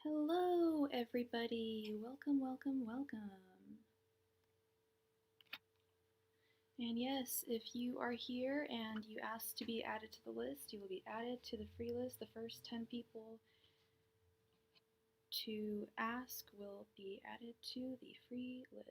Hello, everybody. Welcome, welcome, welcome. And yes, if you are here and you asked to be added to the list, you will be added to the free list. The first 10 people to ask will be added to the free list.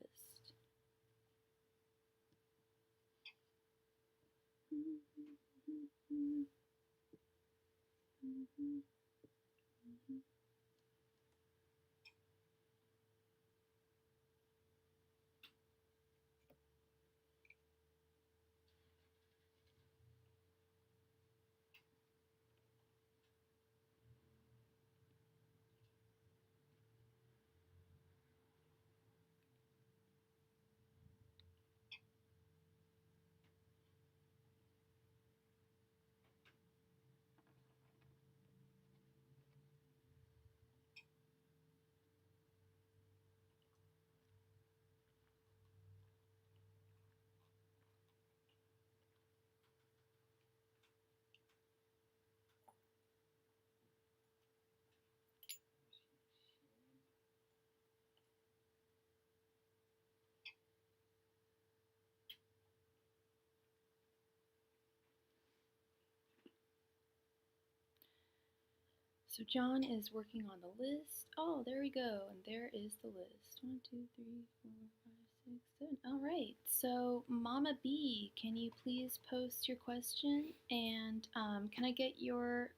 So John is working on the list. Oh, there we go. And there is the list. 1, 2, 3, 4, 5, 6, 7. All right. So Mama B, can you please post your question? And can I get your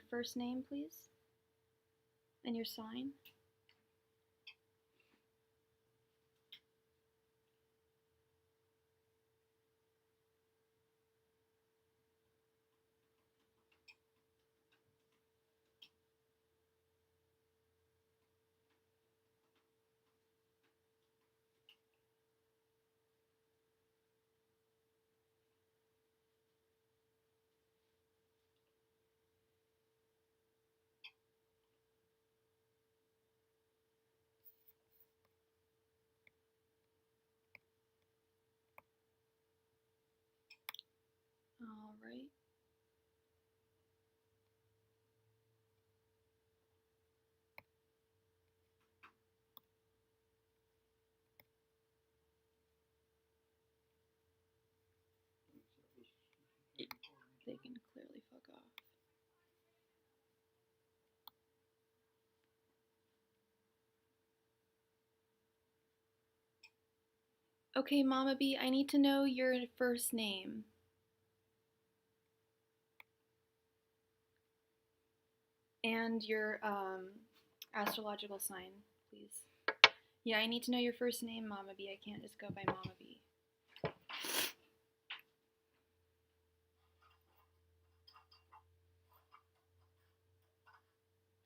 first name, please? And your sign? All right. They can clearly fuck off. Okay, Mama B, I need to know your first name. And your astrological sign, please. Yeah, I need to know your first name, Mama B. I can't just go by Mama B.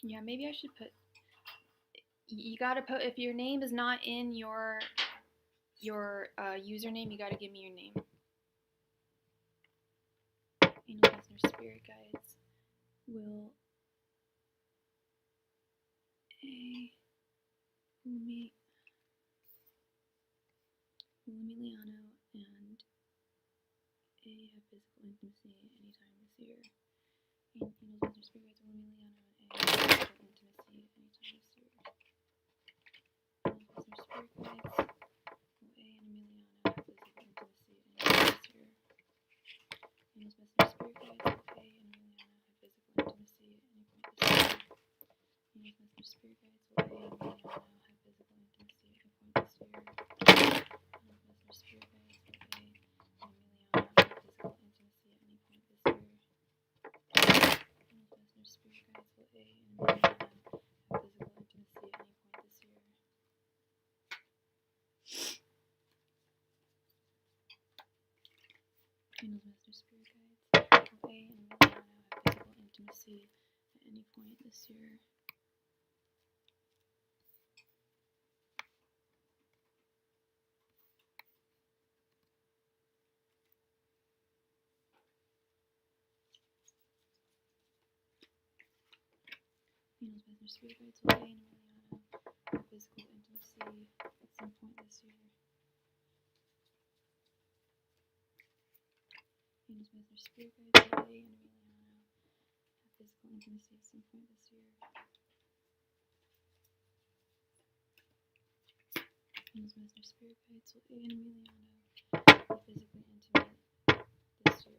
Yeah, maybe I should put. You gotta put, if your name is not in your username, you gotta give me your name. Angel listener spirit guides will Emiliano and A have physical intimacy anytime this year. Angel listener spirit guides will Emiliano and A have physical intimacy anytime this year. Angel listener spirit guides will A and Emiliano have physical intimacy anytime this year. Angels, messengers, spirit guides, will A and Emiliano have physical intimacy at any point this year. Angels, messengers, spirit guides, will A and Emiliano have physical intimacy at any point this year. Angels, messengers, spirit guides, will A and Emiliano have physical intimacy at any point this year. Angels, messengers, spirit guides, will A and Emiliano have physical intimacy at any point this year. Angels, messengers, spirit guides, will A and Emiliano have physical intimacy at any point this year. Angels, messengers, spirit guides, will A and Emiliano have physical intimacy at some point this year. Angels, messengers, spirit guides, will A and Emiliano have physical intimacy at some point this year. Venus, Master, Spirit Guides will aid Emiliana be physically intimate this year.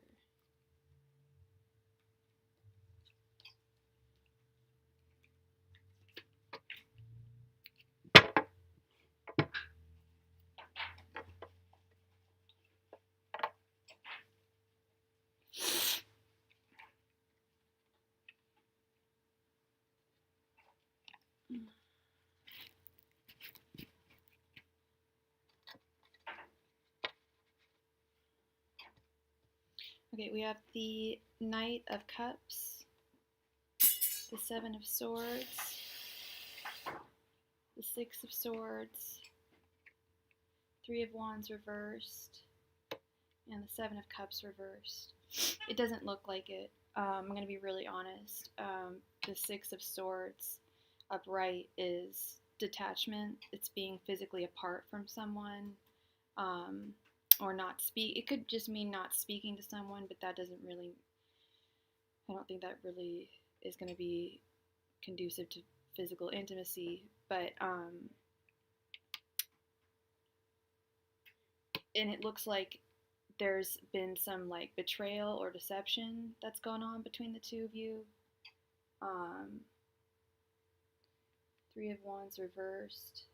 Okay, we have the Knight of Cups, the Seven of Swords, the Six of Swords, Three of Wands reversed, and the Seven of Cups reversed. It doesn't look like it. I'm going to be really honest. The Six of Swords upright is detachment. It's being physically apart from someone, or not speak. It could just mean not speaking to someone, but that doesn't really, I don't think that really is going to be conducive to physical intimacy. But and it looks like there's been some like betrayal or deception that's gone on between the two of you. Three of Wands reversed.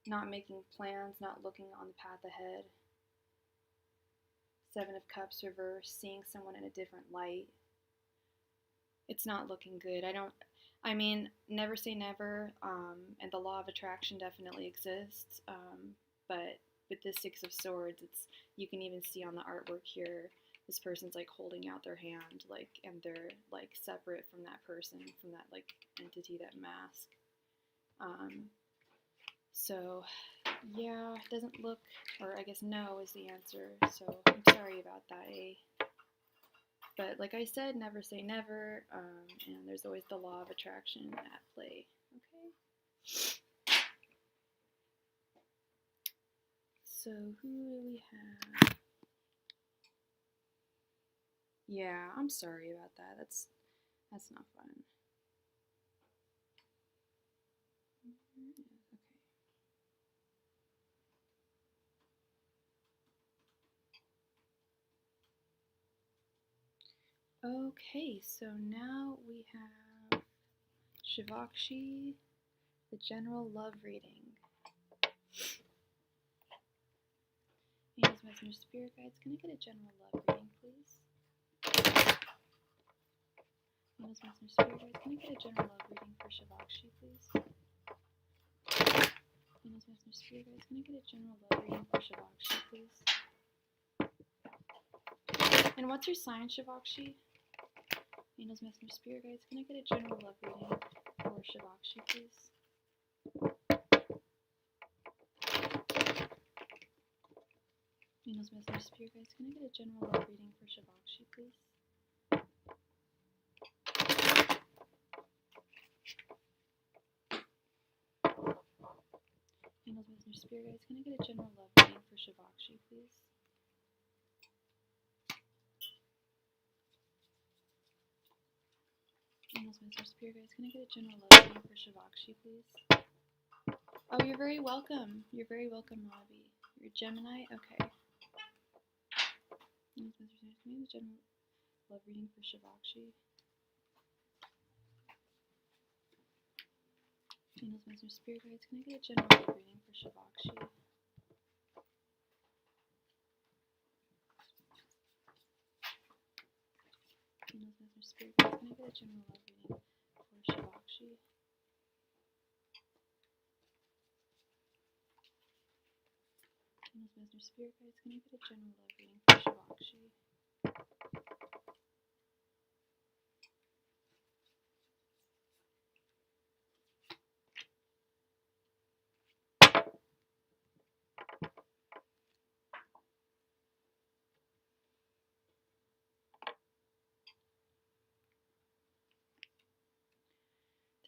Not making plans, not looking on the path ahead. Seven of Cups reversed, seeing someone in a different light. It's not looking good. I mean, never say never, and the law of attraction definitely exists, but with this Six of Swords, you can even see on the artwork here, this person's like holding out their hand, like, and they're like separate from that person, from that like entity, that mask. So yeah, it doesn't look, or I guess no is the answer, so I'm sorry about that, But like I said, never say never, and there's always the law of attraction at play, okay? So who do we have? Yeah, I'm sorry about that. That's not fun. Okay, so now we have Shivakshi, the general love reading. Angels, Messengers, Spirit Guides, can I get a general love reading, please? Angels, Messengers, Spirit Guides, can I get a general love reading for Shivakshi, please? Angels, Messengers, Spirit Guides, can I get a general love reading for Shivakshi, please? And what's your sign, Shivakshi? Angels, Messengers, Spirit Guides, can I get a general love reading for Shivakshi, please? Angels, Messengers, Spirit Guides, can I get a general love reading for Shivakshi, please? Angels, Messengers, Spirit Guides, can I get a general love reading for Shivakshi, please? Angels, Messengers, Spirit Guides, can I get a general love reading for Shivakshi, please? Oh, you're very welcome. You're very welcome, Robbie. You're a Gemini? Okay. Angels, Messengers, can I get a general love reading for Shivakshi? Angels, Messengers, Spirit Guides, can I get a general love reading for Shivakshi? Angels, Messengers, Spirit Guides, can I get a general love reading for Shivakshi? Angels, Messengers, Spirit Guides, can I get a general love reading for Shivakshi?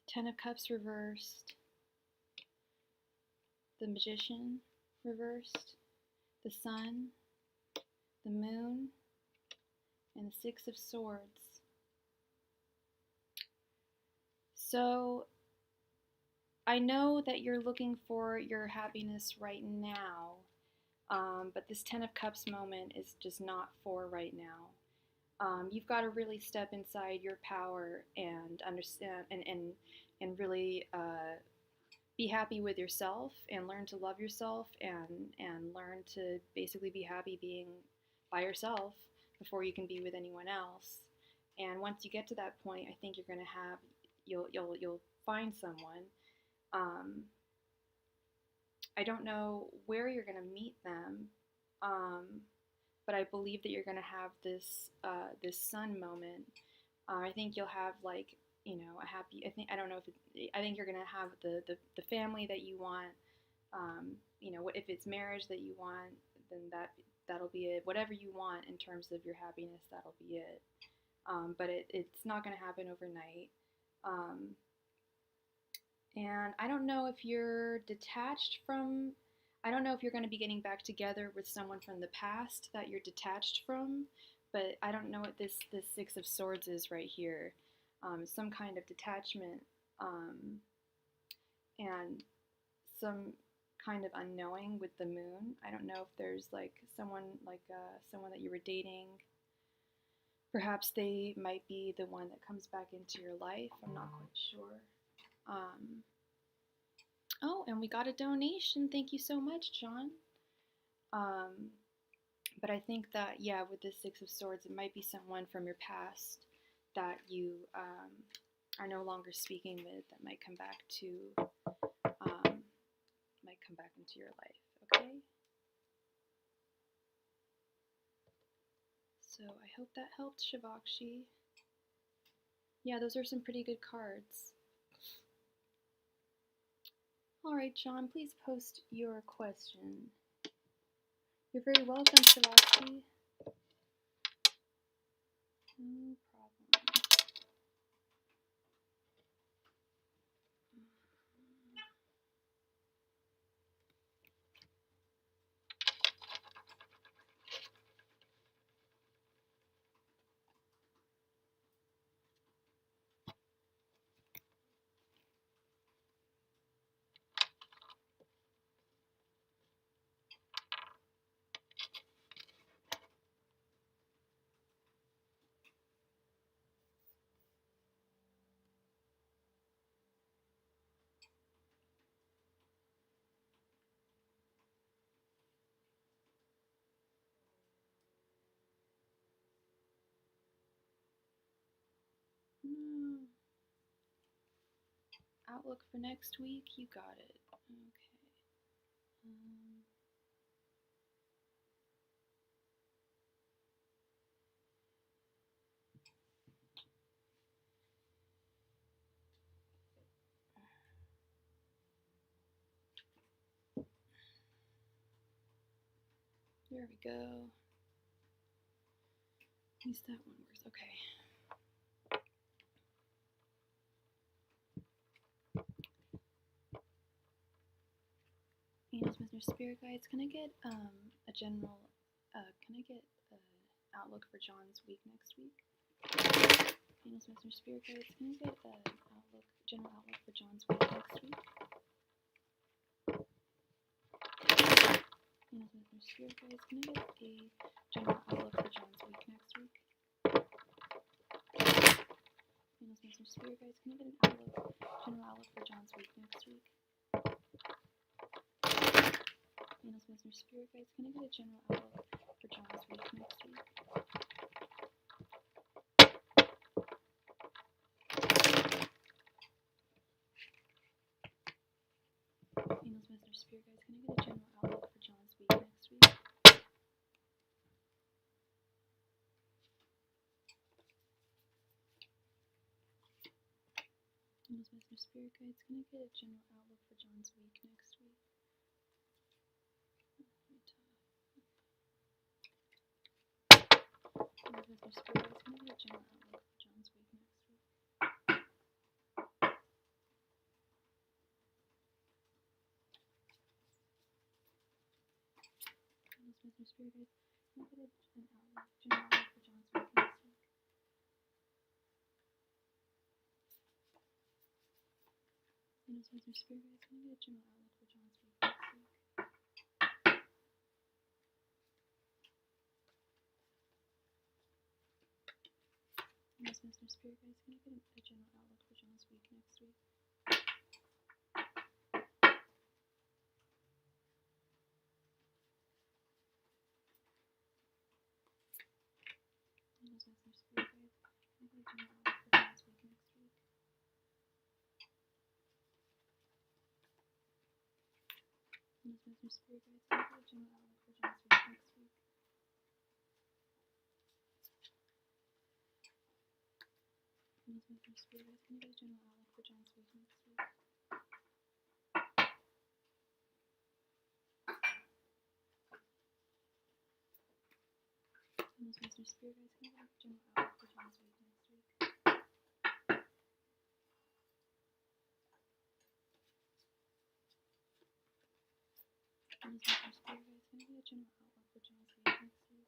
Ten of Cups reversed, the Magician reversed, the Sun, the Moon, and the Six of Swords. So I know that you're looking for your happiness right now, but this Ten of Cups moment is just not for right now. You've got to really step inside your power and understand and really be happy with yourself and learn to love yourself and learn to basically be happy being by yourself before you can be with anyone else. And once you get to that point, I think you're going to have you'll find someone. I don't know where you're going to meet them, but I believe that you're going to have this sun moment. I think you'll have like a happy. I don't know if I think you're going to have the family that you want. If it's marriage that you want, then that'll be it. Whatever you want in terms of your happiness, that'll be it. But it's not going to happen overnight. And I don't know if you're detached from, I don't know if you're going to be getting back together with someone from the past that you're detached from, but I don't know what this Six of Swords is right here. Some kind of detachment and some kind of unknowing with the moon. I don't know if there's like someone that you were dating. Perhaps they might be the one that comes back into your life. I'm not quite sure. Oh, and we got a donation. Thank you so much, John. But I think that, yeah, with this Six of Swords, it might be someone from your past that you are no longer speaking with that might come back into your life. Okay. So I hope that helped, Shivakshi. Yeah, those are some pretty good cards. All right, John, please post your question. You're very welcome, Shivakshi. No problem. Outlook for next week, you got it. Okay. There we go. At least that one works. Okay. Angels, Messenger, Spirit Guides. Can I get a general? Can I get an outlook for John's week next week? Angels, Messenger, Spirit Guides. Can I get an outlook, general outlook for John's week next week? Angels, Messenger, Spirit Guides. Can I get a general outlook for John's week next week? Angels, Messenger, Spirit Guides. Can I get an outlook, general outlook for John's week next week? Angels, Messenger, Spirit Guides. Can I get a general outlook for John's week next week? Angels, Messenger, Spirit Guides. Can I get a general outlook for John's week next week? Angels, Messenger, Spirit Guides. Can I get a general outlook for John's week next week? Angels, Messenger, Spirit Guides. Can I get a general outlook for John's week next week? Angels, Messenger, Spirit Guides. Can I get an outlook, general outlook for John's week next week? Spirit guides, can I get a general outlook for John's week next week? Master Spirit guides, can I get a general outlook for John's week next week? Master Spirit guides, can I get a general outlook for John's week next week? Master Spirit guides, can I get a general outlook for John's week next week? Master Spirit guides, can I get a general outlook for John's week next week? Master Spirit guides, can I get a general outlook for John's week next week? Master Spirit guides, can I get a general outlook for John's week next week?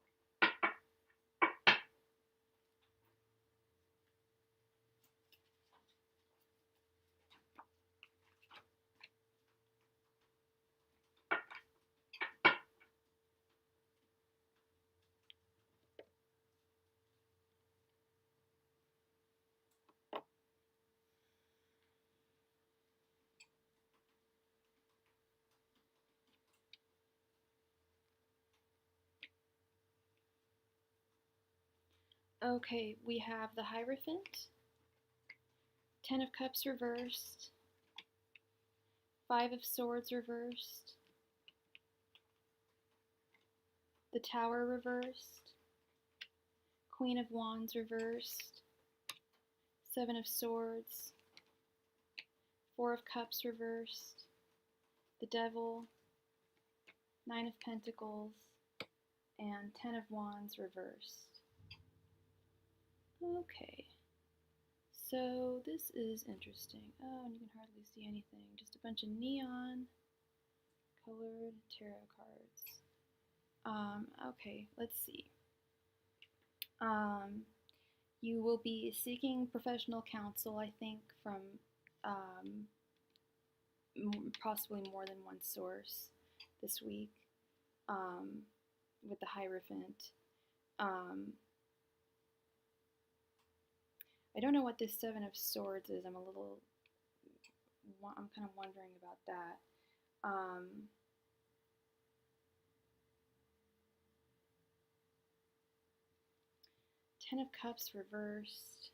Okay, we have the Hierophant, 10 of Cups reversed, 5 of Swords reversed, the Tower reversed, Queen of Wands reversed, 7 of Swords, 4 of Cups reversed, the Devil, 9 of Pentacles, and 10 of Wands reversed. Okay, so this is interesting. Oh, and you can hardly see anything. Just a bunch of neon colored tarot cards. Okay, let's see. You will be seeking professional counsel, I think, from possibly more than one source this week with the Hierophant. I don't know what this 7 of Swords is. I'm kind of wondering about that. 10 of Cups reversed.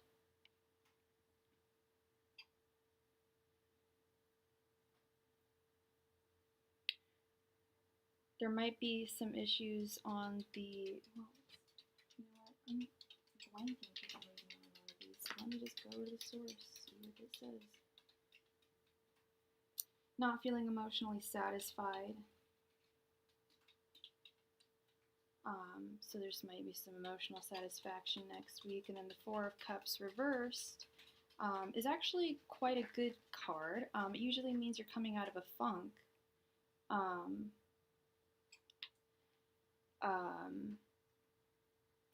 There might be some issues on the, well, you know what, I'm blanking for some reason on all of these. Let me just go to the source, see what it says. Not feeling emotionally satisfied. So there's maybe some emotional satisfaction next week. And then the 4 of Cups reversed is actually quite a good card. It usually means you're coming out of a funk.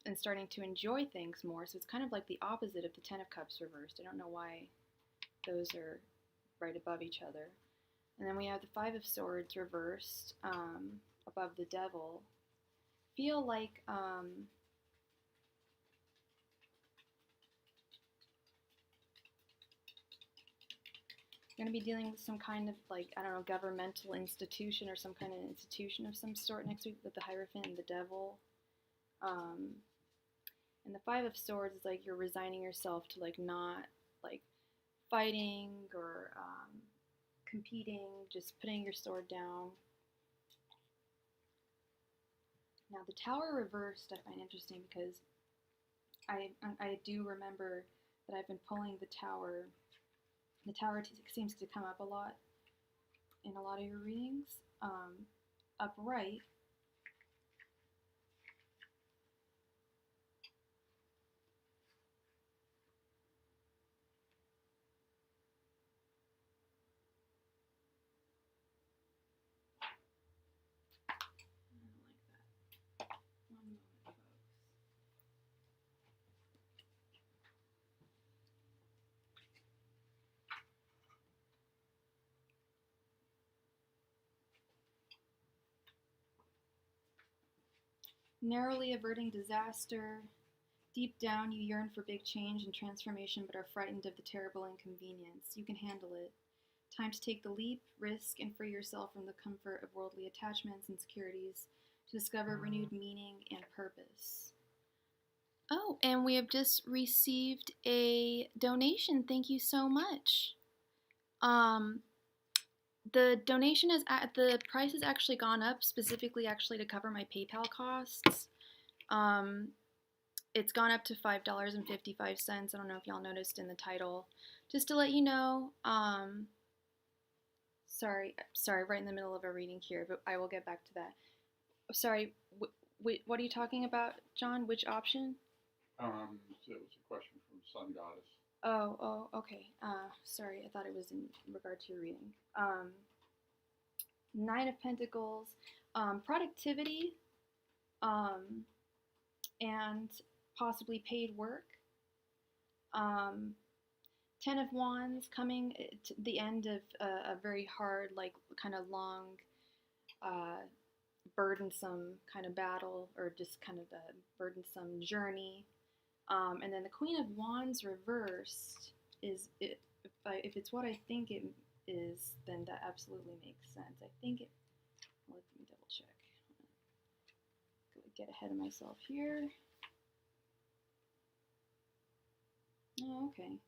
And starting to enjoy things more. So it's kind of like the opposite of the 10 of Cups reversed. I don't know why those are right above each other. And then we have the 5 of Swords reversed above the Devil. Feel like you're going to be dealing with some kind of, like, I don't know, governmental institution or some kind of institution of some sort next week with the Hierophant and the Devil. And the 5 of Swords is like you're resigning yourself to, like, not, like, fighting or competing, just putting your sword down. Now the Tower reversed I find interesting because I do remember that I've been pulling the Tower. The Tower seems to come up a lot in a lot of your readings. Upright. Narrowly averting disaster. Deep down, you yearn for big change and transformation, but are frightened of the terrible inconvenience. You can handle it. Time to take the leap, risk, and free yourself from the comfort of worldly attachments and securities to discover renewed meaning and purpose. Oh, and we have just received a donation. Thank you so much. The donation is at the price has actually gone up specifically actually to cover my PayPal costs. It's gone up to $5.55. I don't know if y'all noticed in the title. Just to let you know, sorry, right in the middle of a reading here, but I will get back to that. Sorry, what are you talking about, John? Which option? So it was a question from Sun Goddess. Oh, okay. Sorry, I thought it was in regard to your reading. Nine of Pentacles, productivity, and possibly paid work. 10 of Wands, coming to the end of a very hard, like kind of long, burdensome kind of battle, or just kind of a burdensome journey. And then the Queen of Wands reversed is, if it's what I think it is, then that absolutely makes sense. I think it, let me double check. Get ahead of myself here. Oh, okay.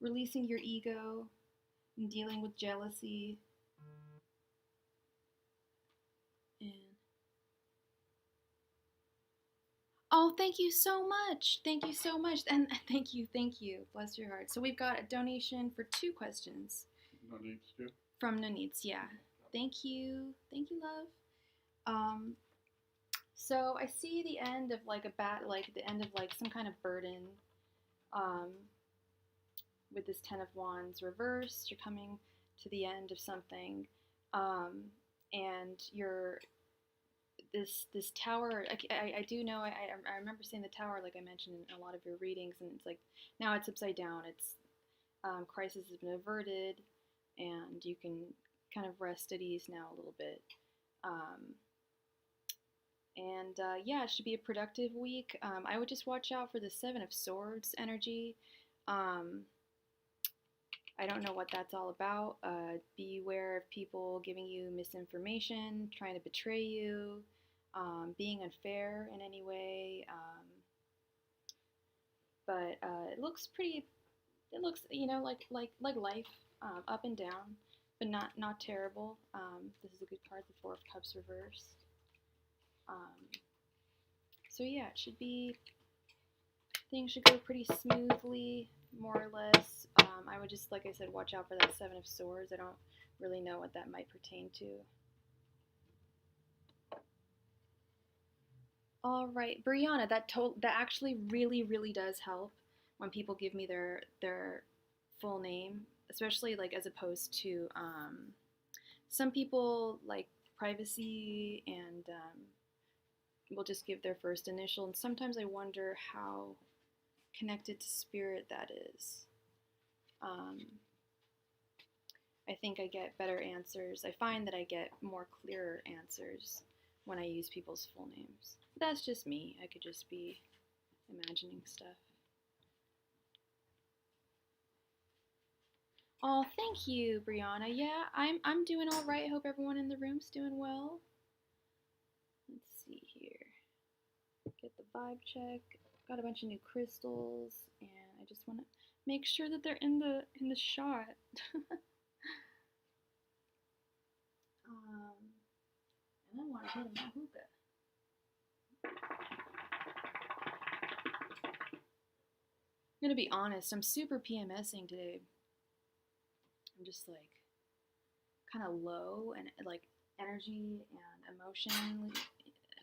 Releasing your ego and dealing with jealousy. And oh, thank you so much. Thank you so much. And thank you. Bless your heart. So we've got a donation for 2 questions. No needs to? From No Needs, yeah. Thank you. Thank you, love. So I see the end of like the end of like some kind of burden. With this 10 of Wands reversed, you're coming to the end of something, and you're this tower. I do know. I remember seeing the tower, like I mentioned in a lot of your readings, and it's like now it's upside down. It's crisis has been averted, and you can kind of rest at ease now a little bit. Yeah, it should be a productive week. I would just watch out for the 7 of Swords energy. I don't know what that's all about. Beware of people giving you misinformation, trying to betray you, being unfair in any way. But it looks pretty. It looks, like life, up and down, but not terrible. This is a good card, the 4 of Cups reversed. So yeah, it should be. Things should go pretty smoothly, more or less. I would just, like I said, watch out for that 7 of Swords. I don't really know what that might pertain to. All right, Brianna, that actually really does help when people give me their full name, especially like as opposed to some people like privacy and will just give their first initial, and sometimes I wonder how connected to spirit that is. I think I get better answers. I find that I get more clearer answers when I use people's full names. But that's just me. I could just be imagining stuff. Oh, thank you, Brianna. Yeah, I'm doing all right. I hope everyone in the room's doing well. Let's see here. Get the vibe check. Got a bunch of new crystals, and I just want to make sure that they're in the shot. And I want to hit a hookah. I'm gonna be honest. I'm super PMSing today. I'm just like kind of low and like energy and emotion.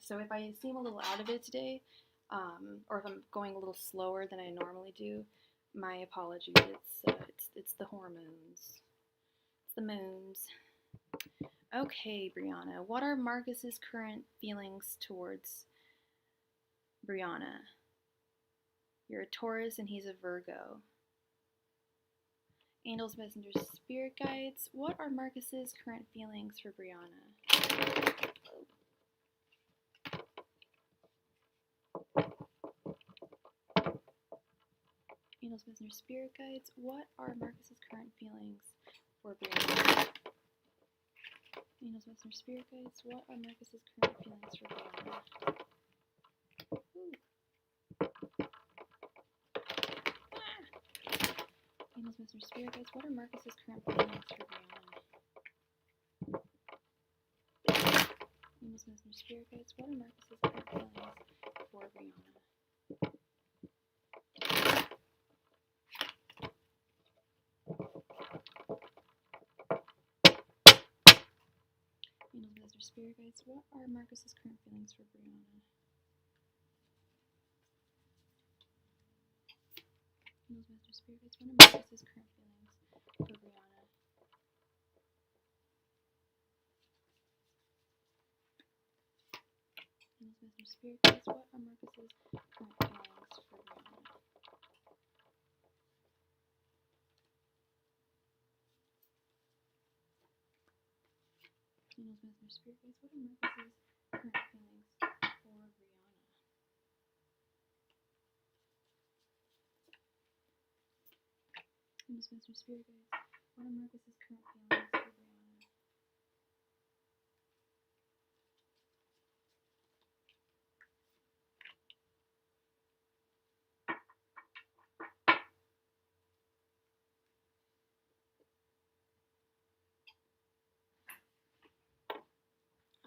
So if I seem a little out of it today, or if I'm going a little slower than I normally do, my apologies. It's the hormones. It's the moons. Okay, Brianna. What are Marcus's current feelings towards Brianna? You're a Taurus and he's a Virgo. Angels, messengers, spirit guides. What are Marcus's current feelings for Brianna? Angels, Messengers, Spirit Guides, what are Marcus's current feelings for Brianna? Angels, Messengers, Spirit Guides, what are Marcus's current feelings for Brianna? Angels, Messengers, Spirit Guides, what are Marcus's current feelings for Brianna? Angels, Messengers, Spirit Guides, what are Marcus's current feelings for Brianna? Angels, Messengers, Spirit Guides, what are Marcus's current feelings for Brianna? Angels, Messengers, Spirit Guides, what are Marcus's current feelings for Brianna? Angels, Messengers, Spirit Guides, what are Marcus's current feelings for Brianna? Angels, Messengers, Spirit Guides, what are Marcus's current feelings for Brianna? Angels, Messengers, Spirit Guides, what are Marcus's current feelings for Brianna?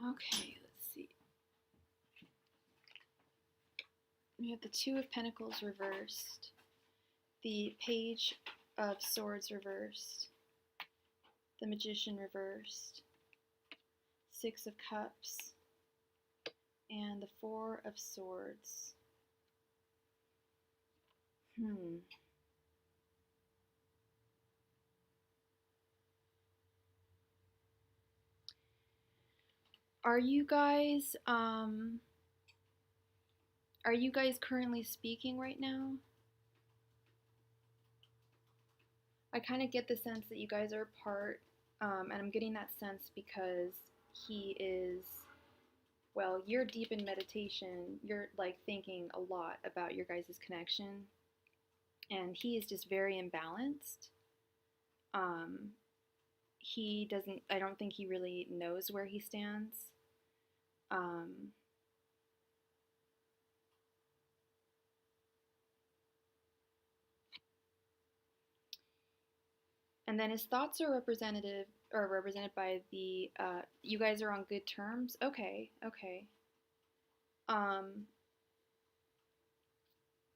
Okay, let's see. We have the Two of Pentacles reversed, the Page of Swords reversed, the Magician reversed, Six of Cups, and the Four of Swords. Are you guys currently speaking right now? I kind of get the sense that you guys are apart, and I'm getting that sense because he is, well, you're deep in meditation. You're like thinking a lot about your guys' connection, and he is just very imbalanced. I don't think he really knows where he stands. And then his thoughts are represented by the, you guys are on good terms? Okay.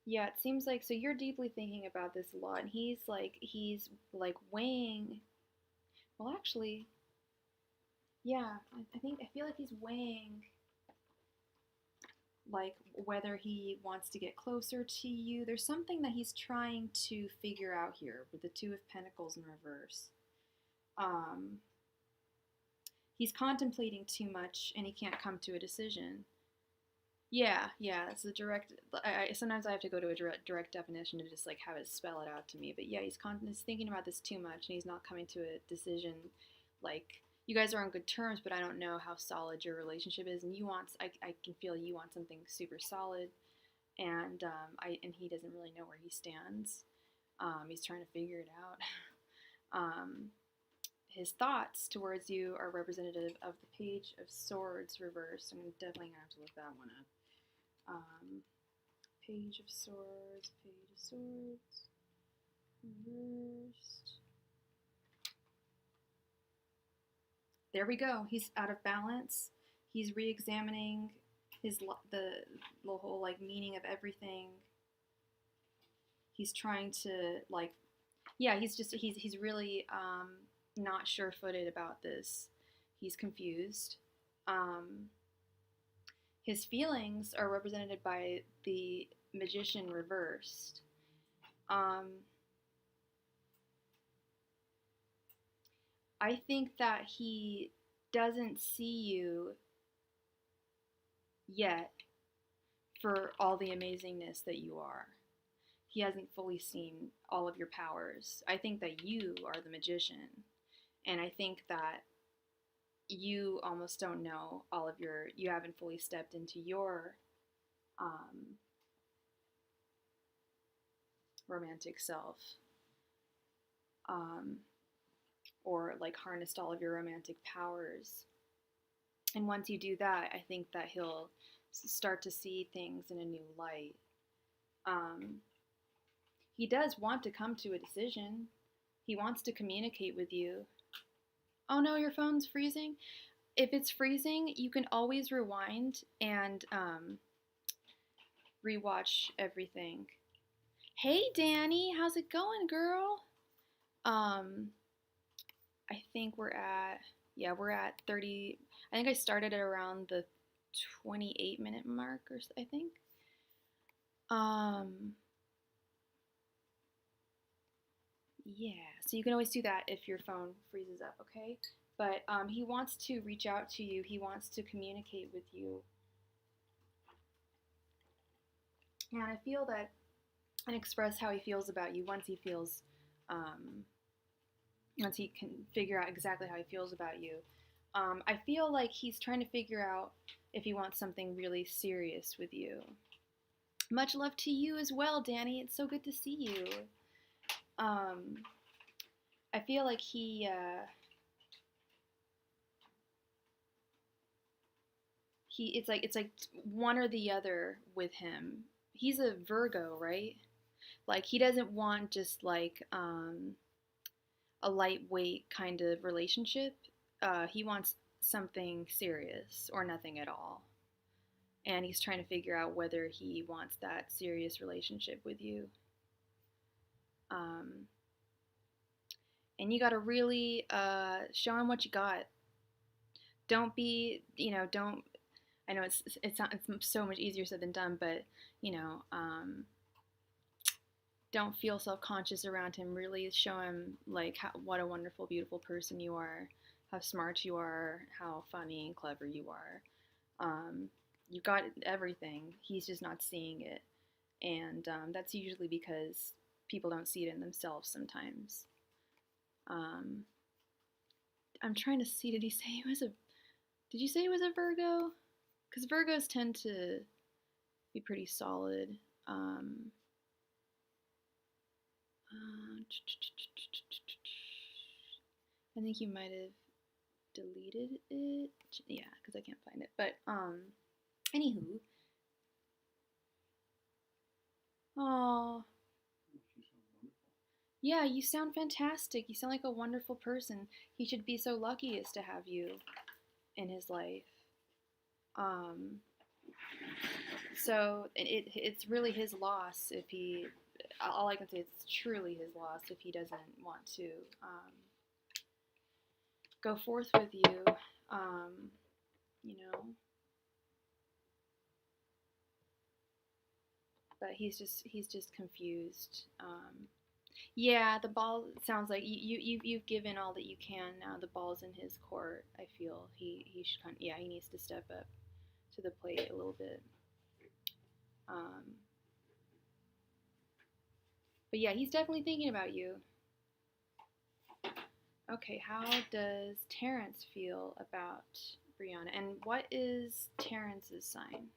Yeah, it seems like, so you're deeply thinking about this a lot, and he's like weighing, well, actually, yeah, I feel like he's weighing, like, whether he wants to get closer to you. There's something that he's trying to figure out here with the Two of Pentacles in reverse. He's contemplating too much, and he can't come to a decision. Yeah, it's a direct. Sometimes I have to go to a direct definition to just like have it spell it out to me. But yeah, he's thinking about this too much, and he's not coming to a decision. Like, you guys are on good terms, but I don't know how solid your relationship is, and I can feel you want something super solid, and he doesn't really know where he stands. He's trying to figure it out. His thoughts towards you are representative of the Page of Swords reversed. I'm definitely gonna have to look that one up. Page of Swords, reversed. There we go. He's out of balance. He's re-examining the whole like meaning of everything. He's trying to like, yeah. He's really not sure-footed about this. He's confused. His feelings are represented by the Magician reversed. I think that he doesn't see you yet for all the amazingness that you are. He hasn't fully seen all of your powers. I think that you are the magician, and I think that you almost don't know you haven't fully stepped into your romantic self, or like harnessed all of your romantic powers. And once you do that, I think that he'll start to see things in a new light. He does want to come to a decision. He wants to communicate with you. Oh no, your phone's freezing? If it's freezing, you can always rewind and rewatch everything. Hey Danny, how's it going, girl? I think we're at 30. I think I started at around the 28-minute mark, or I think. Yeah, so you can always do that if your phone freezes up, okay? But he wants to reach out to you. He wants to communicate with you. And I feel that, and express how he feels about you once he can figure out exactly how he feels about you. I feel like he's trying to figure out if he wants something really serious with you. Much love to you as well, Danny. It's so good to see you. I feel like it's like one or the other with him. He's a Virgo, right? Like he doesn't want just like a lightweight kind of relationship. He wants something serious or nothing at all. And he's trying to figure out whether he wants that serious relationship with you. And you gotta really show him what you got. Don't be, don't. I know it's so much easier said than done, but don't feel self-conscious around him. Really show him like what a wonderful, beautiful person you are, how smart you are, how funny and clever you are. You got everything. He's just not seeing it, and that's usually because people don't see it in themselves sometimes. I'm trying to see. Did you say he was a Virgo? Because Virgos tend to be pretty solid. I think you might have deleted it. Yeah, because I can't find it. But anywho. Oh. Yeah, you sound fantastic. You sound like a wonderful person. He should be so lucky as to have you in his life. So it's really his loss if he. All I can say is it's truly his loss if he doesn't want to go forth with you. But he's just confused. Yeah, the ball sounds like you've given all that you can. Now the ball's in his court. I feel he should he needs to step up to the plate a little bit. But yeah, he's definitely thinking about you. Okay, how does Terrence feel about Brianna? And what is Terrence's sign?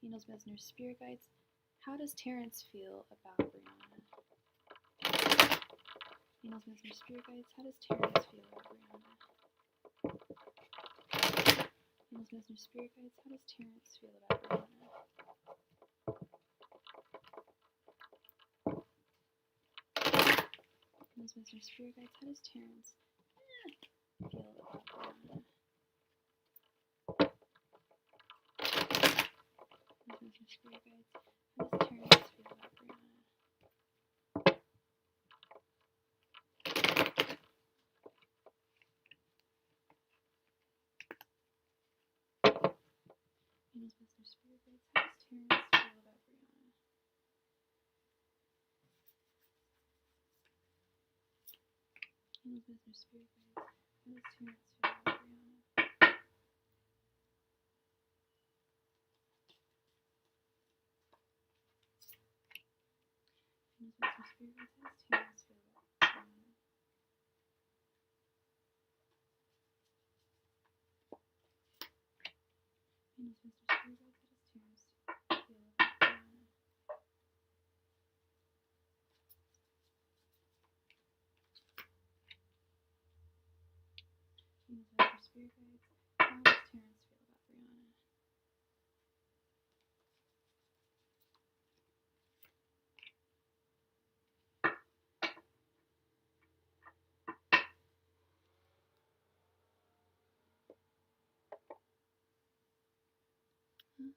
Angels, Messengers, Spirit Guides. How does Terrence feel about Brianna? Angels, Messengers, Spirit Guides. How does Terrence feel about Brianna? Angels, Messengers, Spirit Guides. How does Terrence feel about Brianna? Angels, Messengers, Spirit Guides. How does Terrence feel about Brianna? Angels, Messengers, Spirit Guides. How does Terrence feel about Brianna? Angels, Messengers, Spirit Guides. How does Terrence feel about Brianna? Angels, Messengers, Spirit Guides. How does Terrence feel about Brianna? Angels, Messengers, Spirit Guides. How does Terrence feel about Brianna? Angels, Messengers, Spirit Guides. How does Terrence feel about Brianna? spirit guides. How does Terrence feel about Brianna?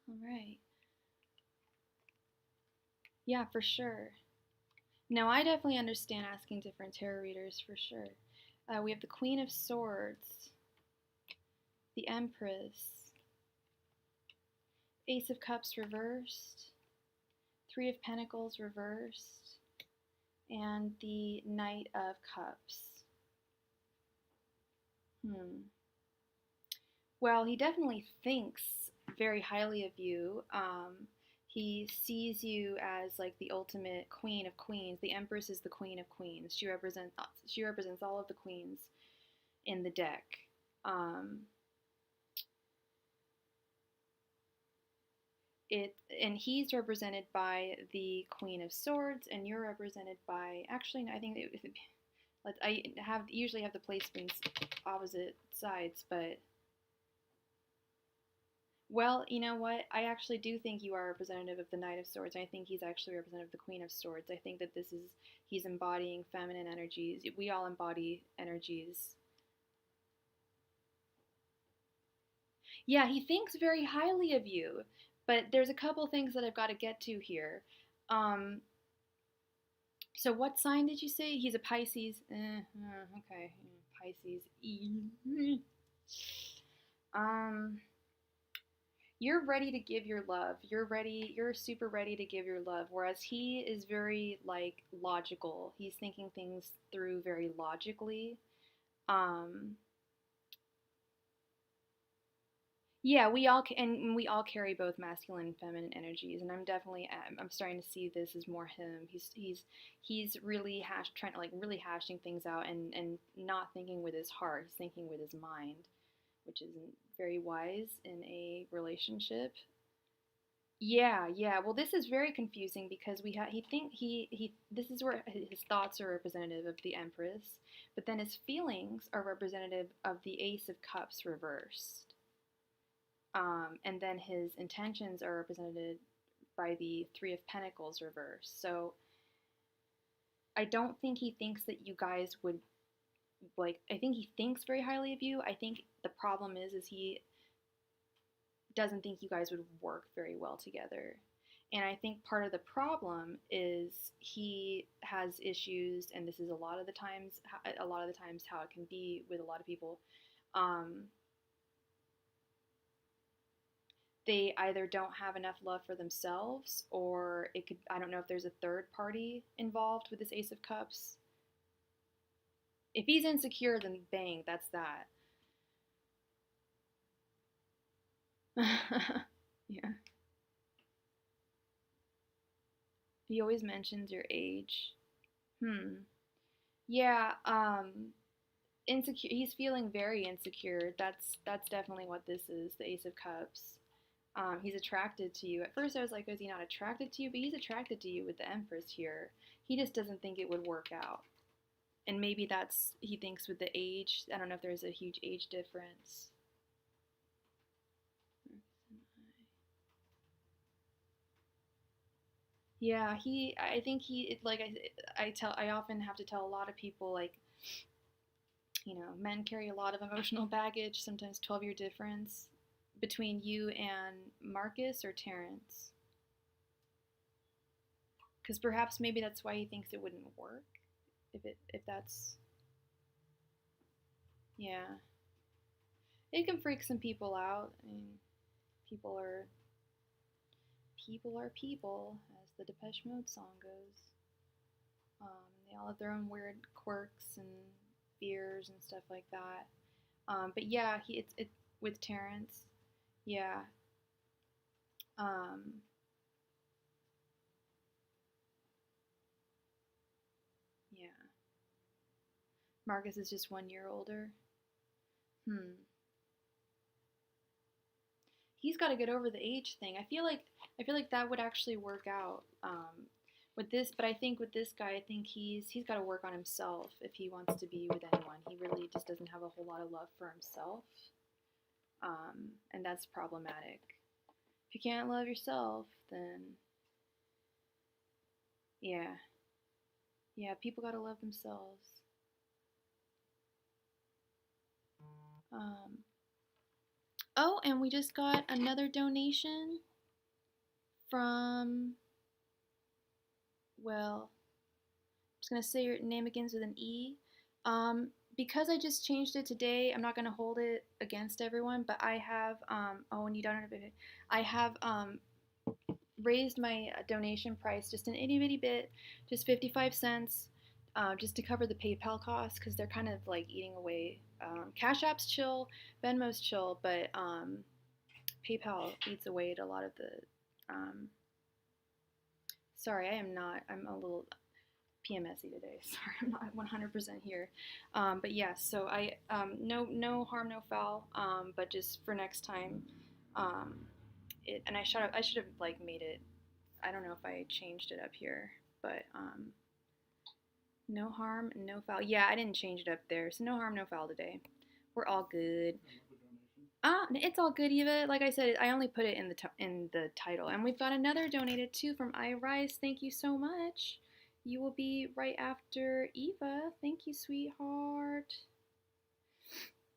All right. Yeah, for sure. No, I definitely understand asking different tarot readers for sure. We have the Queen of Swords, the Empress, Ace of Cups reversed, Three of Pentacles reversed, and the Knight of Cups. Well, he definitely thinks very highly of you. He sees you as like the ultimate queen of queens. The Empress is the queen of queens. She represents all of the queens in the deck. And he's represented by the Queen of Swords, and you're represented by, actually, I think I usually have the placements opposite sides, but well, you know what? I actually do think you are a representative of the Knight of Swords. I think he's actually a representative of the Queen of Swords. I think that he's embodying feminine energies. We all embody energies. Yeah, he thinks very highly of you, but there's a couple things that I've got to get to here. So what sign did you say? He's a Pisces. Okay, Pisces. You're ready to give your love. You're super ready to give your love, whereas he is very like logical. He's thinking things through very logically. Yeah, we all carry both masculine and feminine energies, and I'm starting to see this as more him. He's really trying to like really hashing things out and not thinking with his heart. He's thinking with his mind, which isn't very wise in a relationship. Yeah, yeah. Well, this is very confusing because this is where his thoughts are representative of the Empress, but then his feelings are representative of the Ace of Cups reversed. And then his intentions are represented by the Three of Pentacles reversed. So I don't think he thinks that you guys would I think he thinks very highly of you. I think the problem is he doesn't think you guys would work very well together. And I think part of the problem is he has issues, and this is a lot of the times how it can be with a lot of people. They either don't have enough love for themselves, or I don't know if there's a third party involved with this Ace of Cups. If he's insecure, then bang, that's that. Yeah. He always mentions your age. Yeah, insecure. He's feeling very insecure. That's definitely what this is, the Ace of Cups. He's attracted to you. At first I was like, is he not attracted to you? But he's attracted to you with the Empress here. He just doesn't think it would work out. And maybe he thinks with the age, I don't know if there's a huge age difference. Yeah, I think I often have to tell a lot of people, like, men carry a lot of emotional baggage, sometimes 12-year difference between you and Marcus or Terrence. Because perhaps maybe that's why he thinks it wouldn't work. If that's, yeah. It can freak some people out. I mean, people are people, as the Depeche Mode song goes. They all have their own weird quirks and fears and stuff like that. But yeah, it's with Terrence. Yeah. Yeah. Marcus is just 1 year older. He's got to get over the age thing. I feel like that would actually work out with this, but I think with this guy, I think he's got to work on himself if he wants to be with anyone. He really just doesn't have a whole lot of love for himself. And that's problematic. If you can't love yourself, then yeah, people gotta love themselves. Oh, and we just got another donation from, well, I'm just gonna say your name begins with an E. Because I just changed it today, I'm not gonna hold it against everyone, but I have, oh, and you don't have it. I have raised my donation price just an itty bitty bit, just 55 cents, just to cover the PayPal costs because they're kind of like eating away. Cash App's chill, Venmo's chill, but PayPal eats away at a lot of the. Sorry, I'm a little PMSy today. Sorry, I'm not 100% here. But yeah, so I no harm, no foul. But just for next time, and I should have like made it. I don't know if I changed it up here, but no harm, no foul. Yeah, I didn't change it up there, so no harm, no foul today. We're all good. It's all good, Eva. Like I said, I only put it in the title, and we've got another donated too from iRice. Thank you so much. You will be right after Eva. Thank you, sweetheart.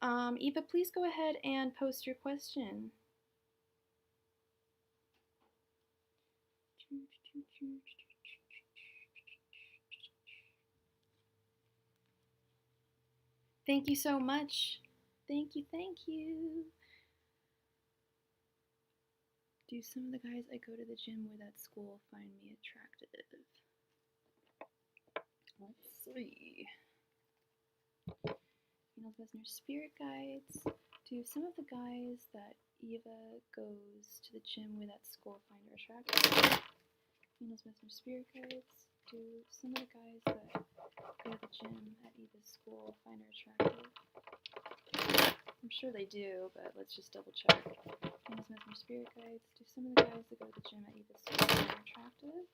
Eva, please go ahead and post your question. Thank you so much. Thank you, thank you. Do some of the guys I go to the gym with at school find me attractive? Let's see. Females Messenger Spirit Guides. Do some of the guys that Eva goes to the gym with at school find her attractive? Females Messenger Spirit Guides. Do some of the guys that go to the gym at Eva's school find her attractive? I'm sure they do, but let's just double check. Females Messenger Spirit Guides. Do some of the guys that go to the gym at Eva's school find her attractive?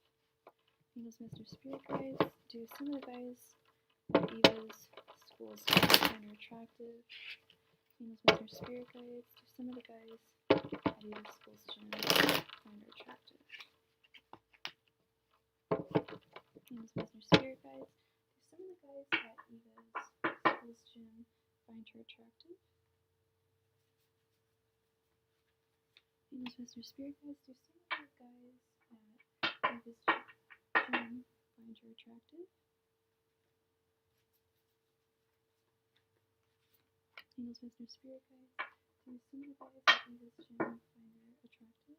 Females Messenger Spirit Guides. Do some of the guys at Eva's school find her attractive? Females Messenger Spirit Guides. Do some of the guys at Eva's school's gym find her attractive? Females Messenger Spirit Guides. Do some of the guys at Eva's school's gym find her attractive? Females Messenger Spirit Guides. Do some of the guys at Eva's gym find her attractive? Females Messenger Spirit Guides. Do some of the guys at Eva's gym find her attractive?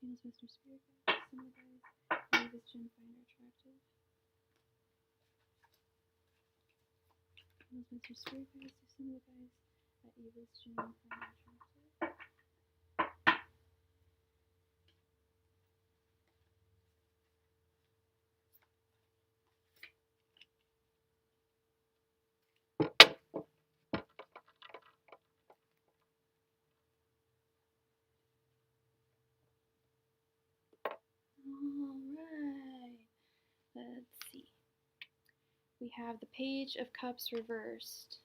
Females Messenger Spirit Guides. Do some of the guys at Eva's gym find her attractive? Females Messenger Spirit Guides. Do some of the guys at Eva's gym find her attractive? Alright, let's see. We have the Page of Cups reversed,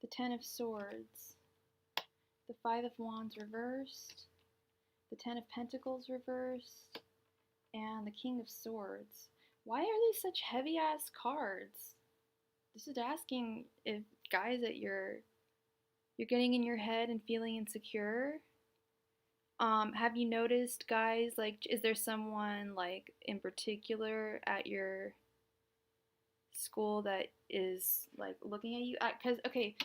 the Ten of Swords, the Five of Wands reversed, the Ten of Pentacles reversed, and the King of Swords. Why are these such heavy-ass cards? This is asking if guys that you're getting in your head and feeling insecure. Have you noticed, guys, like, is there someone, like, in particular at your school that is, like, looking at you? Because, okay,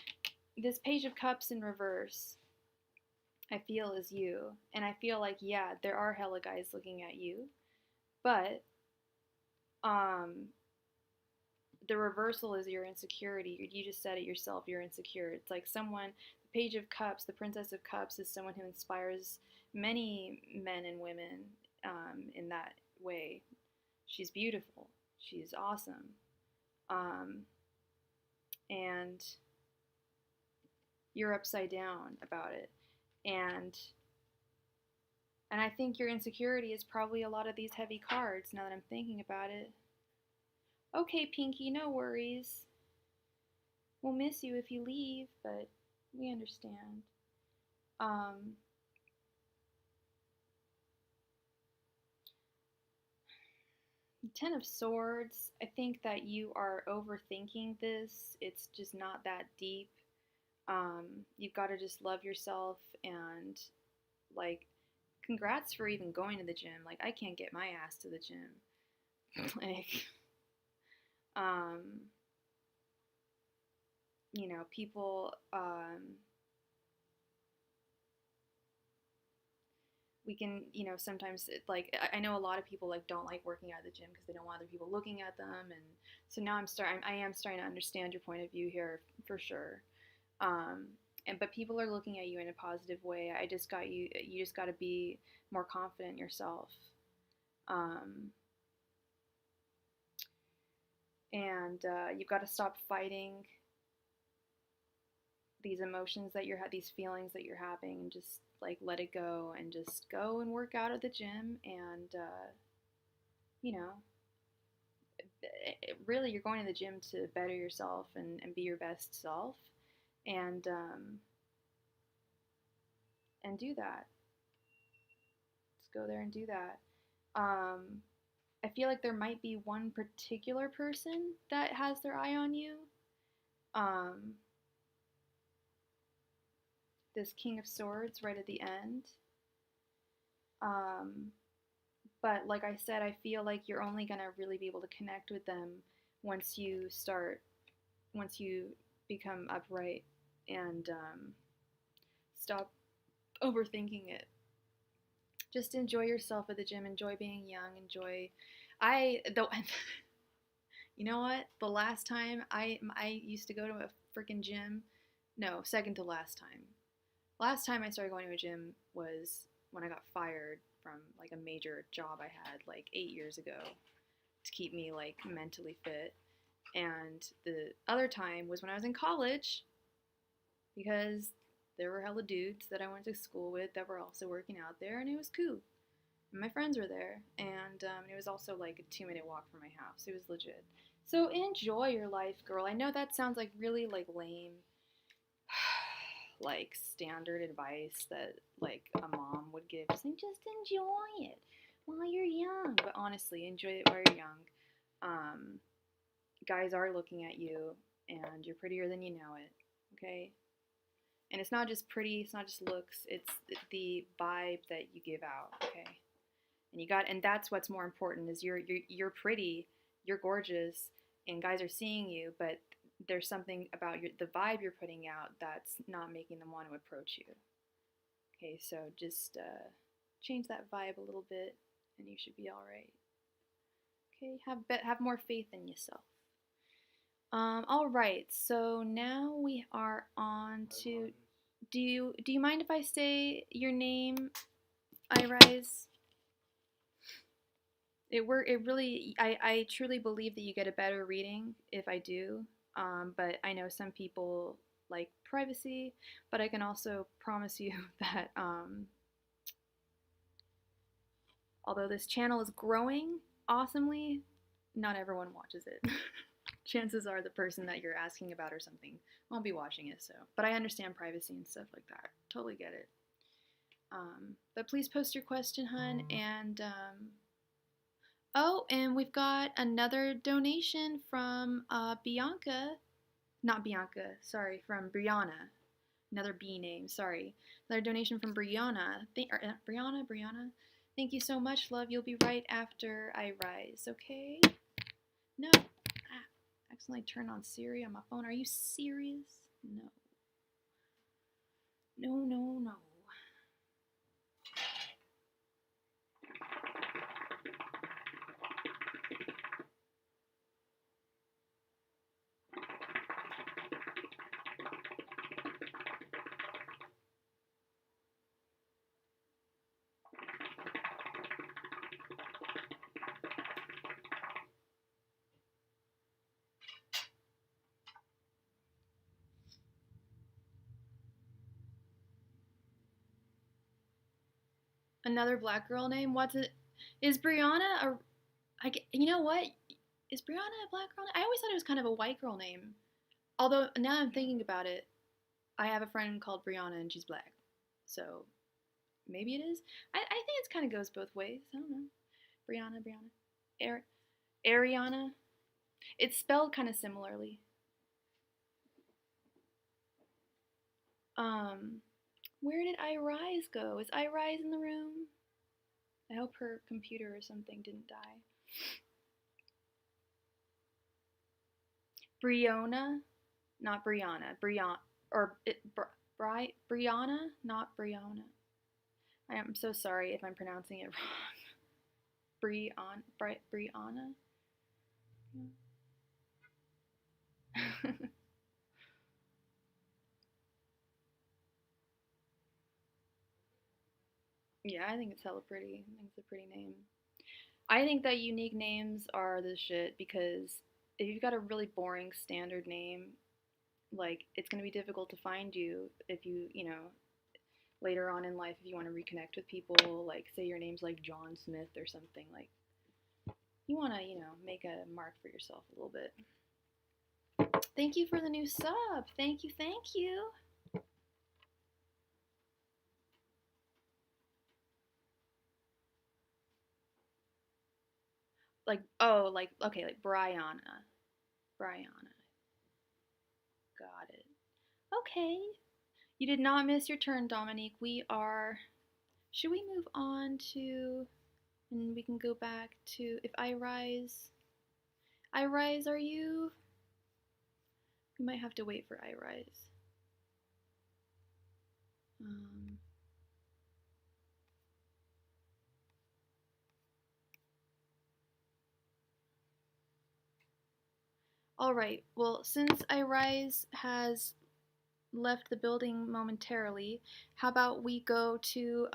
this Page of Cups in reverse, I feel is you. And I feel like, yeah, there are hella guys looking at you. But, the reversal is your insecurity. You just said it yourself, you're insecure. It's like someone, the Page of Cups, the Princess of Cups is someone who inspires many men and women in that way. She's beautiful. She's awesome. And you're upside down about it. And I think your insecurity is probably a lot of these heavy cards now that I'm thinking about it. Okay, Pinky, no worries. We'll miss you if you leave, but we understand. Ten of Swords, I think that you are overthinking this. It's just not that deep. You've got to just love yourself and, like, congrats for even going to the gym. Like, I can't get my ass to the gym. Like, you know, people, we can, you know, sometimes like I know a lot of people like don't like working out at the gym because they don't want other people looking at them, and so now I am starting to understand your point of view here for sure. And but people are looking at you in a positive way. You just got to be more confident in yourself. And you've got to stop fighting these emotions that these feelings that you're having, and just like let it go and just go and work out at the gym. And you know, really, you're going to the gym to better yourself and be your best self, and do that. Just go there and do that. I feel like there might be one particular person that has their eye on you. This King of Swords right at the end. But like I said, I feel like you're only going to really be able to connect with them once you become upright and stop overthinking it. Just enjoy yourself at the gym. Enjoy being young. You know what? The last time I used to go to a freaking gym, no, second to last time. Last time I started going to a gym was when I got fired from like a major job I had like 8 years ago to keep me like mentally fit. And the other time was when I was in college because there were hella dudes that I went to school with that were also working out there, and it was cool. And my friends were there, and it was also like a 2-minute walk from my house. It was legit. So enjoy your life, girl. I know that sounds like really like lame, like standard advice that like a mom would give, saying just enjoy it while you're young. But honestly, enjoy it while you're young. Guys are looking at you, and you're prettier than you know it. Okay. And it's not just pretty, it's not just looks, it's the vibe that you give out, okay? And that's what's more important is you're pretty, you're gorgeous, and guys are seeing you, but there's something about the vibe you're putting out that's not making them want to approach you. Okay, so just change that vibe a little bit, and you should be all right. Okay, have more faith in yourself. All right, so now we are on to. Do you mind if I say your name, Irise? It really. I truly believe that you get a better reading if I do. But I know some people like privacy. But I can also promise you that although this channel is growing awesomely, not everyone watches it. Chances are the person that you're asking about or something won't be watching it. So, but I understand privacy and stuff like that. Totally get it. But please post your question, hun. And oh, and we've got another donation from Bianca. Not Bianca. Sorry, from Brianna. Another B name. Sorry. Another donation from Brianna. Brianna. Thank you so much, love. You'll be right after I rise. Okay. No. Accidentally turned on Siri on my phone. Are you serious? No. No. Another black girl name? What's it? Is Brianna you know what? Is Brianna a black girl name? I always thought it was kind of a white girl name. Although, now I'm thinking about it, I have a friend called Brianna and she's black. So, maybe it is. I think it kind of goes both ways. I don't know. Brianna. Ariana. It's spelled kind of similarly. Where did iRise go? Is iRise in the room? I hope her computer or something didn't die. Brianna, not Brianna. Brianna, not Brianna. I am so sorry if I'm pronouncing it wrong. Brianna. Yeah, I think it's hella pretty. I think it's a pretty name. I think that unique names are the shit because if you've got a really boring standard name, like it's gonna be difficult to find you if you know, later on in life if you want to reconnect with people, like say your name's like John Smith or something, like you want to, make a mark for yourself a little bit. Thank you for the new sub. Thank you, thank you. Like, oh, like, okay, like Brianna. Got it. Okay. You did not miss your turn, Dominique. Should we move on to, and we can go back to, if iRise, are you? We might have to wait for iRise. All right, well, since iRise has left the building momentarily, how about we go to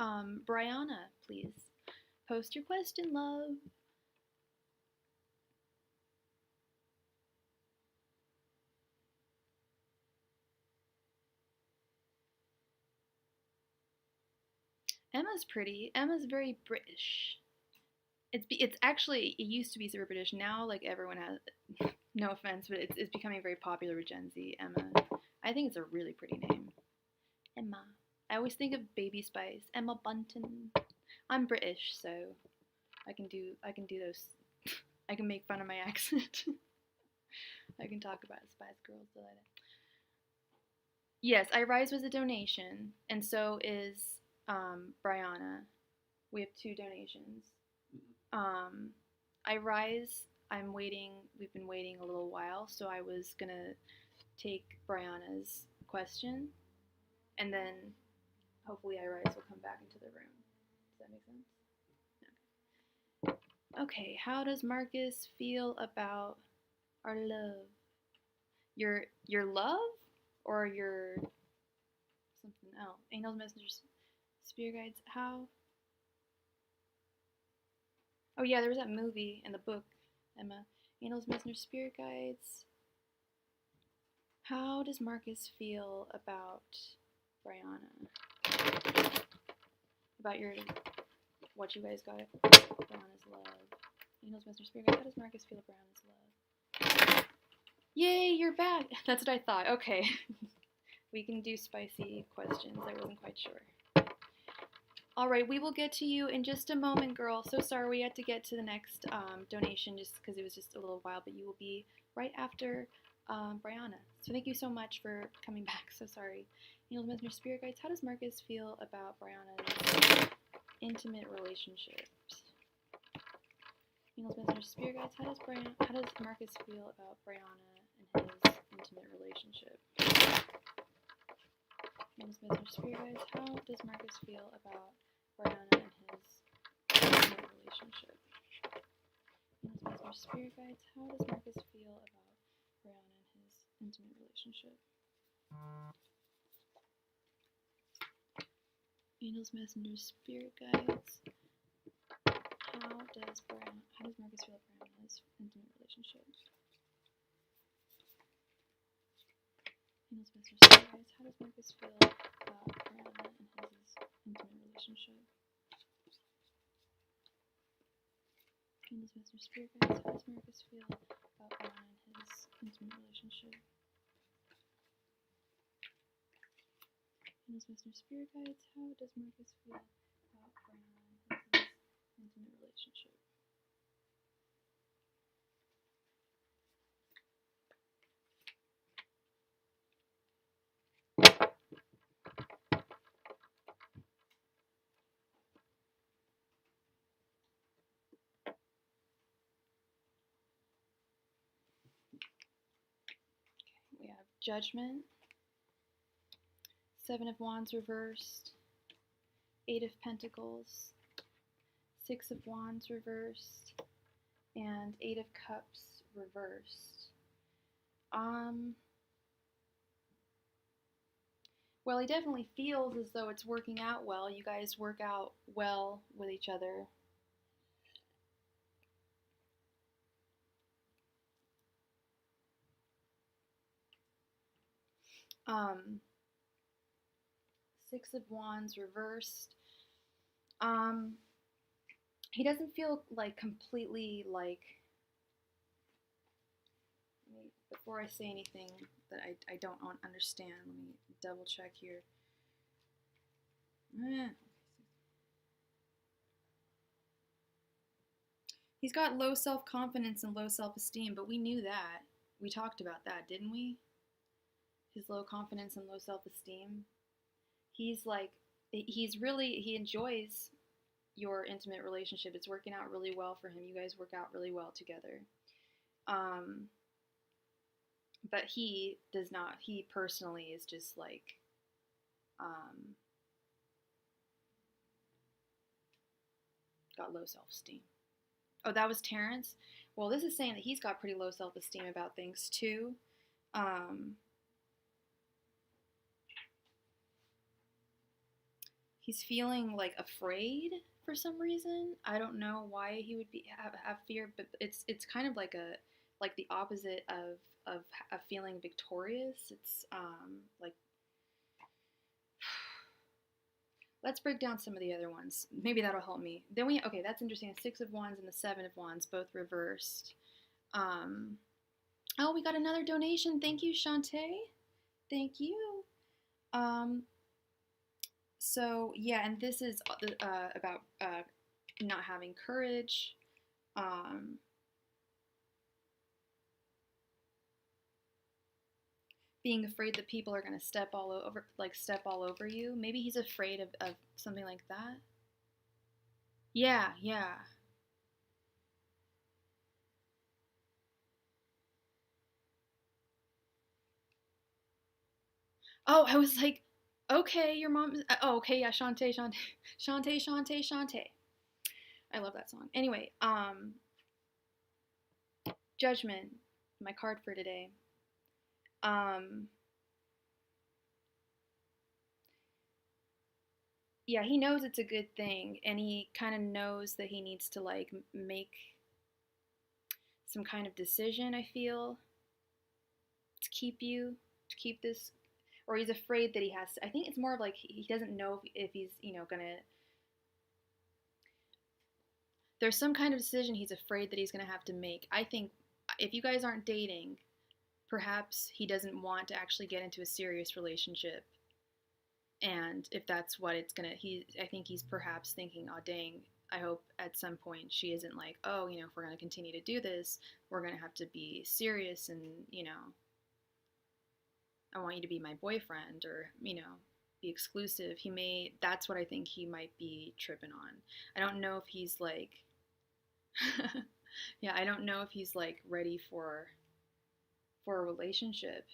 Brianna, please? Post your question, love. Emma's pretty. Emma's very British. It's actually, it used to be super British. Now, like, everyone has, no offense, but it's becoming very popular with Gen Z. Emma. I think it's a really pretty name. Emma. I always think of Baby Spice. Emma Bunton. I'm British, so I can do those. I can make fun of my accent. I can talk about Spice Girls. Yes, iRise was a donation, and so is Brianna. We have 2 donations. iRise, we've been waiting a little while, so I was gonna take Brianna's question, and then hopefully iRise will come back into the room. Does that make sense? Okay, how does Marcus feel about our love? Your love? Or your something else? Angels, messengers, spirit guides, how? Oh yeah, there was that movie and the book, Emma. Angels, messengers, spirit guides. How does Marcus feel about Brianna? About what you guys got? Brianna's love. Angels, messengers, spirit guides. How does Marcus feel about Brianna's love? Yay, you're back! That's what I thought. Okay. We can do spicy questions. I wasn't quite sure. Alright, we will get to you in just a moment, girl. So sorry we had to get to the next donation just because it was just a little while, but you will be right after Brianna. So thank you so much for coming back. So sorry. Angels, messengers, spirit guides. How does Marcus feel about Brianna's intimate relationships? Angels, messengers, spirit guides. How does Marcus feel about Brianna and his intimate relationship? Angels, messengers, spirit guides. How does Marcus feel about Brianna and his intimate relationship? Angels, messengers, spirit guides. How does Marcus feel about Brianna and his intimate relationship? Angels, messengers, spirit guides. How does Marcus feel about Brianna and his intimate relationship? Angels, messengers, spirit guides. How does Marcus feel about Brianna and his intimate relationship? Angels, messengers, spirit guides. How does Marcus feel about Brianna and his intimate relationship? His Mr. Spirit Guides, how does Marcus feel about Brown in his intimate relationship? We have Judgment, Seven of Wands reversed, Eight of Pentacles, Six of Wands reversed, and Eight of Cups reversed. Well, he definitely feels as though it's working out well. You guys work out well with each other. Six of Wands reversed. He doesn't feel like completely like, before I say anything that I don't understand, let me double check here. He's got low self-confidence and low self-esteem, but we knew that. We talked about that, didn't we? His low confidence and low self-esteem. He's like, he enjoys your intimate relationship. It's working out really well for him. You guys work out really well together. But he does not, he personally is just like, got low self-esteem. Oh, that was Terrence? Well, this is saying that he's got pretty low self-esteem about things too. He's feeling like afraid for some reason. I don't know why he would have fear, but it's kind of like the opposite of feeling victorious. It's like, let's break down some of the other ones. Maybe that'll help me. Then okay, that's interesting. The Six of Wands and the Seven of Wands both reversed. Oh, we got another donation. Thank you, Shantae. Thank you. So yeah, and this is about not having courage. Being afraid that people are gonna step all over you. Maybe he's afraid of something like that. Yeah, yeah. Oh, I was like, okay, your mom. Oh, okay, yeah, Shantae. I love that song. Anyway, Judgment, my card for today. Yeah, he knows it's a good thing, and he kind of knows that he needs to like make some kind of decision, I feel, to keep this, or he's afraid that he has to. I think it's more of like he doesn't know if he's, gonna, there's some kind of decision he's afraid that he's gonna have to make. I think if you guys aren't dating, perhaps he doesn't want to actually get into a serious relationship. And if that's what it's gonna, I think he's perhaps thinking, oh dang, I hope at some point she isn't like, oh, if we're gonna continue to do this, we're gonna have to be serious, and I want you to be my boyfriend, or be exclusive. That's what I think he might be tripping on. I don't know if he's like, yeah, I don't know if he's like ready for a relationship.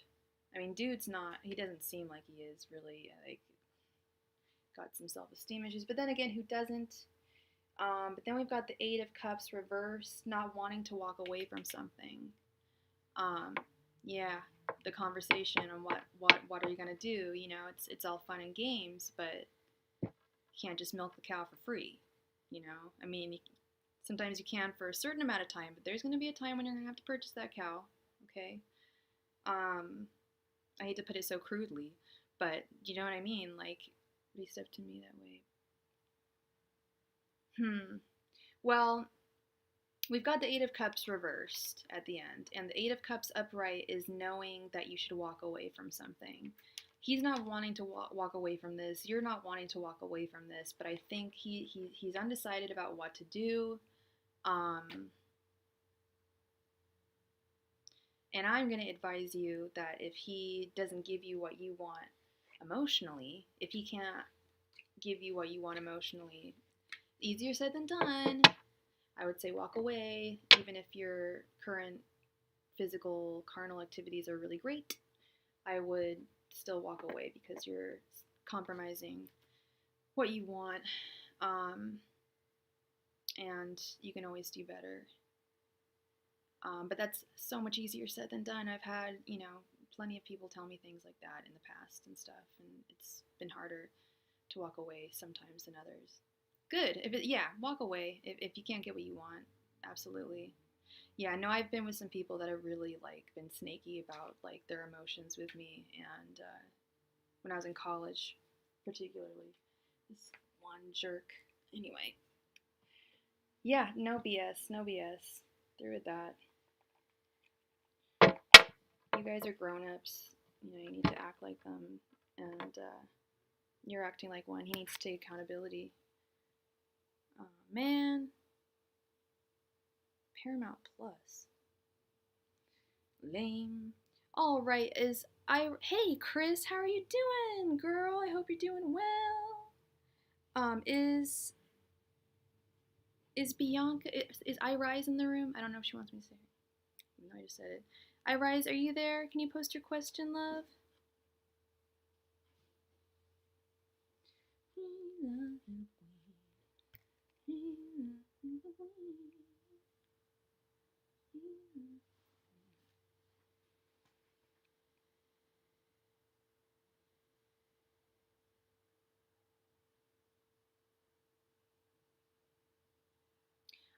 I mean, dude's not, he doesn't seem like he is really, like, got some self-esteem issues, but then again, who doesn't? But then we've got the Eight of Cups reversed, not wanting to walk away from something. Yeah, the conversation on what are you gonna do? It's all fun and games, but you can't just milk the cow for free. I mean, sometimes you can for a certain amount of time, but there's gonna be a time when you're gonna have to purchase that cow. Okay. I hate to put it so crudely, but you know what I mean? Like, be stuff to me that way. Well, we've got the Eight of Cups reversed at the end, and the Eight of Cups upright is knowing that you should walk away from something. he's not wanting to walk away from this. You're not wanting to walk away from this, but I think he's undecided about what to do. And I'm going to advise you that if he doesn't give you what you want emotionally, if he can't give you what you want emotionally, easier said than done. I would say walk away, even if your current physical, carnal activities are really great. I would still walk away because you're compromising what you want, and you can always do better. But that's so much easier said than done. I've had, plenty of people tell me things like that in the past and stuff, and it's been harder to walk away sometimes than others. Good. Walk away if you can't get what you want. Absolutely. Yeah, no, I've been with some people that have really, been snaky about, their emotions with me, and when I was in college, particularly, this one jerk. Anyway. Yeah, no BS, no BS. Through with that. You guys are grown-ups. You need to act like them, and you're acting like one. He needs to take accountability. Oh, man. Paramount Plus. Lame. All right, hey Chris, how are you doing, girl? I hope you're doing well. Is Bianca, is I Rise in the room? I don't know if she wants me to say it. No, I just said it. I Rise, are you there? Can you post your question, love?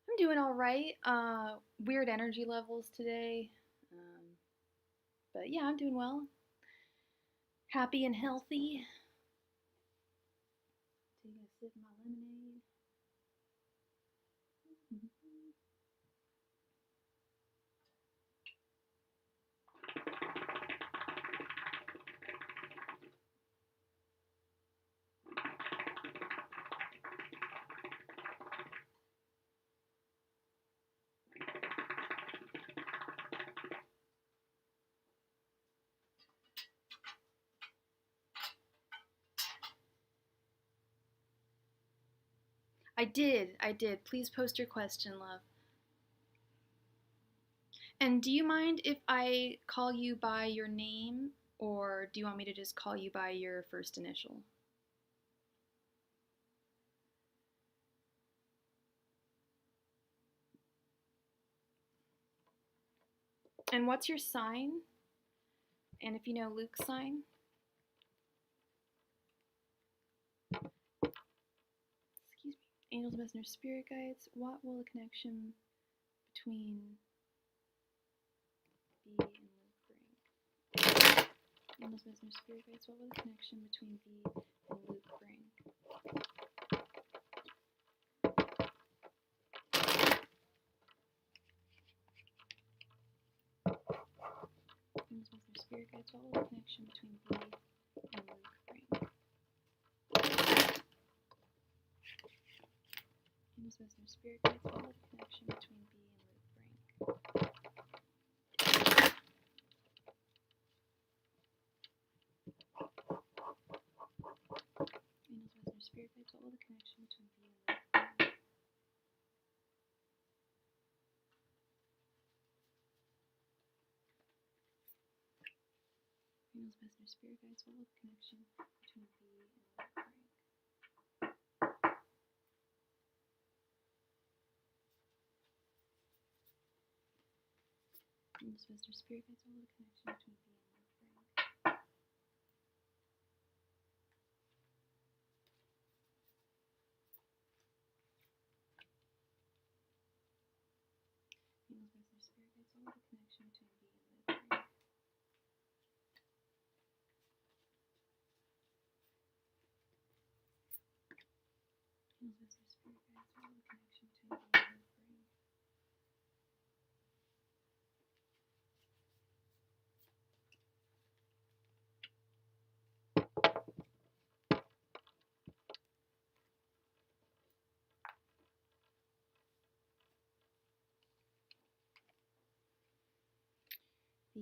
I'm doing all right. Weird energy levels today. But yeah, I'm doing well. Happy and healthy. Taking a sip of my lemonade. I did. Please post your question, love. And do you mind if I call you by your name, or do you want me to just call you by your first initial? And what's your sign? And if you know Luke's sign? Excuse me. Angels, messengers, spirit guides. What will the connection between B and Luke bring? Angels, messengers, spirit guides. What will the connection between B and Luke bring? Angels, messengers, spirit guides. What will the connection between B and Luke bring? Angels, messengers, spirit guides. What will the connection between B and Luke bring? Angels, messengers, spirit guides. What will the connection between B and Luke bring? Angels, messengers, spirit guides. What will the connection between B and Luke bring? Angels, messengers, spirit guides. What will the connection between B and Luke bring? Angels, messengers, spirit guides. What will the connection between B and Luke bring? Angels, messengers, spirit guides. What will the connection between B and Luke bring?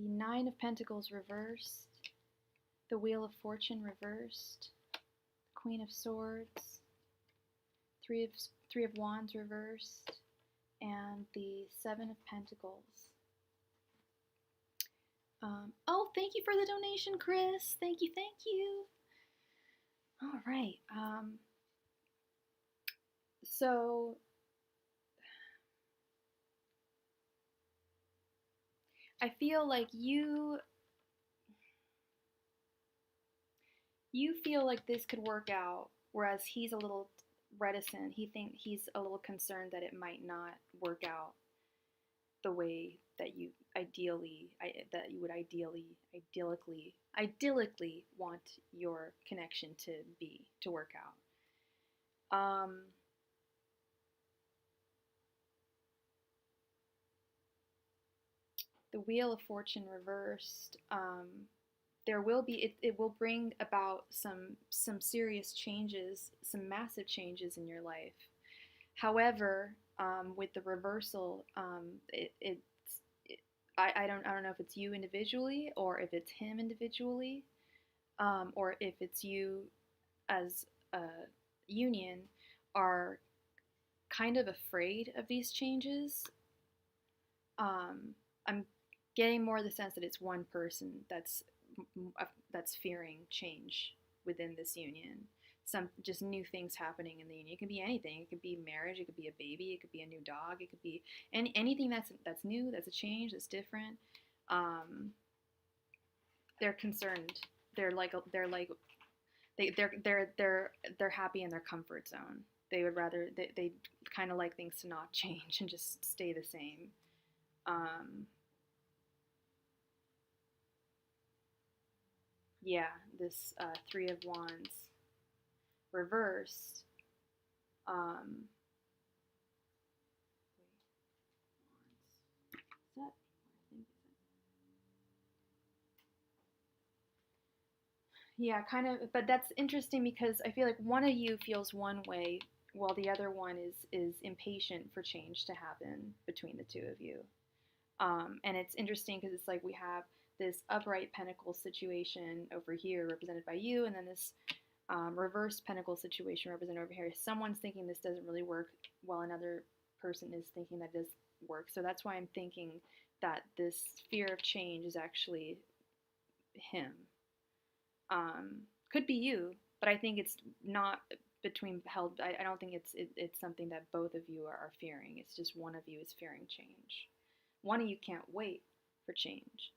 the Nine of Pentacles reversed, the Wheel of Fortune reversed, Queen of Swords, Three of Wands reversed, and the Seven of Pentacles. Oh, thank you for the donation, Chris. Thank you, thank you. All right. So I feel like you feel like this could work out, whereas he's a little reticent. He's a little concerned that it might not work out the way that you would idyllically want your connection to work out. The Wheel of Fortune reversed. It will bring about some serious changes, some massive changes in your life. However, with the reversal, I don't know if it's you individually or if it's him individually, or if it's you as a union are kind of afraid of these changes. I'm getting more the sense that it's one person that's fearing change within this union. Some just new things happening in the union. It can be anything. It could be marriage. It could be a baby. It could be a new dog. It could be anything that's new. That's a change. That's different. They're concerned. They're happy in their comfort zone. They would rather they kind of like things to not change and just stay the same. Yeah, this Three of Wands reversed. Yeah, kind of, but that's interesting because I feel like one of you feels one way while the other one is impatient for change to happen between the two of you. And it's interesting because it's like we have this upright pentacle situation over here represented by you, and then this reverse pentacle situation represented over here. Someone's thinking this doesn't really work while another person is thinking that it does work. So that's why I'm thinking that this fear of change is actually him. Could be you, but I think it's not between held. I don't think it's something that both of you are fearing. It's just one of you is fearing change. One of you can't wait for change.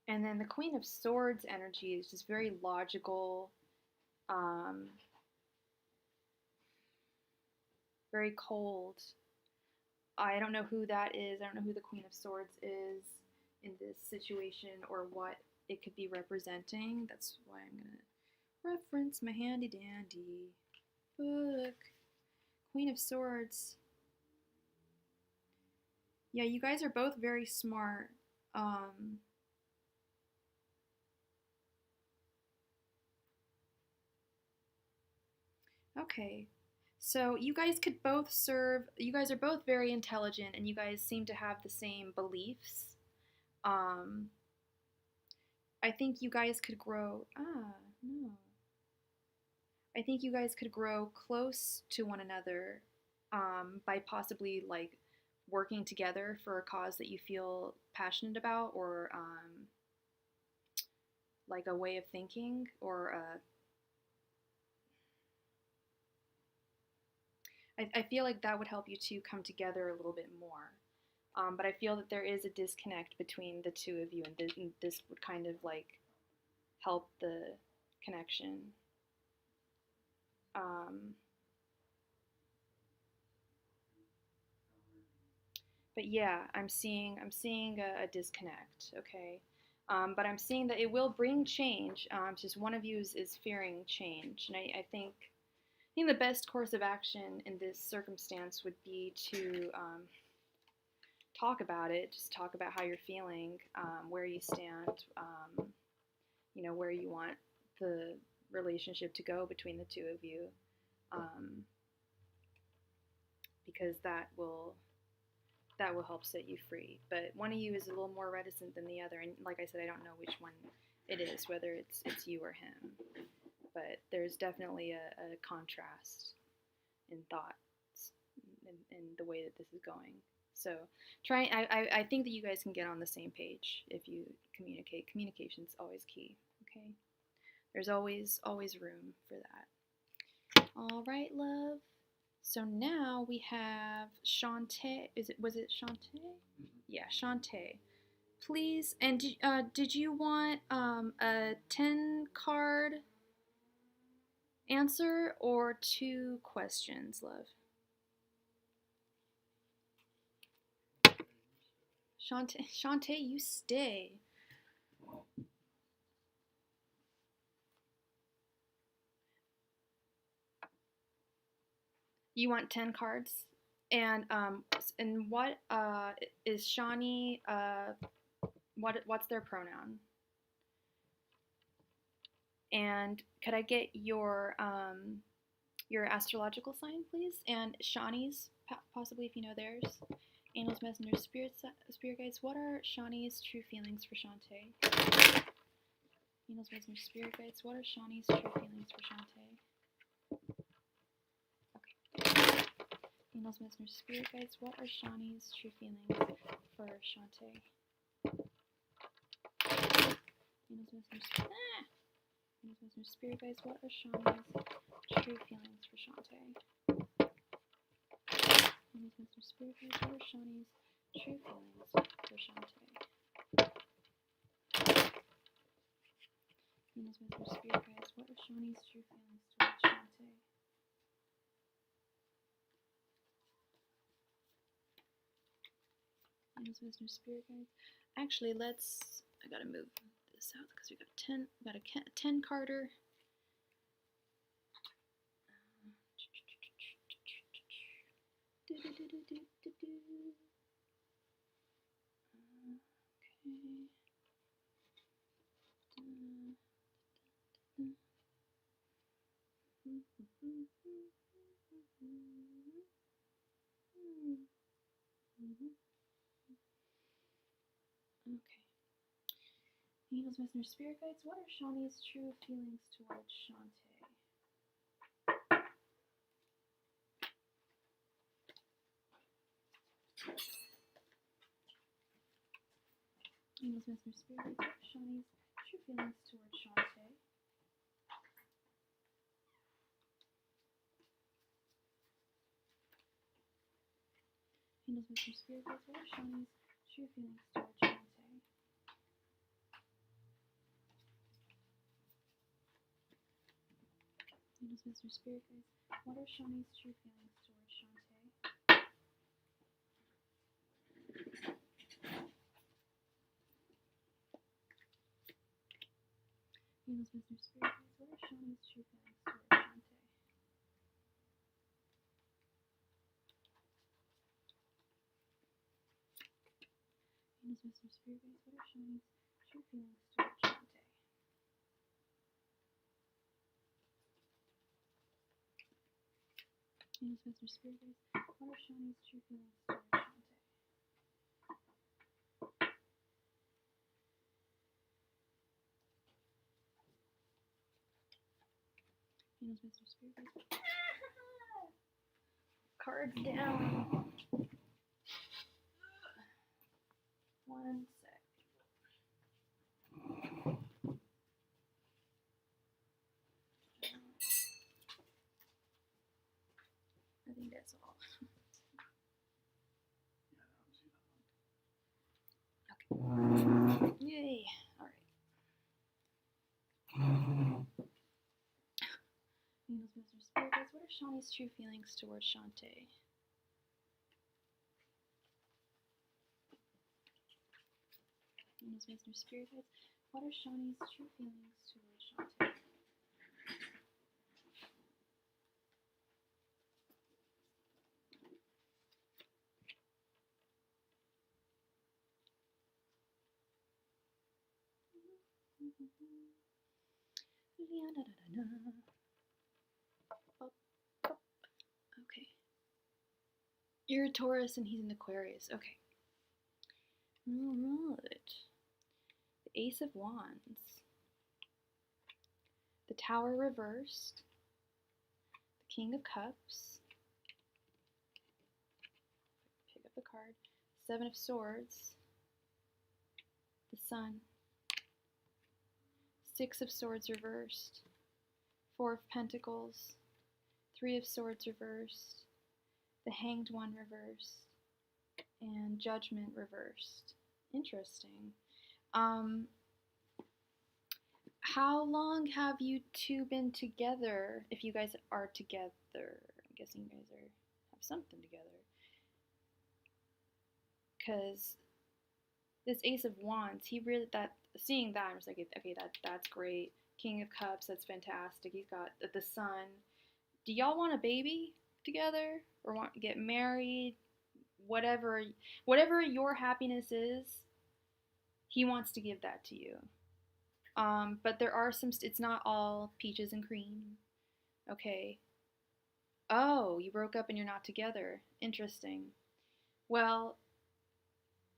And then the Queen of Swords energy is just very logical, very cold. I don't know who that is. I don't know who the Queen of Swords is in this situation or what it could be representing. That's why I'm going to reference my handy dandy book. Queen of Swords. Yeah, you guys are both very smart. Okay. So you guys could both serve, you guys are both very intelligent and you guys seem to have the same beliefs. I think you guys could grow, no. I think you guys could grow close to one another by possibly like working together for a cause that you feel passionate about, or like a way of thinking, or I feel like that would help you two come together a little bit more. But I feel that there is a disconnect between the two of you, and this would kind of like help the connection. But yeah, I'm seeing a disconnect. Okay, but I'm seeing that it will bring change. It's just one of you is fearing change, and I think the best course of action in this circumstance would be to talk about it. Just talk about how you're feeling, where you stand, where you want the relationship to go between the two of you, because that will help set you free. But one of you is a little more reticent than the other, and like I said, I don't know which one it is, whether it's you or him. But there's definitely a contrast in thoughts in the way that this is going. So I think that you guys can get on the same page if you communicate. Communication's always key, okay? There's always room for that. All right, love. So now we have Shantae. Was it Shantae? Yeah, Shantae. Please, and did you want a 10-card answer or 2 questions, love? Shantae, you stay. You want 10 cards? And what is Shawnee, what's their pronoun? And could I get your astrological sign, please? And Shawnee's, possibly if you know theirs. Angels, messengers, spirit guides. What are Shawnee's true feelings for Shantae? Angels, messengers, spirit guides. What are Shawnee's true feelings for Shantae? Okay. Angels, messengers, spirit guides. What are Shawnee's true feelings for Shantae? Angels, messengers, Angels, messengers, spirit guides. What are Shawnee's true feelings for Shantae? Angels, messengers, spirit guides. What are Shawnee's true feelings for Shantae? Angels, messengers, spirit guides. What are Shawnee's true feelings towards Shantae? Angels, messengers, spirit guides. Actually, I gotta move this out because we got a 10 carder. Okay. Angels, messengers, spirit guides. What are Shawnee's true feelings towards Shantae? Angels, messengers, spirit guides. What are Shawnee's true feelings towards Shantae? Angels, messengers, spirit guides. What are Shawnee's true feelings towards Shantae? Angels, messengers, spirit guides. What are Shawnee's true feelings towards Shantae? Angels, messengers, spirit guides. What are Shawnee's true feelings towards Shantae? Angels, messengers, spirit guides. What are Shawnee's true feelings towards Shantae? Angels, messengers, spirit guides. What are Shawnee's true feelings towards Shantae? Angels, messengers, spirit guides. Cards down. One sec. I think that's all. Okay. Yay. All right. Angels, messengers, spirit guides. What are Shawnee's true feelings towards Shantae? Angels, messengers, spirit guides. What are Shawnee's true feelings towards Shantae? Okay. You're a Taurus and he's an Aquarius. Okay. Alright. The Ace of Wands. The Tower reversed. The King of Cups. Pick up the card. Seven of Swords. The Sun. Six of Swords reversed. Four of Pentacles. Three of Swords reversed. The Hanged One reversed. And Judgment reversed. Interesting. How long have you two been together? If you guys are together, I'm guessing you guys have something together. Because this Ace of Wands, seeing that, I was like, okay, that's great. King of Cups, that's fantastic. He's got the Sun. Do y'all want a baby together or want to get married? Whatever your happiness is, he wants to give that to you. But there are it's not all peaches and cream. Okay. Oh, you broke up and you're not together. Interesting. Well,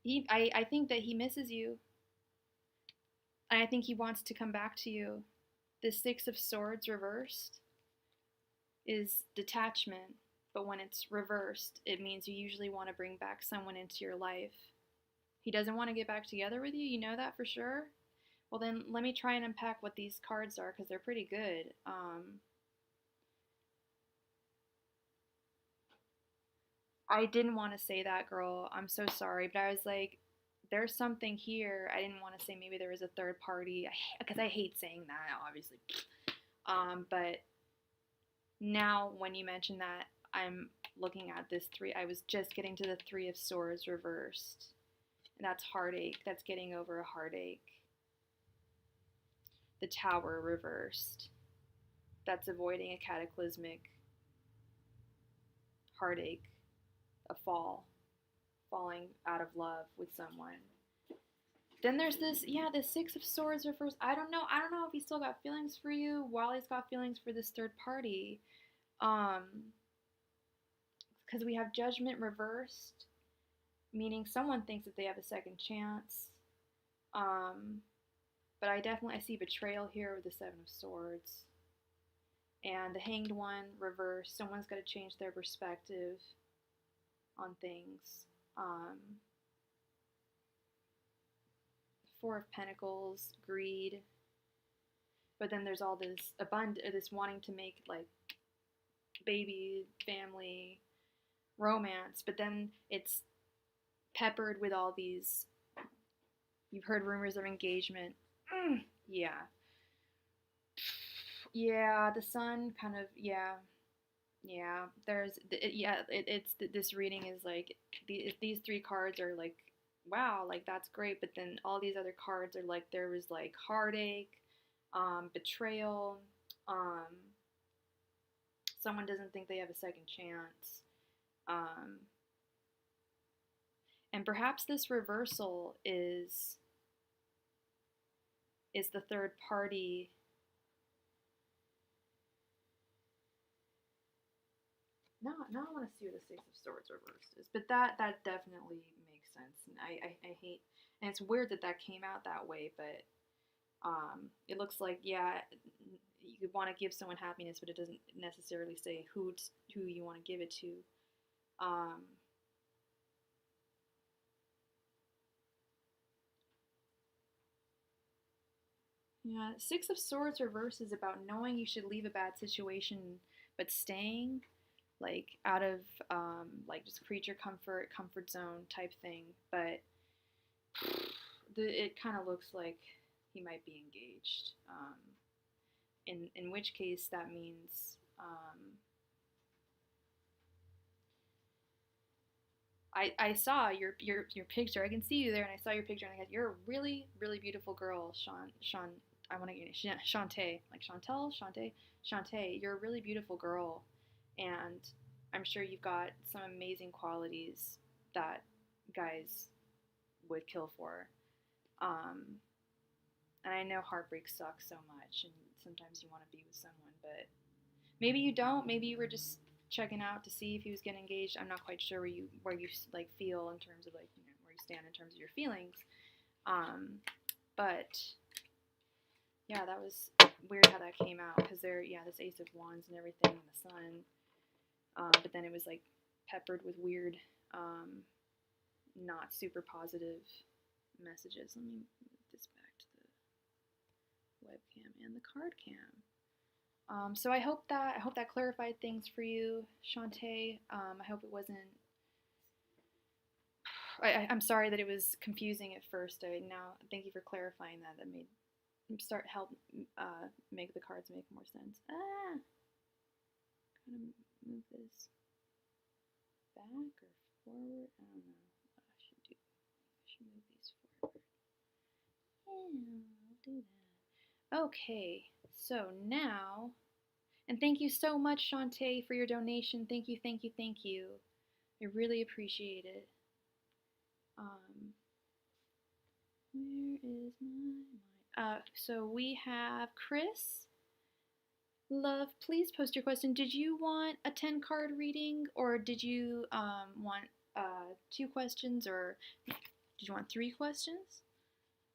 I think that he misses you. And I think he wants to come back to you. The Six of Swords reversed is detachment, but when it's reversed, it means you usually want to bring back someone into your life. He doesn't want to get back together with you, you know that for sure? Well then, let me try and unpack what these cards are, because they're pretty good. I didn't want to say that, girl. I'm so sorry, but I was like, there's something here. I didn't want to say maybe there was a third party, because I hate saying that, obviously. But now when you mention that, I'm looking at this three. I was just getting to the Three of Swords reversed. And that's heartache. That's getting over a heartache. The Tower reversed. That's avoiding a cataclysmic heartache, a falling out of love with someone. Then there's this, the Six of Swords reversed. I don't know if he's still got feelings for you while he's got feelings for this third party. Because we have Judgment reversed, meaning someone thinks that they have a second chance. But I see betrayal here with the Seven of Swords. And the Hanged One reversed. Someone's got to change their perspective on things. Four of Pentacles, greed. But then there's all this this wanting to make like baby, family, romance. But then it's peppered with all these. You've heard rumors of engagement. Yeah. Yeah, the Sun kind of, yeah. This reading is like, these three cards are like, wow, like that's great, but then all these other cards are like, there was like heartache, betrayal, someone doesn't think they have a second chance, and perhaps this reversal is the third party. Now I want to see what the Six of Swords reversed is, but that definitely makes sense, and I hate, and it's weird that came out that way, but it looks like, yeah, you want to give someone happiness, but it doesn't necessarily say who you want to give it to. Yeah, Six of Swords reverse is about knowing you should leave a bad situation, but staying, like, out of, like, just creature comfort zone type thing, but it kind of looks like he might be engaged, in which case that means, I saw your picture. I can see you there, and I saw your picture, and I said, you're a really, really beautiful girl, Sean. I want to get Shantae, like Chantel, Shantae. You're a really beautiful girl, and I'm sure you've got some amazing qualities that guys would kill for. And I know heartbreak sucks so much, and sometimes you want to be with someone, but maybe you don't. Maybe you were just checking out to see if he was getting engaged. I'm not quite sure where you like feel in terms of like, you know, where you stand in terms of your feelings. But yeah, that was weird how that came out, because this Ace of Wands and everything, and the Sun. But then it was like peppered with weird, not super positive messages. Let me move this back to the webcam and the card cam. So I hope that clarified things for you, Shantae. I hope it wasn't. I'm sorry that it was confusing at first. Now thank you for clarifying that. That made help make the cards make more sense. Kind of move this back or forward. I don't know what I should do. I should move these forward. Yeah, I'll do that. Okay, so now, and thank you so much, Shantae, for your donation. Thank you, thank you, thank you. I really appreciate it. Where is my so we have Chris. Love, please post your question. Did you want a 10-card reading, or did you want 2 questions, or did you want 3 questions?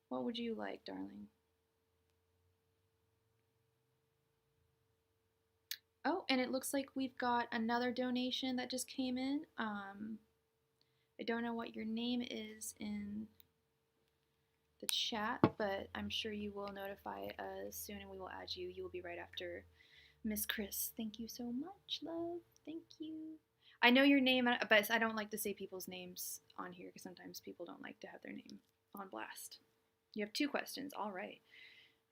What would you like, darling? Oh, and it looks like we've got another donation that just came in. I don't know what your name is in the chat, but I'm sure you will notify us soon, and we will add you. You will be right after Miss Chris. Thank you so much, love. Thank you. I know your name, but I don't like to say people's names on here because sometimes people don't like to have their name on blast. You have 2 questions. All right.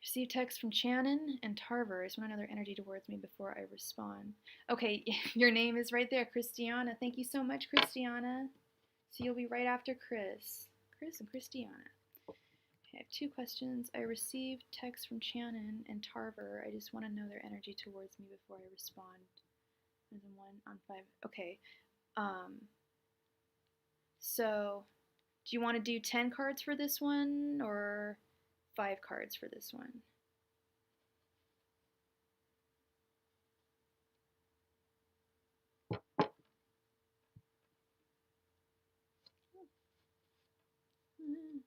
Receive text from Shannon and Tarver. I just want another energy towards me before I respond. Okay, your name is right there, Christiana. Thank you so much, Christiana. So you'll be right after Chris. Chris and Christiana. Okay, I have 2 questions. I received text from Shannon and Tarver. I just want to know their energy towards me before I respond. There's a 1 on 5. Okay. So do you want to do 10 cards for this one, or 5 cards for this one? Mm.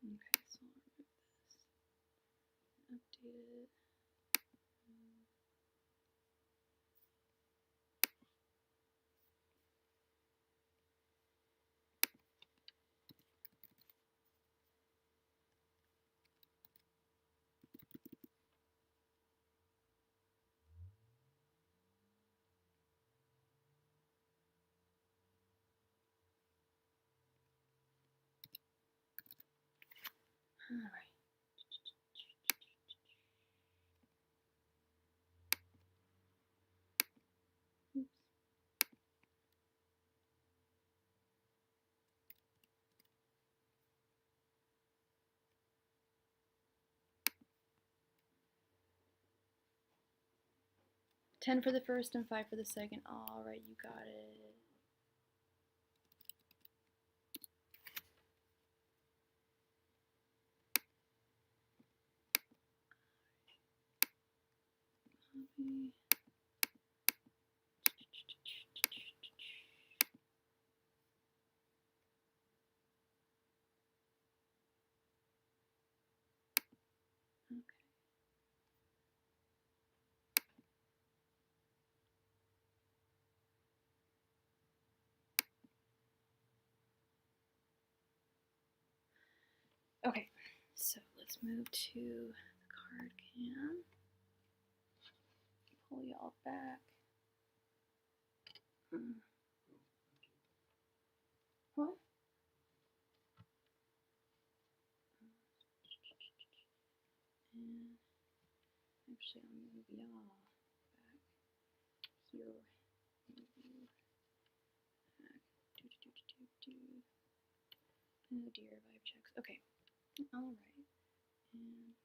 Okay, so I'll remove this. Update it. 10 for the first and 5 for the second. All right, you got it. Copy. Okay, so let's move to the card can pull y'all back. What? And actually, I'll move y'all back here. Move you back. Oh dear, vibe checks. Okay. All right. And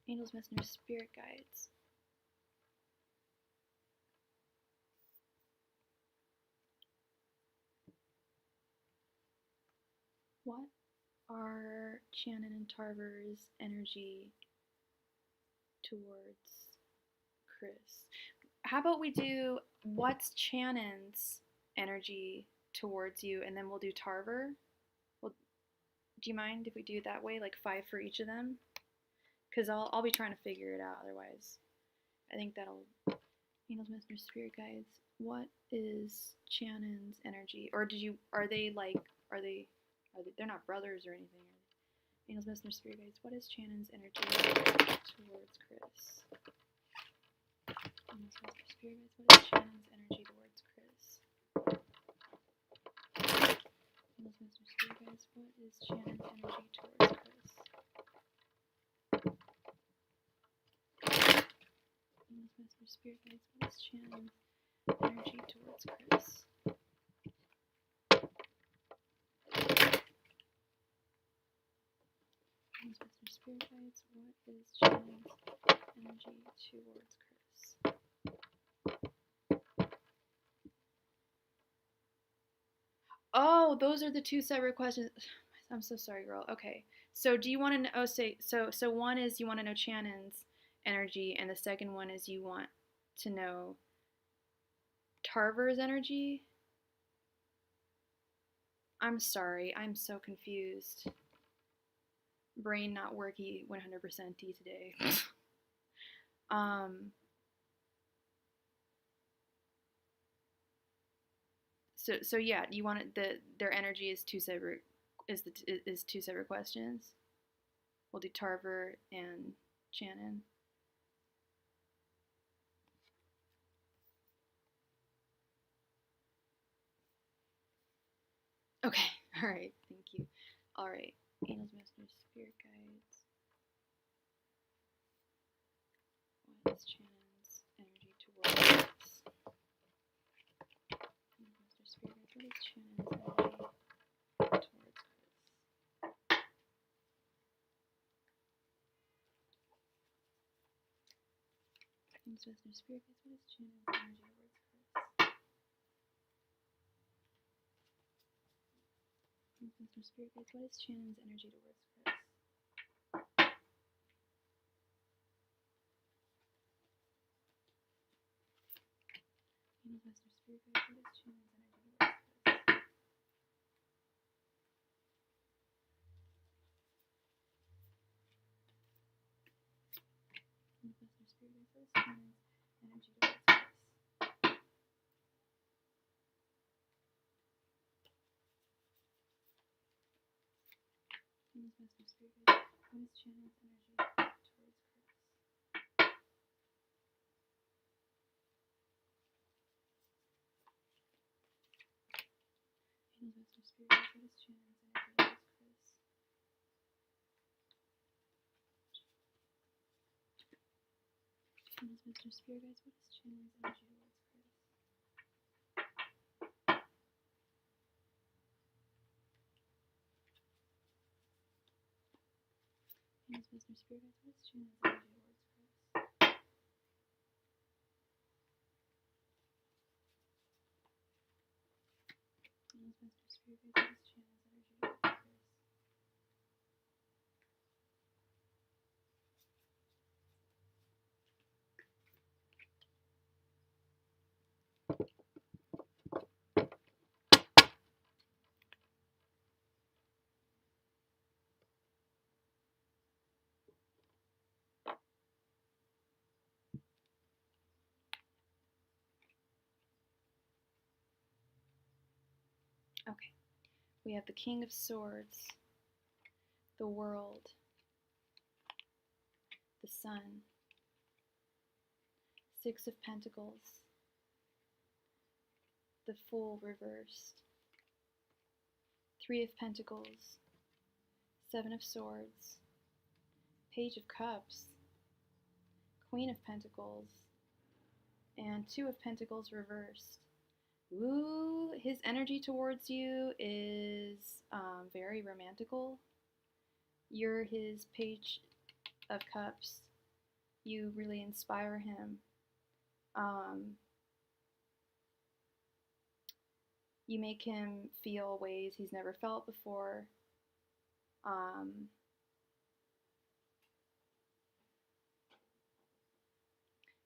angels, messengers, spirit guides. What are Shannon and Tarver's energy towards Chris? How about we do what's Shannon's energy towards you, and then we'll do Tarver. Well, do you mind if we do it that way, like 5 for each of them? Because I'll be trying to figure it out otherwise. I think that'll. Angels, messengers, spirit guides. What is Shannon's energy? Or are they they're not brothers or anything? Angels, messengers, spirit guides. What is Shannon's energy towards Chris? Angels, messengers, spirit guides. What is Shannon's energy towards Chris? Angels, messengers, spirit guides. What is Shannon's energy towards Chris? Angels, messengers, spirit guides. What is Shannon's energy towards Chris? Angels, messengers, spirit guides. What is Shannon's energy towards Chris? Oh, those are the 2 separate questions. I'm so sorry, girl. Okay. So do you want to know, so one is you want to know Shannon's energy, and the second one is you want to know Tarver's energy? I'm sorry. I'm so confused. Brain not working 100% D today. So yeah, you want it, their energy is 2 separate is 2 separate questions. We'll do Tarver and Shannon. Okay, all right, thank you. All right, angels, messengers, spirit guides. What is Shannon's energy towards us? Angels, messengers, spirit guides. What is Shannon's energy towards Chris? Angels, messengers, spirit guides. What is Shannon's energy towards Chris? Angels, messengers, spirit guides. What is Shannon's energy towards Chris? Angels, messengers, spirit guides. What is Shannon's energy towards Chris? Angels, messengers, spirit guides. What is Shannon's energy towards Chris? Angels, messengers, spirit guides. What is Shannon's energy towards Chris? Angels, messengers, spirit guides. What is Shannon's energy towards Chris? Angels, messengers, spirit guides. What is Shannon's energy towards Chris? Angels, messengers, spirit guides. What is Shannon's energy towards Chris? Angels, messengers, spirit guides. What is Shannon's energy towards Chris? Okay, we have the King of Swords, the world, the sun, 6 of Pentacles, the Fool reversed, 3 of Pentacles, 7 of Swords, Page of Cups, Queen of Pentacles, and 2 of Pentacles reversed. Ooh, his energy towards you is very romantical. You're his Page of Cups. You really inspire him. You make him feel ways he's never felt before.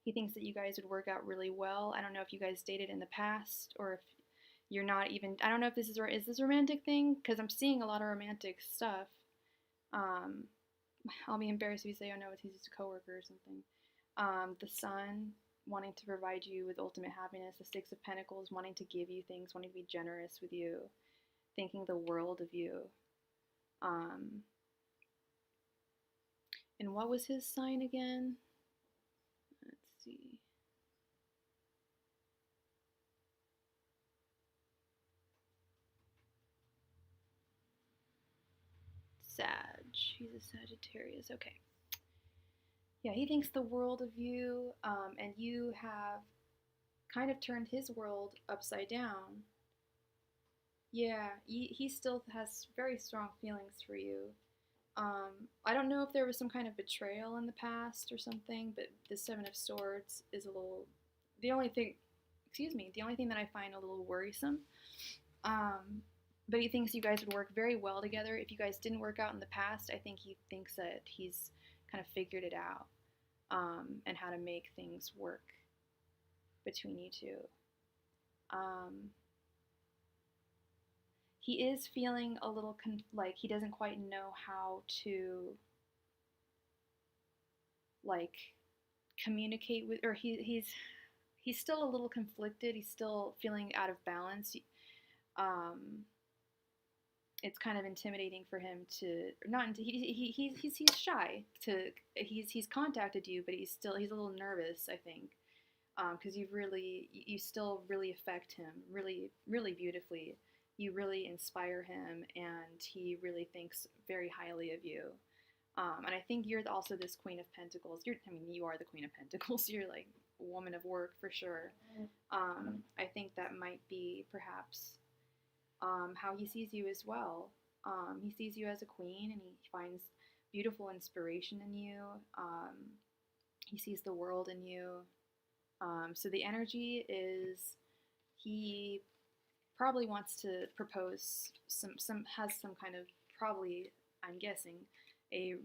He thinks that you guys would work out really well. I don't know if you guys dated in the past or if you're not even, I don't know if this is this a romantic thing? Because I'm seeing a lot of romantic stuff. I'll be embarrassed if you say, oh no, he's just a coworker or something. The Sun, wanting to provide you with ultimate happiness. The 6 of Pentacles, wanting to give you things, wanting to be generous with you, thinking the world of you. And what was his sign again? Let's see. Sag. He's a Sagittarius. Okay. Yeah, he thinks the world of you, and you have kind of turned his world upside down. Yeah, he still has very strong feelings for you. I don't know if there was some kind of betrayal in the past or something, but the 7 of Swords is a little, the only thing that I find a little worrisome. But he thinks you guys would work very well together. If you guys didn't work out in the past, I think he thinks that he's kind of figured it out, and how to make things work between you two. He is feeling a little like he doesn't quite know how to like communicate with, or he's still a little conflicted. He's still feeling out of balance. It's kind of intimidating for him to he's shy to he's contacted you, but he's a little nervous, I think, because you still really affect him really, really beautifully. You really inspire him, and he really thinks very highly of you. And I think you're also this Queen of Pentacles. You are the Queen of Pentacles. You're like a woman of work for sure. I think that might be perhaps how he sees you as well. He sees you as a queen, and he finds beautiful inspiration in you. He sees the world in you. So the energy is he probably wants to propose has some kind of, probably, I'm guessing, I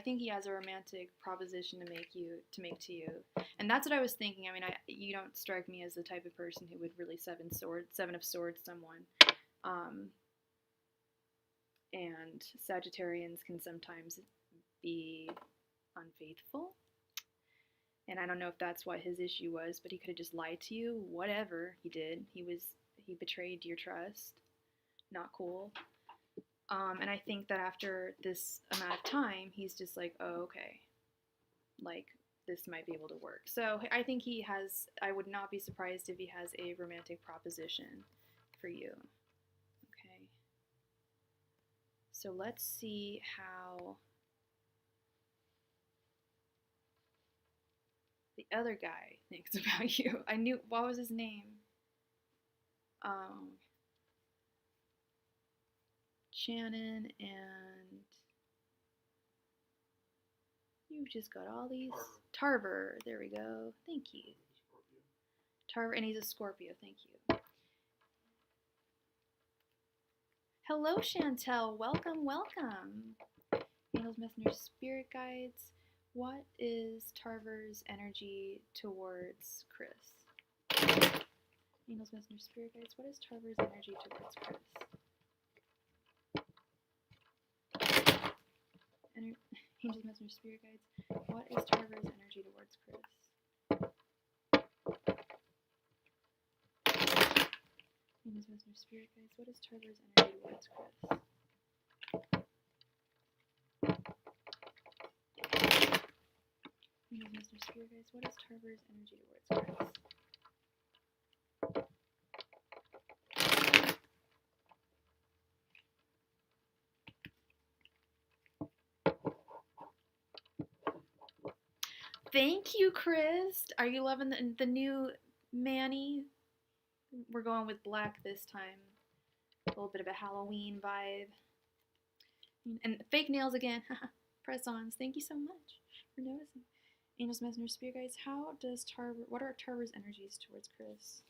think he has a romantic proposition to make to you, and that's what I was thinking. I mean, you don't strike me as the type of person who would really 7 of Swords someone, and Sagittarians can sometimes be unfaithful, and I don't know if that's what his issue was, but he could have just lied to you. Whatever he did, he betrayed your trust. Not cool. And I think that after this amount of time, he's just like, oh, okay, like, this might be able to work. So I think I would not be surprised if he has a romantic proposition for you. Okay. So let's see how the other guy thinks about you. What was his name? Shannon, and you just got all these. Tarver, there we go. Thank you. Tarver, and he's a Scorpio. Thank you. Hello, Chantel. Welcome, welcome. Angels, messengers, spirit guides. What is Tarver's energy towards Chris? Angels, messengers, spirit guides. What is Tarver's energy towards Chris? Angels, messengers, spirit guides. What is Tarver's energy towards Chris? Angels, messengers, spirit guides. What is Tarver's energy towards Chris? Messenger Spirit Guides, what is Tarver's energy towards Chris? Thank you, Chris. Are you loving the new Manny? We're going with black this time. A little bit of a Halloween vibe. And fake nails again. Press-ons. Thank you so much for noticing. Angels, Messenger, Spirit Guides. What are Tarver's energies towards Chris?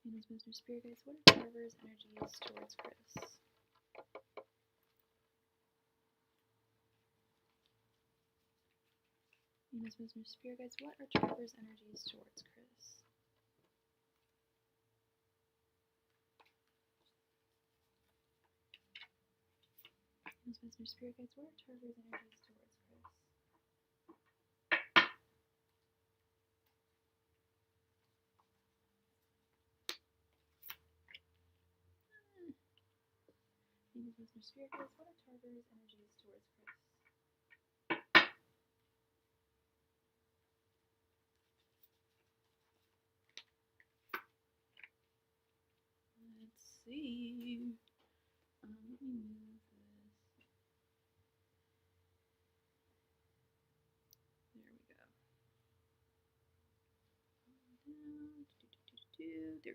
Angels, Messenger, Spirit Guides. What are Tarver's energies towards Chris? Angels, Messenger, Spirit Guides. What are Tarver's energies towards Chris? Angels, Messenger, Spirit Guides. What are Tarver's energies towards Chris? Angels, Messenger, Spirit Guides. What are Tarver's energies towards Chris? Let's see. Let me move this. There we go. Down. There we go.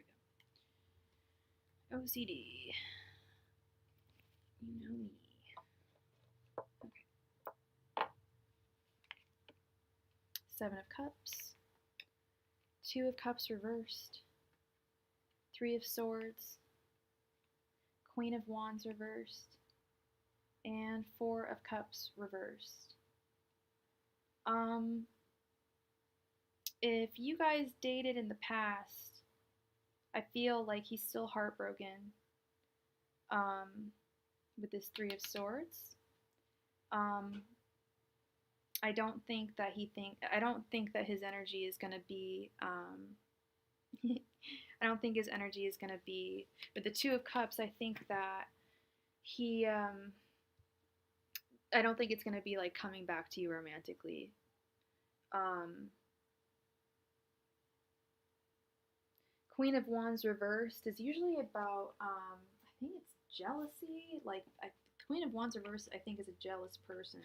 OCD. You know me. Okay. 7 of Cups. 2 of Cups reversed. 3 of Swords. Queen of Wands reversed. And 4 of Cups reversed. If you guys dated in the past, I feel like he's still heartbroken with this 3 of Swords. I don't think that his energy is going to be I don't think his energy is going to be with the 2 of Cups. I think that he I don't think it's going to be like coming back to you romantically. Queen of Wands reversed is usually about, I think it's jealousy. Like, Queen of Wands reversed, I think, is a jealous person.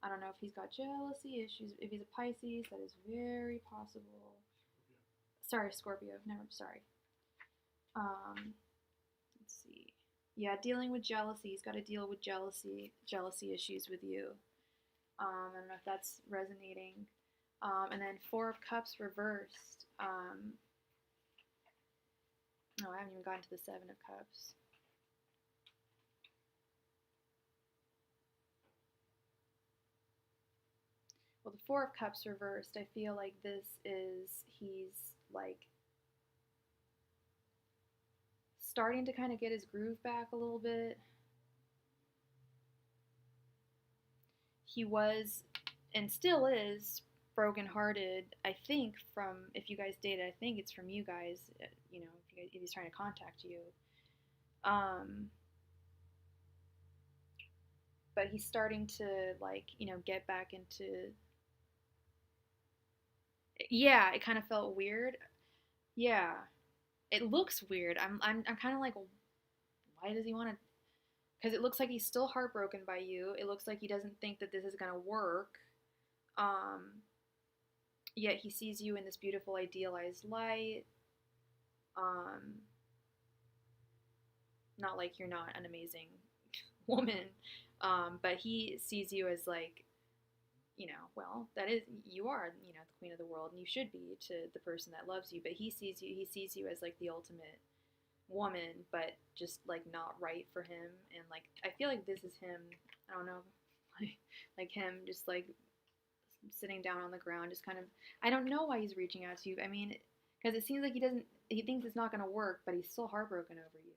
I don't know if he's got jealousy issues. If he's a Pisces, that is very possible. Sorry, Scorpio. Sorry. Let's see. Yeah, dealing with jealousy. He's got to deal with jealousy issues with you. I don't know if that's resonating. And then 4 of Cups reversed. No, I haven't even gotten to the 7 of Cups. Well, the 4 of Cups reversed, I feel like he's like starting to kind of get his groove back a little bit. He was, and still is, brokenhearted, I think, from, if you guys dated, I think it's from you guys, you know, if he's trying to contact you. But he's starting to, like, you know, get back into, yeah, it kind of felt weird. Yeah, it looks weird. I'm kind of like, why does he want to? Because it looks like he's still heartbroken by you. It looks like he doesn't think that this is gonna work. Yet he sees you in this beautiful, idealized light. Not like you're not an amazing woman, but he sees you as, like, you know, well, you are, you know, the queen of the world, and you should be to the person that loves you. But he sees you as, like, the ultimate woman, but just, like, not right for him. And, like, I feel like this is him. I don't know, like him just, like, sitting down on the ground, just kind of. I don't know why he's reaching out to you. I mean, because it seems like he thinks it's not going to work, but he's still heartbroken over you.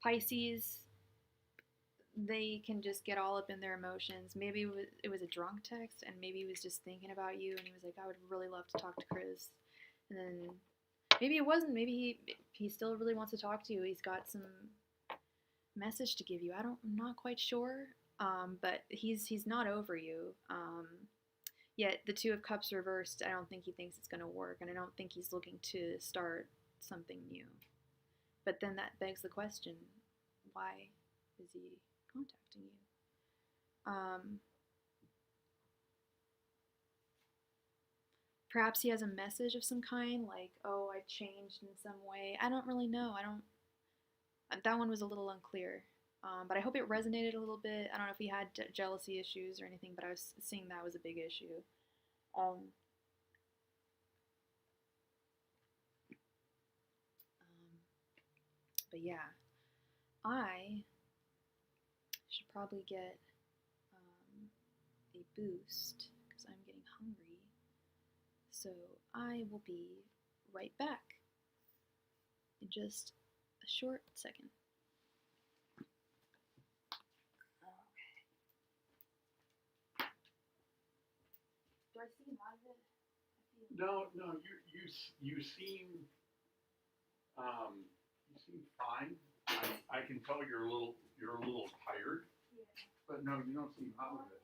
Pisces, they can just get all up in their emotions. Maybe it was a drunk text, and maybe he was just thinking about you, and he was like, I would really love to talk to Chris. And then maybe it wasn't. Maybe he still really wants to talk to you. He's got some message to give you. I'm not quite sure. But he's not over you. Yet the Two of Cups reversed, I don't think he thinks it's going to work, and I don't think he's looking to start something new. But then that begs the question, why is he contacting you? Perhaps he has a message of some kind, like, oh, I've changed in some way. I don't really know. That one was a little unclear. But I hope it resonated a little bit. I don't know if he had jealousy issues or anything, but I was seeing that was a big issue. But yeah, I should probably get a boost because I'm getting hungry. So I will be right back in just a short second. Okay. Do I seem out of it? No, you seem fine. I can tell you're a little tired. Yeah. But no, you don't seem out of it.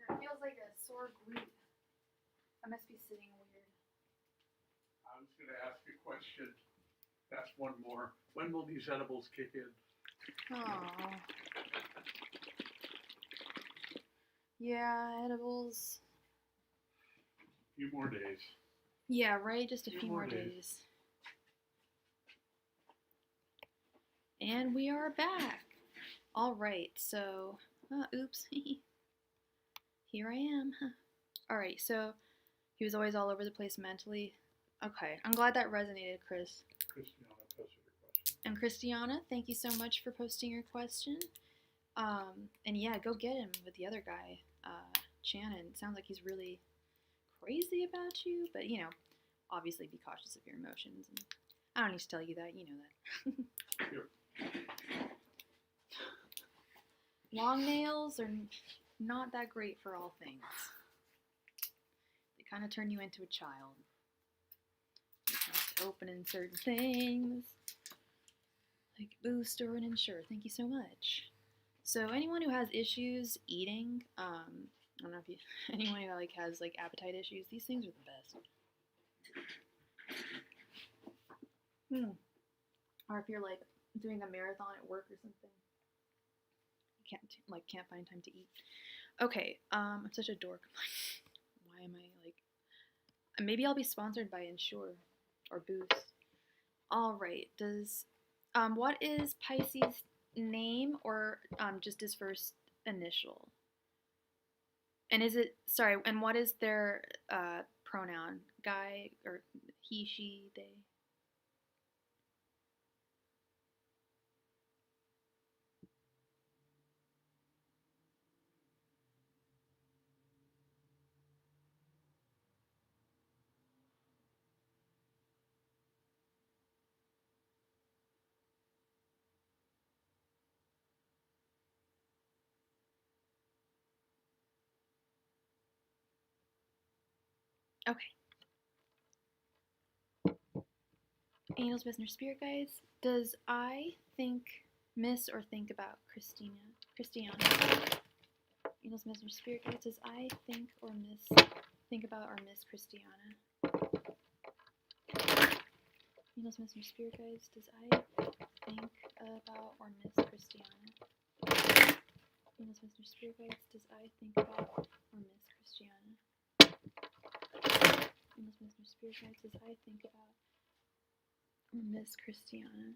It feels like a sore glute. I must be sitting weird. I was going to ask a question. Ask one more. When will these edibles kick in? Oh. Yeah, edibles. A few more days. Yeah, right? Just a few more days. And we are back. All right, so, oops. Here I am. All right, so he was always all over the place mentally. Okay, I'm glad that resonated, Chris. Christiana posted her question. And Christiana, thank you so much for posting your question. And yeah, go get him with the other guy, Shannon. It sounds like he's really crazy about you, but you know, obviously be cautious of your emotions. And I don't need to tell you that, you know that. Sure. Long nails are not that great for all things. They kind of turn you into a child. You have to open in certain things, like boost or an insure. Thank you so much. So anyone who has issues eating, I don't know if you, anyone who like has like appetite issues, these things are the best. Or if you're like doing a marathon at work or something, you can't find time to eat. Okay, I'm such a dork. Why am I like? Maybe I'll be sponsored by Insure or Boost. All right. Does what is Pisces' name or just his first initial? And is it sorry? And what is their pronoun? Guy or he, she, they? Okay. Angels, Messenger, Spirit Guides. Does I think, miss, or think about Christiana? Angels, Messenger, Spirit Guides. Does I think or think about or miss Christiana? Angels, Messenger, Spirit Guides. Does I think about or miss Christiana? Angels, Messenger, Spirit Guides. Does I think about or miss Christiana? Angels, Messenger, Spirit Guides. Does I think about or Miss Christiana.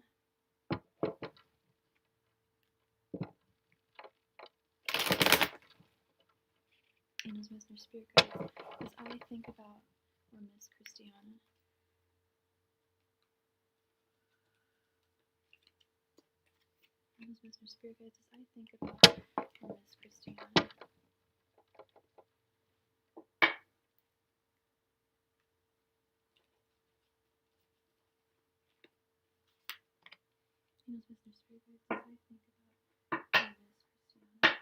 Angels, Mr. Spirit Guides, as I think about or Miss Christiana. Angels, Mr. Spirit Guides, as I think about or Miss Christiana. Angels, Mr. Spirit Guides, as I think about or Miss Christiana.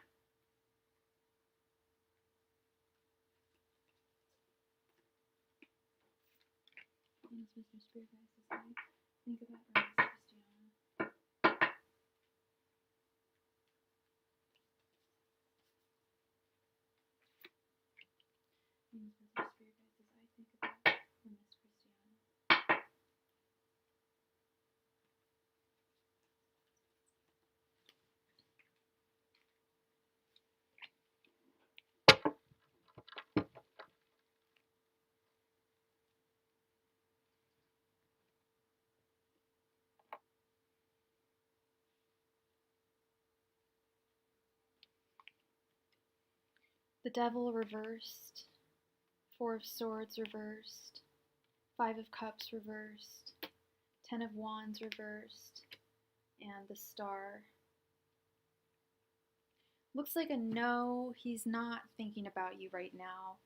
Angels, Mr. Spirit Guides, as I think about or Miss Christiana. Angels, Mr. Spirit Guides, as I think about or Miss Christiana. The Devil reversed, Four of Swords reversed, Five of Cups reversed, Ten of Wands reversed, and the Star. Looks like a no, he's not thinking about you right now.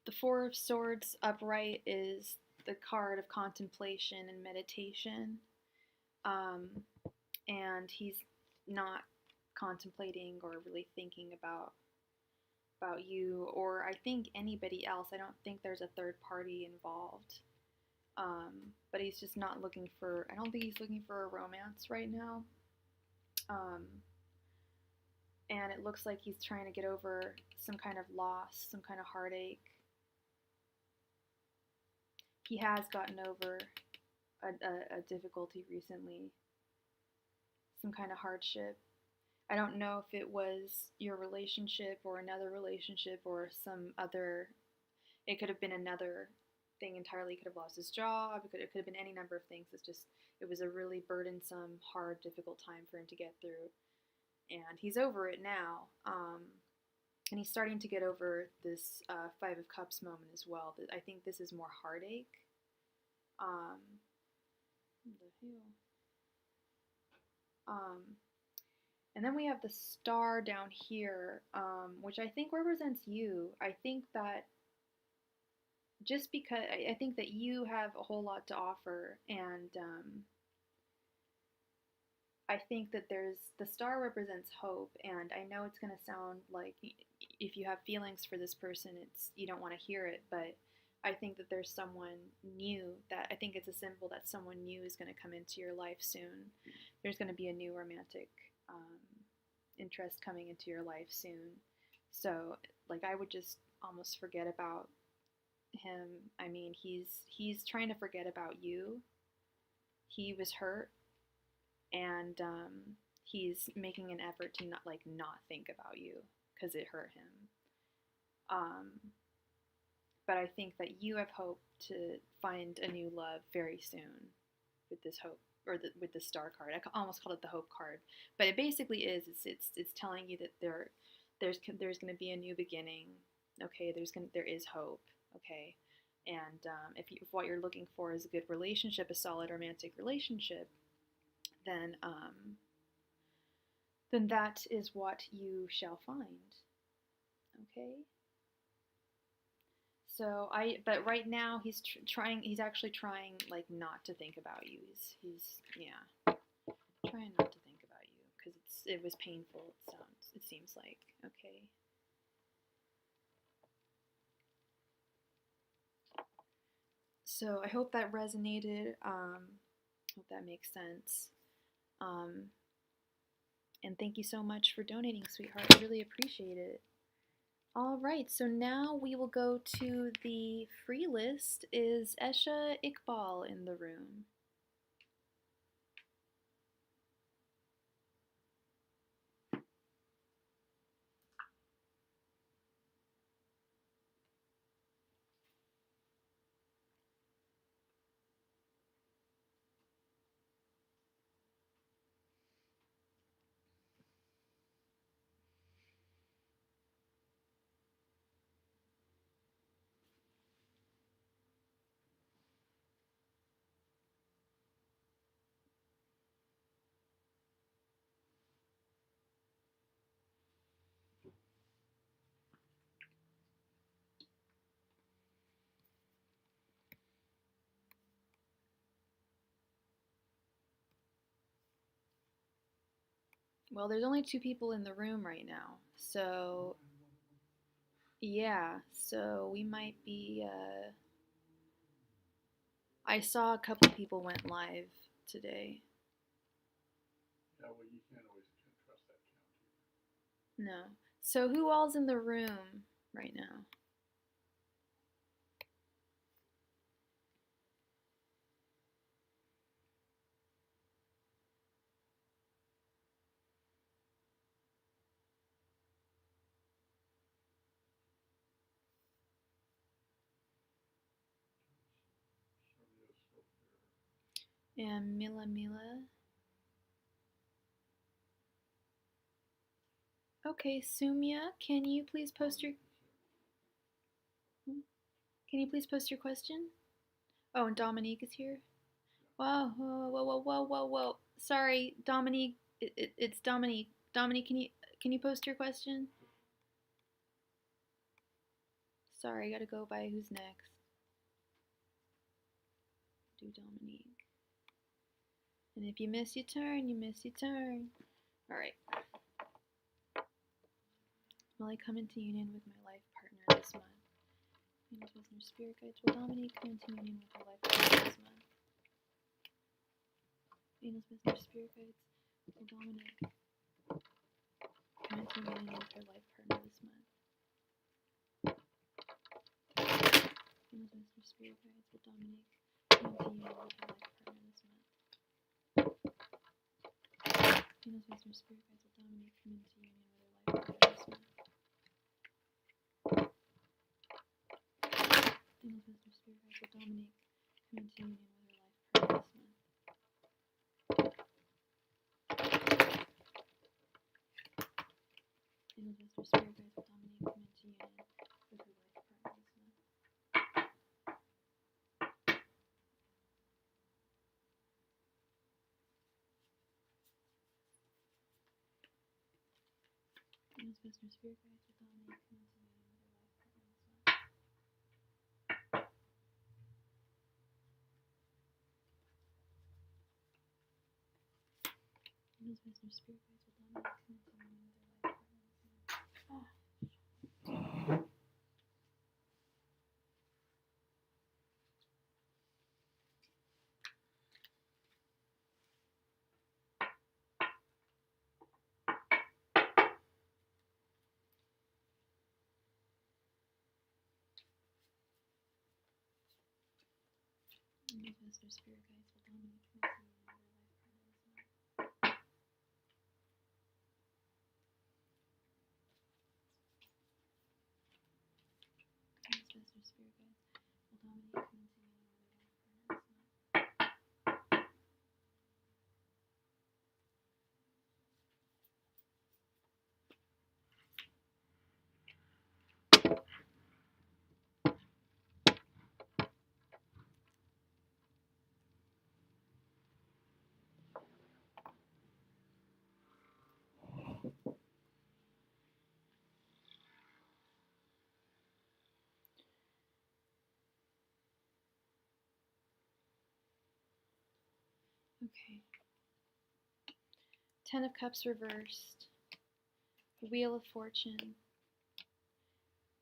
The Four of Swords upright is the card of contemplation and meditation, and he's not contemplating or really thinking about you, or I think anybody else. I don't think there's a third party involved. But he's just not looking for, I don't think he's looking for a romance right now. And it looks like he's trying to get over some kind of loss, some kind of heartache. He has gotten over a difficulty recently, some kind of hardship. I don't know if it was your relationship or another relationship or some other, it could have been another thing entirely. He could have lost his job, it could have been any number of things. It was a really burdensome, hard, difficult time for him to get through. And he's over it now. And he's starting to get over this Five of Cups moment as well. I think this is more heartache. And then we have the Star down here, which I think represents you. I think that just because I think that you have a whole lot to offer, and I think that the Star represents hope, and I know it's going to sound like if you have feelings for this person, you don't want to hear it, but I think that there's someone new, that I think it's a symbol that someone new is going to come into your life soon. There's going to be a new romantic interest coming into your life soon. So, like, I would just almost forget about him. I mean, he's trying to forget about you. He was hurt, and he's making an effort to not think about you because it hurt him. But I think that you have hope to find a new love very soon with this hope, or with the Star card. I almost called it the hope card, but it basically is. It's telling you that there's going to be a new beginning. Okay, there is hope. Okay, and if what you're looking for is a good relationship, a solid romantic relationship, then that is what you shall find. Okay. So but right now he's trying. He's actually trying, like, not to think about you. He's trying not to think about you because it was painful. It seems like. Okay. So I hope that resonated. Hope that makes sense. And thank you so much for donating, sweetheart. I really appreciate it. All right, so now we will go to the free list. Is Esha Iqbal in the room? Well, there's only 2 people in the room right now, so yeah, so we might be, I saw a couple people went live today. Yeah, well, you can't always trust that count either. No. So who all's in the room right now? Certainly is still fair. And Mila. Okay, Sumya, can you please post your question? Oh, and Dominique is here. Whoa, whoa. Sorry, Dominique. It's Dominique. Dominique, can you post your question? Sorry, I gotta go by who's next. Do Dominique. And if you miss your turn, you miss your turn. All right. Will I come into union with my life partner this month? Venus, wisdom, spirit guides. Will Dominique come into union with her life partner this month? Venus, wisdom, spirit guides. Will Dominique come into union with her life partner this month? Venus, wisdom, spirit guides. Will Dominique come into union with her life partner this month? Venus, wisdom, spirit guides. Will Dominique come into union with her life partner this month? Venus, wisdom, spirit guides. Will Dominique come into union with her life partner this month? Venus, wisdom, spirit guides. Will Dominique come into union with her life partner this month? Venus, wisdom, spirit guides. Will Dominique come into union with her life partner this month? Venus, wisdom, spirit guides. Will Dominique come into union with her life partner this month? Oh. Venus, wisdom, spirit guides. Will Dominique come into union with her life partner this month? Venus, wisdom, spirit guides. Will Dominique come into union with her life partner this month? Okay. 10 of Cups reversed. The Wheel of Fortune.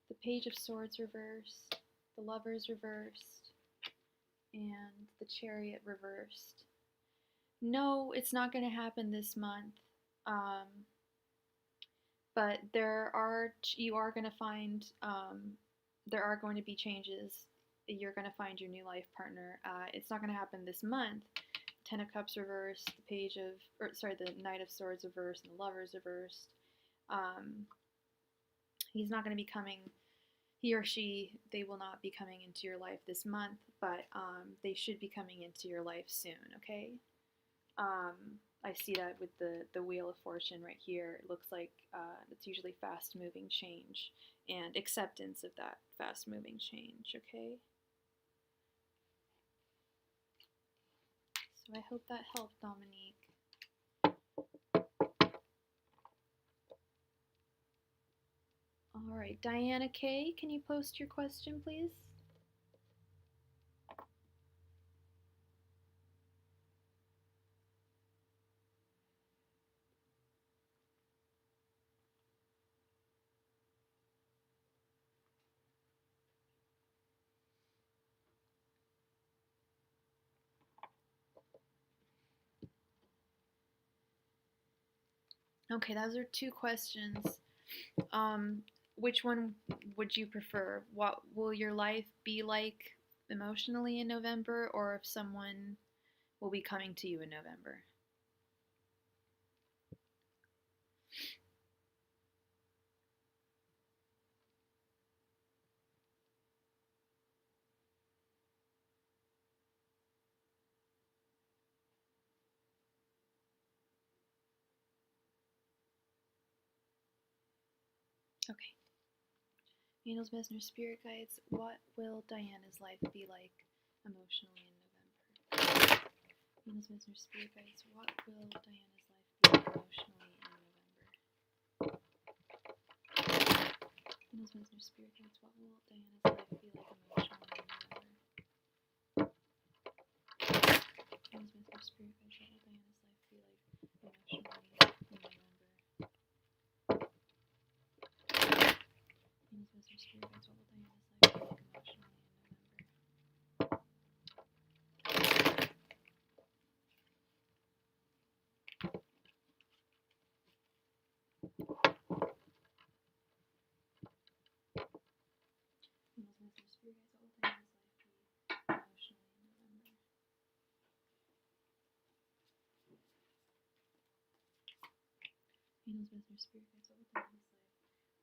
The Page of Swords reversed. The Lovers reversed. And the Chariot reversed. No, it's not going to happen this month. But you are going to find, there are going to be changes. You're going to find your new life partner. It's not going to happen this month. 10 of Cups reversed, the Knight of Swords reversed, and the Lovers reversed. He's not going to be coming, he or she, they will not be coming into your life this month, but they should be coming into your life soon, okay? I see that with the Wheel of Fortune right here. It looks like it's usually fast-moving change and acceptance of that fast-moving change, okay? So I hope that helped, Dominique. All right, Diana K., can you post your question, please? Okay, those are 2 questions. Which one would you prefer? What will your life be like emotionally in November, or if someone will be coming to you in November? Okay. Angels, messengers, spirit guides, what will Diana's life be like emotionally in November? Angels, messengers, spirit guides, what will Diana's life be like emotionally in November? Angels, messengers, spirit guides, what will Diana's life be like emotionally in November? Angels, messengers, spirit guides, what will Diana's life be like emotionally in November? Angels, messengers, spirit guides, what will Diana's life be like emotionally in November? Angels, messengers, spirit guides, what will Diana's life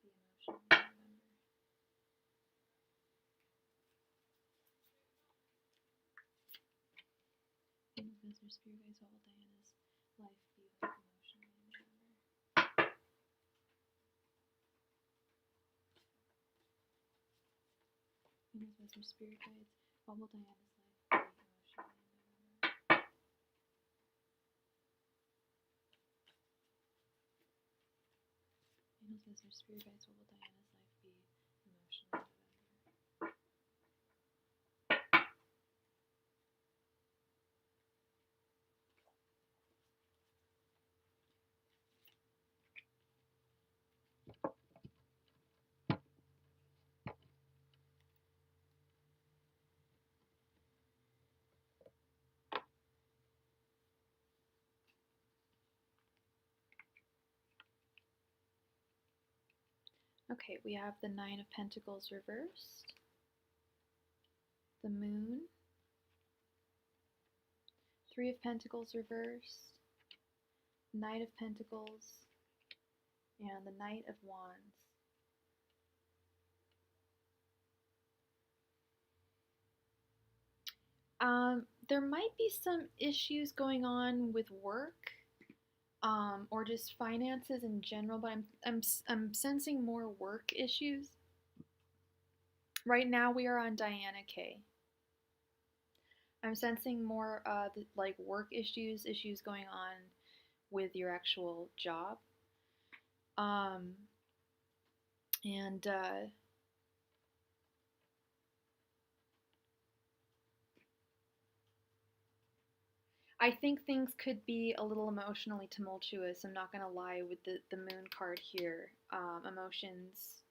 be emotionally in November? Angels, messengers, spirit guides, what will Diana's life be emotionally in November? Angels, messengers, spirit guides, what will Diana's life be like emotionally in November? Angels, messengers, spirit guides, what will Diana's life be emotionally in November? Angels, messengers, spirit guides, what will Diana's life be emotionally in November? Okay, we have the Nine of Pentacles reversed, the Moon, Three of Pentacles reversed, Knight of Pentacles, and the Knight of Wands. There might be some issues going on with work, or just finances in general, but I'm sensing more work issues. Right now we are on Diana K. I'm sensing more like work issues going on with your actual job. And I think things could be a little emotionally tumultuous. I'm not gonna lie with the Moon card here. Emotions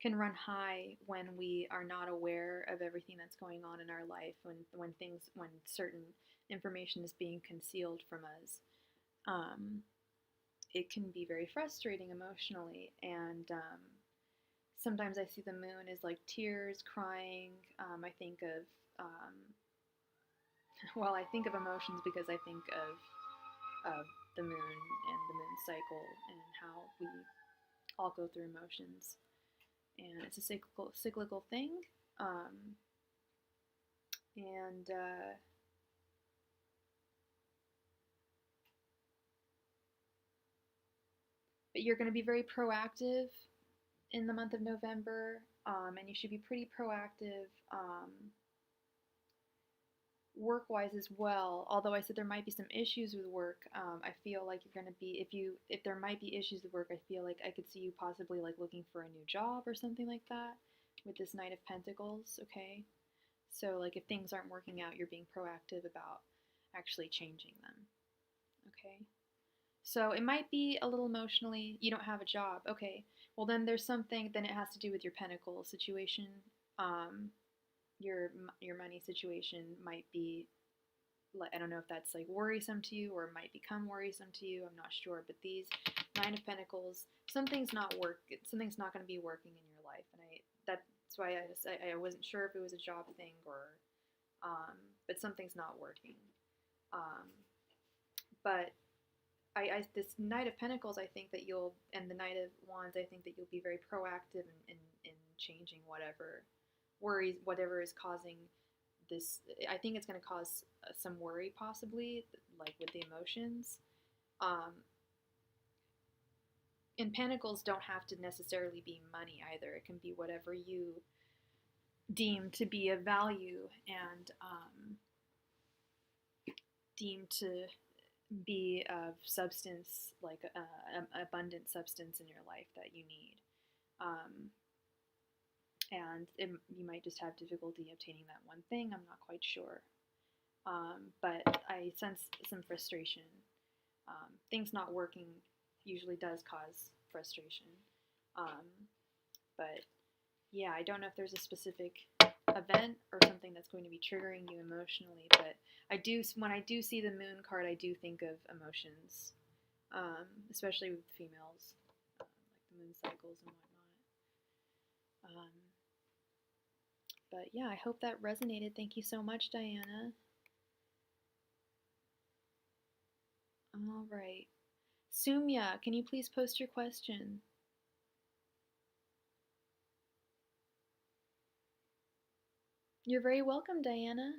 can run high when we are not aware of everything that's going on in our life, when certain information is being concealed from us. It can be very frustrating emotionally, and sometimes I see the Moon as like tears, crying. I think of well, I think of emotions because I think of the Moon and the Moon cycle and how we all go through emotions, and it's a cyclical thing. And but you're going to be very proactive in the month of November, and you should be pretty proactive work-wise as well. Although I said there might be some issues with work, I feel like you're going to be if there might be issues with work, I feel like I could see you possibly like looking for a new job or something like that with this Knight of Pentacles. Okay, so like if things aren't working out, you're being proactive about actually changing them. Okay. So it might be a little emotionally, you don't have a job. Okay, well then there's something, then it has to do with your pentacle situation. Um, your money situation might be like, I don't know if that's like worrisome to you or might become worrisome to you. I'm not sure. But these Nine of Pentacles, something's not going to be working in your life, and that's why I wasn't sure if it was a job thing or, but something's not working. But this Knight of Pentacles, I think that and the Knight of Wands, I think that you'll be very proactive in changing whatever is causing this. I think it's going to cause some worry, possibly, like with the emotions. And Pentacles don't have to necessarily be money either. It can be whatever you deem to be of value and deem to be of substance, like abundant substance in your life that you need. And you might just have difficulty obtaining that one thing. I'm not quite sure. But I sense some frustration. Things not working usually does cause frustration. But yeah, I don't know if there's a specific event or something that's going to be triggering you emotionally, but when I do see the Moon card, I do think of emotions, especially with females, like the moon cycles and whatnot. But yeah, I hope that resonated. Thank you so much, Diana. All right. Sumya, can you please post your question? You're very welcome, Diana.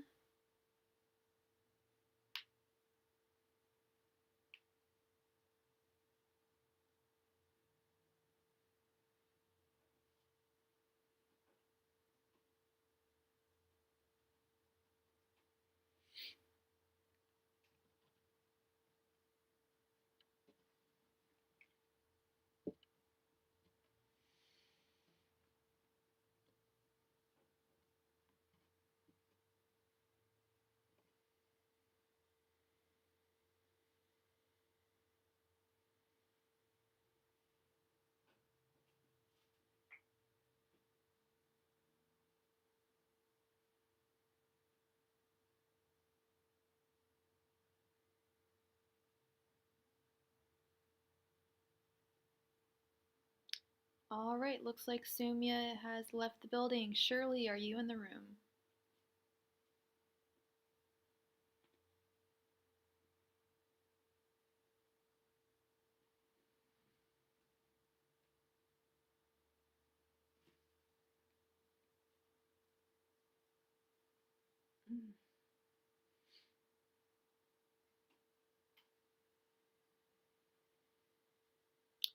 All right, looks like Sumya has left the building. Shirley, are you in the room?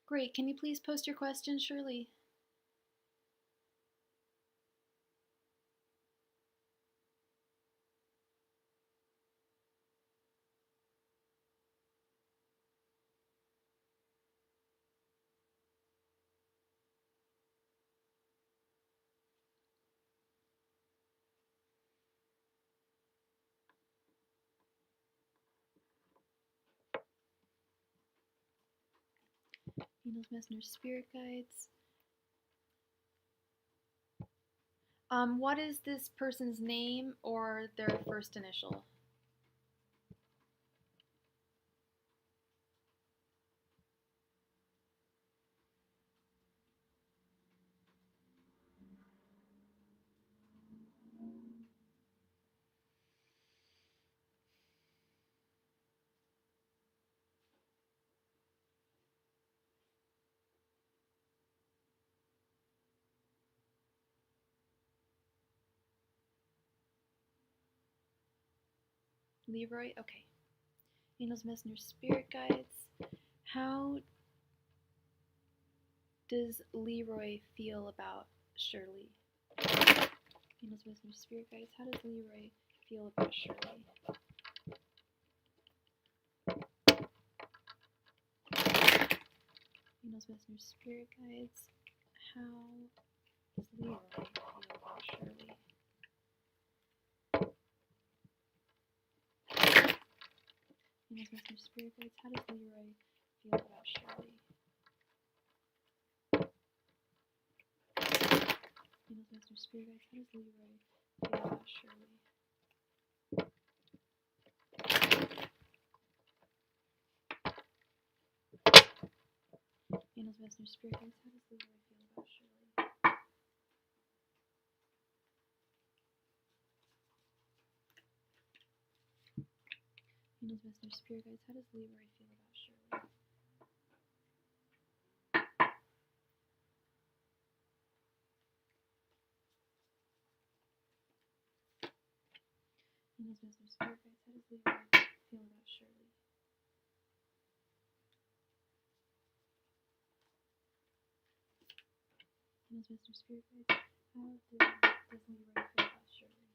Great, can you please post your question, Shirley? Angels, messengers, spirit guides. What is this person's name or their first initial? Leroy? Okay. Angels, messengers, spirit guides. How does Leroy feel about Shirley? Angels, messengers, spirit guides. How does Leroy feel about Shirley? Angels, messengers, spirit guides. How does Leroy feel about Shirley? Angels, messengers, spirit guides. How does Leroy feel about Shirley? Angels, messengers, spirit guides. How does Leroy feel about Shirley? Angels, Messenger, Spirit Guides, how does Leroy feel about Shirley? Angels, Messenger, Spirit Guides, how does Leroy feel about Shirley? Angels, Messenger, Spirit Guides, how does Leroy feel about Shirley? Angels, Messenger, Spirit Guides, how does Leroy feel about Shirley?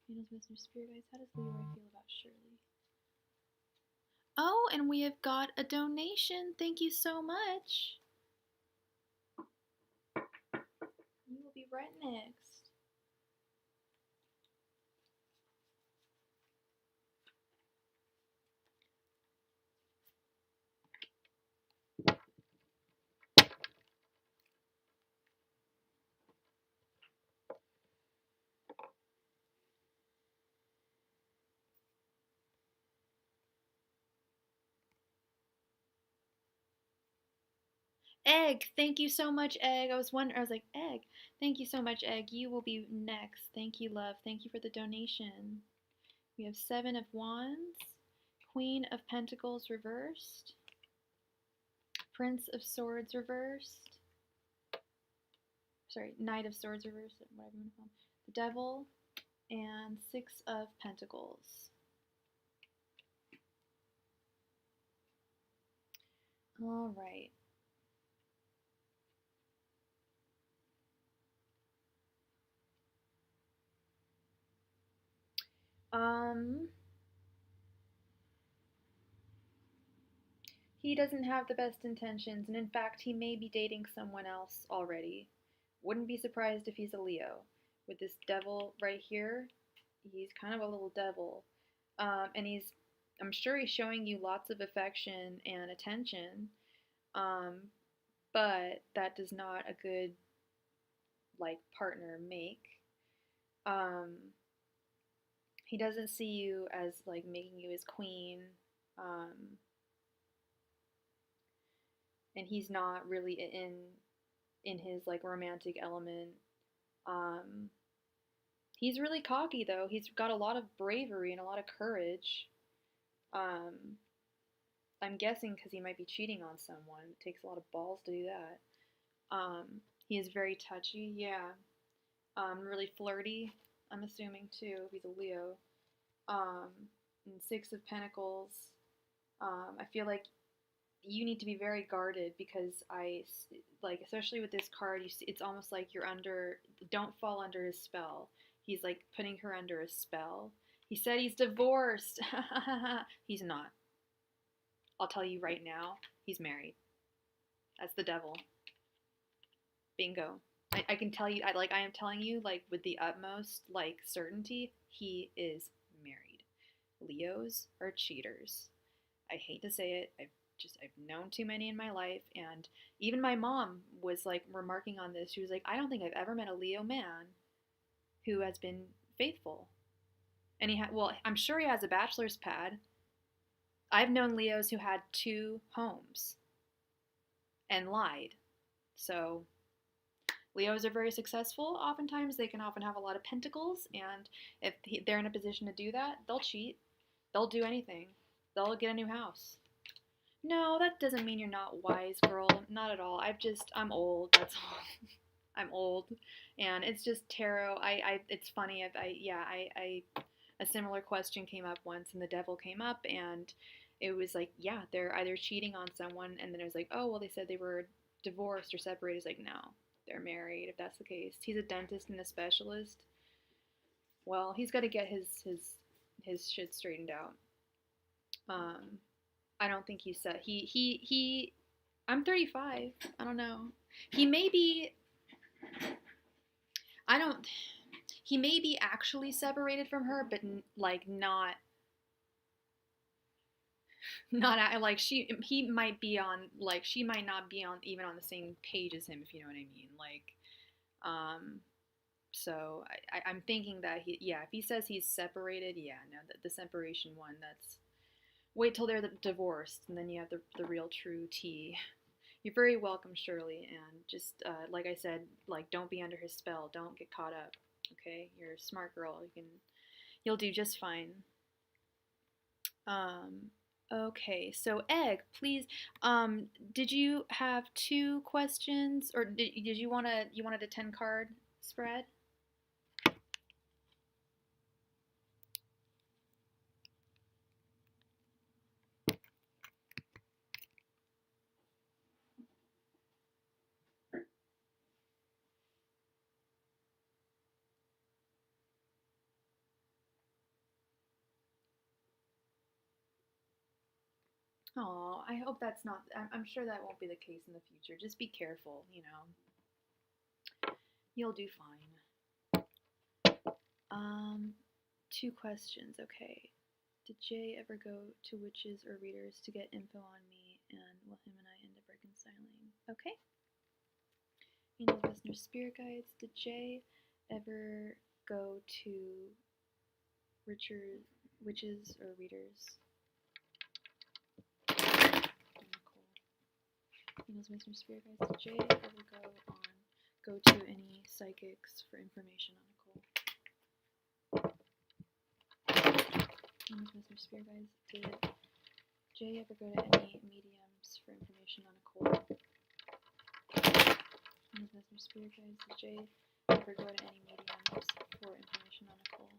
Angels, Messenger, Spirit Guides, how does Leroy feel about Shirley? Oh, and we have got a donation. Thank you so much. You will be right next. Egg, thank you so much, Egg. I was like, Egg, thank you so much, Egg. You will be next. Thank you, love. Thank you for the donation. We have Seven of Wands, Queen of Pentacles reversed, Prince of Swords reversed, sorry, Knight of Swords reversed, whatever you want to call them, the Devil, and Six of Pentacles. All right. He doesn't have the best intentions, and in fact, he may be dating someone else already. Wouldn't be surprised if he's a Leo. With this devil right here, he's kind of a little devil. And I'm sure he's showing you lots of affection and attention, but that does not a good, like, partner make. He doesn't see you as, like, making you his queen. And he's not really in his, like, romantic element. He's really cocky, though. He's got a lot of bravery and a lot of courage. I'm guessing because he might be cheating on someone. It takes a lot of balls to do that. He is very touchy, yeah. Really flirty, I'm assuming, too, if he's a Leo. And Six of Pentacles. I feel like you need to be very guarded because like, especially with this card, it's almost like you're don't fall under his spell. He's like putting her under a spell. He said he's divorced. He's not. I'll tell you right now, he's married. That's the devil. Bingo. I can tell you, I am telling you, like, with the utmost, like, certainty, he is married. Leos are cheaters. I hate to say it. I've known too many in my life, and even my mom was, like, remarking on this. She was like, I don't think I've ever met a Leo man who has been faithful. And well, I'm sure he has a bachelor's pad. I've known Leos who had 2 homes and lied. So Leos are very successful. Oftentimes they can often have a lot of pentacles, and if they're in a position to do that, they'll cheat. They'll do anything. They'll get a new house. No, that doesn't mean you're not wise, girl. Not at all. I'm old. That's all. I'm old, and it's just tarot. It's funny. A similar question came up once, and the devil came up, and it was like, yeah, they're either cheating on someone, and then it was like, oh, well, they said they were divorced or separated. It's like, no, they're married. If that's the case, he's a dentist and a specialist. Well, he's got to get his shit straightened out. I don't think he said he. I'm 35. I don't know. He may be. I don't. He may be actually separated from her, but like not like he might be on, like, she might not be on even on the same page as him, if you know what I mean. Like, So I'm thinking that if he says he's separated, no, the separation one, that's, wait till they're divorced, and then you have the real true tea. You're very welcome, Shirley, and just, like I said, like, don't be under his spell, don't get caught up, okay? You're a smart girl, you'll do just fine. Okay, so Egg, please, did you have 2 questions, or did you wanted a 10 card spread? Oh, I hope that's not, I'm sure that won't be the case in the future. Just be careful, you know. You'll do fine. 2 questions, okay. Did Jay ever go to witches or readers to get info on me, and will him and I end up reconciling? Okay. Angels, listeners, spirit guides. Did Jay ever go to witches or readers? Angels, listeners, spirit guides. Did Jay ever go to any psychics for information on Nicole? Angels, listeners, spirit guides. Did Jay ever go to any mediums for information on Nicole? Angels, listeners, spirit guides. Did Jay ever go to any mediums for information on Nicole?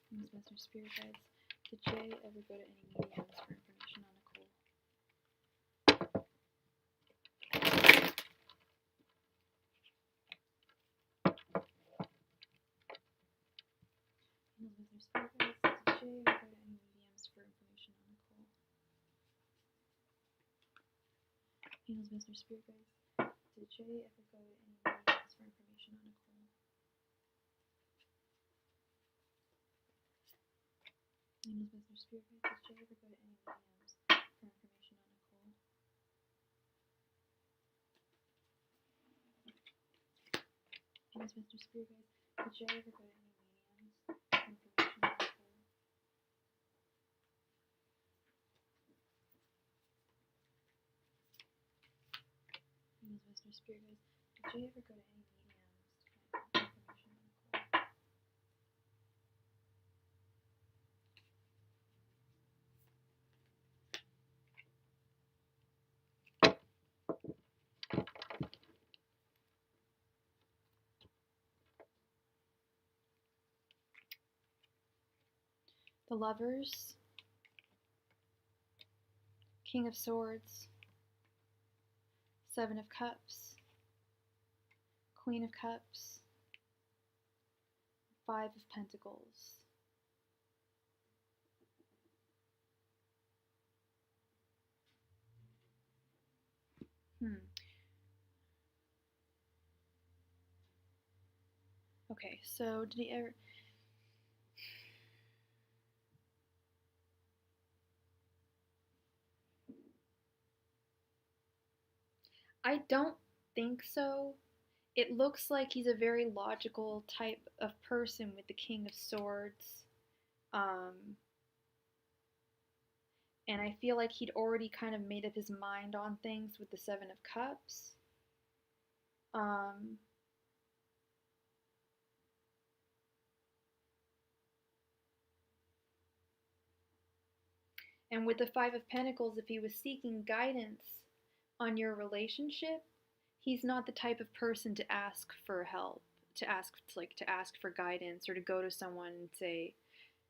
Angels, listeners, spirit guides. Did Jay ever go to any mediums for information on Nicole? Angels, listeners, spirit guides. Did Jay ever go to any mediums for information on Nicole? Angels, listeners, spirit guides. Did Jay ever go to any mediums for information on Nicole? Angels, listeners, spirit guides. Did Jay ever go to any mediums for information on Nicole? Angels, listeners, spirit guides. Did Jay ever go to any mediums for information on Nicole? Angels, listeners, spirit guides. Did Jay ever go to any mediums to find information on Nicole? The Lovers, King of Swords, 7 of Cups, Queen of Cups, 5 of Pentacles. Okay, so did he ever... I don't think so. It looks like he's a very logical type of person with the King of Swords. And I feel like he'd already kind of made up his mind on things with the 7 of Cups. And with the 5 of Pentacles, if he was seeking guidance on your relationship, he's not the type of person to ask for help, to ask for guidance, or to go to someone and say,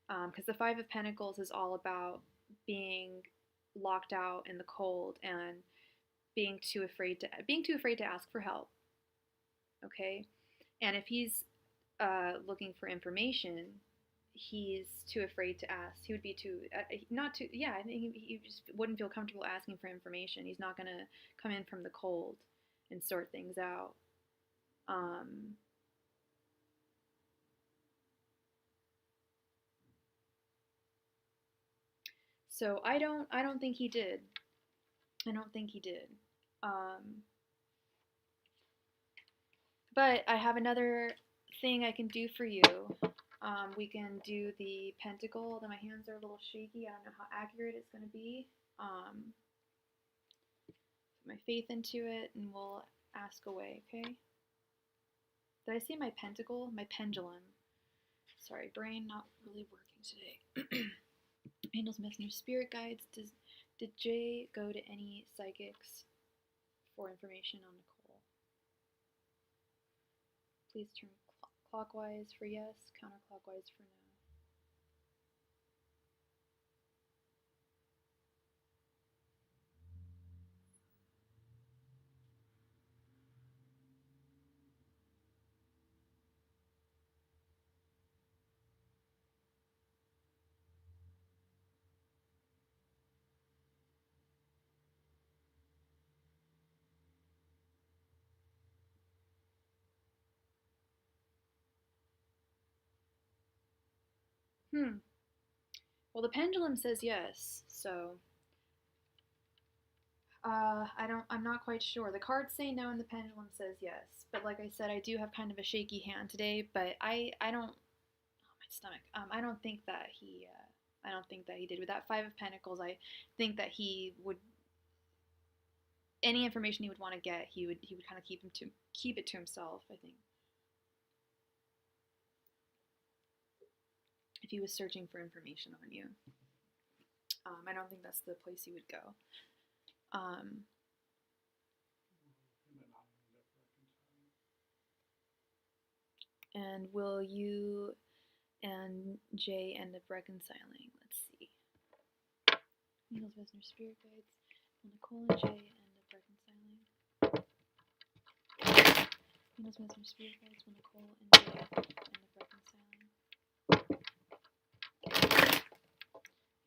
because the 5 of Pentacles is all about being locked out in the cold and being too afraid to ask for help. Okay, and if he's looking for information, he's too afraid to ask. He would be too, not too, yeah, I think he just wouldn't feel comfortable asking for information. He's not going to come in from the cold and sort things out. So I don't think he did. I don't think he did. But I have another thing I can do for you. We can do the pentacle, although my hands are a little shaky. I don't know how accurate it's going to be. Put my faith into it, and we'll ask away, okay? Did I say my pentacle? My pendulum. Sorry, brain not really working today. Angels, messengers, spirit guides. Did Jay go to any psychics for information on Nicole? Please turn clockwise for yes, counterclockwise for no. Well, the pendulum says yes, so I'm not quite sure. The cards say no and the pendulum says yes. But like I said, I do have kind of a shaky hand today, but I don't, oh, my stomach. I don't think that he did. With that 5 of Pentacles, I think that he would, any information he would want to get, he would kind of keep it to himself, I think. If he was searching for information on you. I don't think that's the place he would go. And will you and Jay end up reconciling? Let's see. Angels, messengers, spirit guides. Will Nicole and Jay end up reconciling? Angels, messengers, spirit guides. Will Nicole and Jay end up reconciling?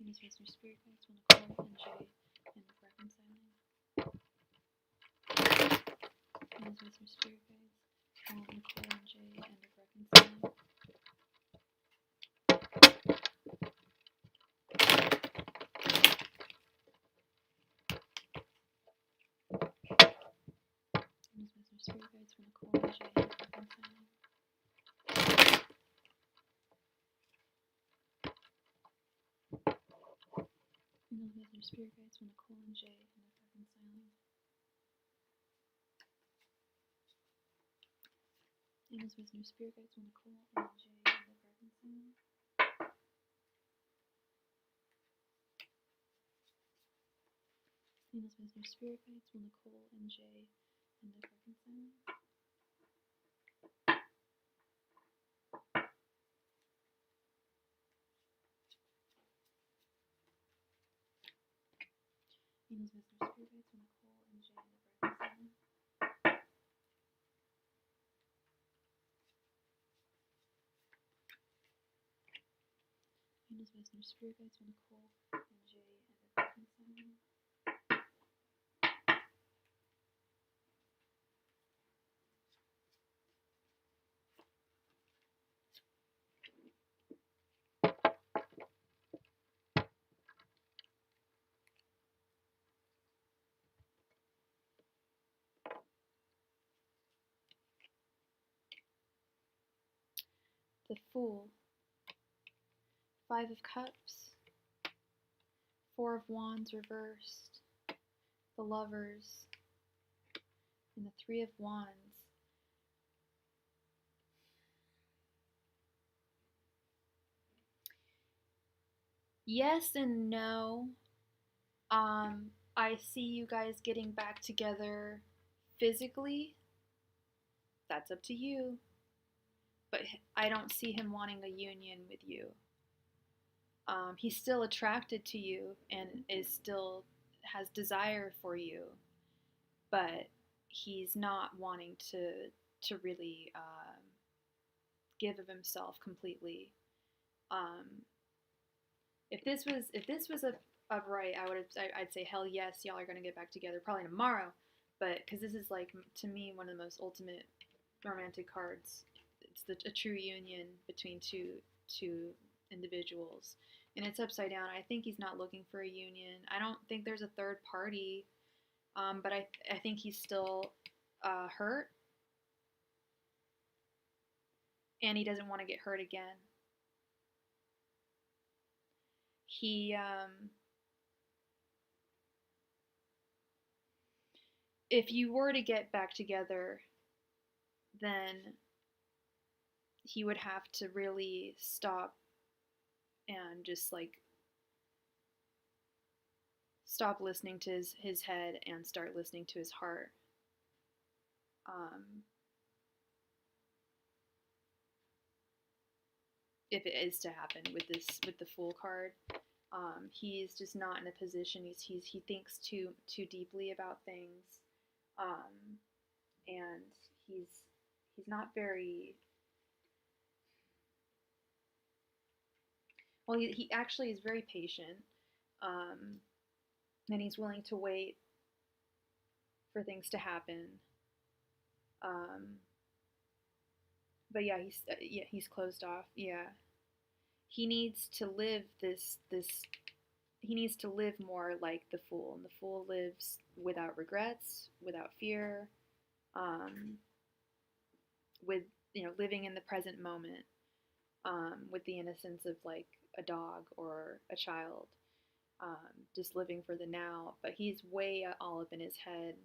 Angels, messengers, spirit guides. Will Nicole and Jay end up reconciling? Angels, messengers, spirit guides. Will Nicole and Jay end up reconciling? Spirit guides from Nicole and Jay end up reconciling. Angels, messengers, spirit guides from Nicole and Jay end up reconciling. Angels, messengers, spirit guides from Nicole and Jay end up reconciling. Angels, messengers, spirit guides from Nicole and Jay end up reconciling. Angels, messengers, spirit guides from Nicole and Jay end up reconciling. Angels, messengers, spirit guides from Nicole and Jay end up reconciling. The Fool. 5 of Cups. 4 of Wands reversed. The Lovers. And the 3 of Wands. Yes and no. I see you guys getting back together physically. That's up to you. But I don't see him wanting a union with you. He's still attracted to you and has desire for you, but he's not wanting to really give of himself completely. If this was a right, I'd say hell yes, y'all are gonna get back together probably tomorrow, but because this is like to me one of the most ultimate romantic cards. It's a true union between two individuals, and it's upside down. I think he's not looking for a union. I don't think there's a third party, but I think he's still hurt. and he doesn't want to get hurt again. He, if you were to get back together, then he would have to really stop and just like stop listening to his head and start listening to his heart. If it is to happen with the Fool card, he's just not in a position. He thinks too deeply about things, and he's not very well. He actually is very patient, and he's willing to wait for things to happen. But yeah, he's closed off. Yeah, he needs to live this. He needs to live more like the Fool, and the Fool lives without regrets, without fear, with living in the present moment, with the innocence of like a dog or a child, just living for the now. But he's way all up in his head,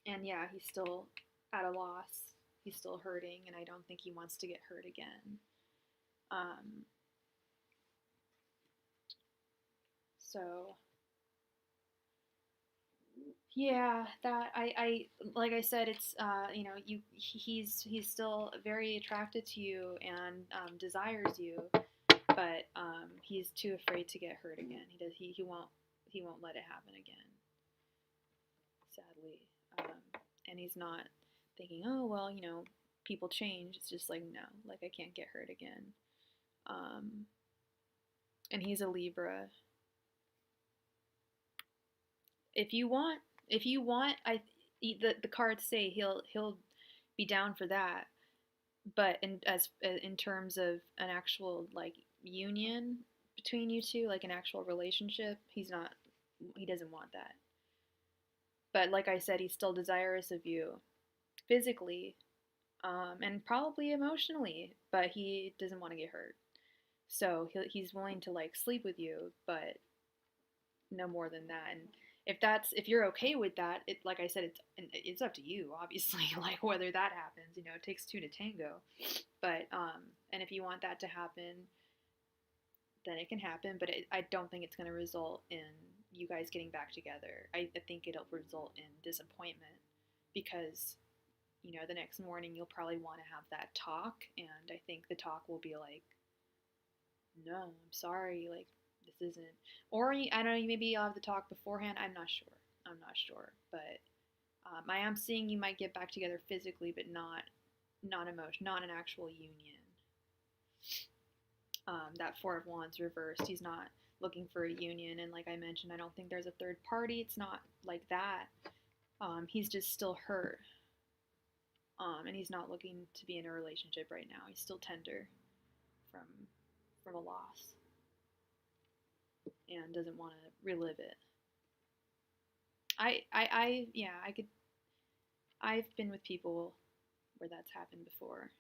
and yeah, he's still at a loss. He's still hurting, and I don't think he wants to get hurt again. So yeah, that I like I said, it's he's still very attracted to you and desires you, but he's too afraid to get hurt again. He won't let it happen again. Sadly, and he's not thinking, oh well, people change. It's just like no, like I can't get hurt again. And he's a Libra. If you want, the cards say he'll be down for that. But in terms of an actual like union between you two, like an actual relationship, he's not. He doesn't want that. But like I said, he's still desirous of you, physically, and probably emotionally. But he doesn't want to get hurt. So he's willing to like sleep with you, but no more than that. And if you're okay with that, it like I said, it's up to you, obviously. Like whether that happens, it takes two to tango. But and if you want that to happen, then it can happen. But I don't think it's going to result in you guys getting back together. I think it'll result in disappointment because the next morning you'll probably want to have that talk, and I think the talk will be like, no, I'm sorry, like this isn't, or I don't know, maybe you'll have the talk beforehand. I'm not sure, but I am seeing you might get back together physically, but not emotion, not an actual union. That Four of Wands reversed. He's not looking for a union, and like I mentioned, I don't think there's a third party. It's not like that. He's just still hurt, and he's not looking to be in a relationship right now. He's still tender from a loss, and doesn't want to relive it. I've been with people where that's happened before.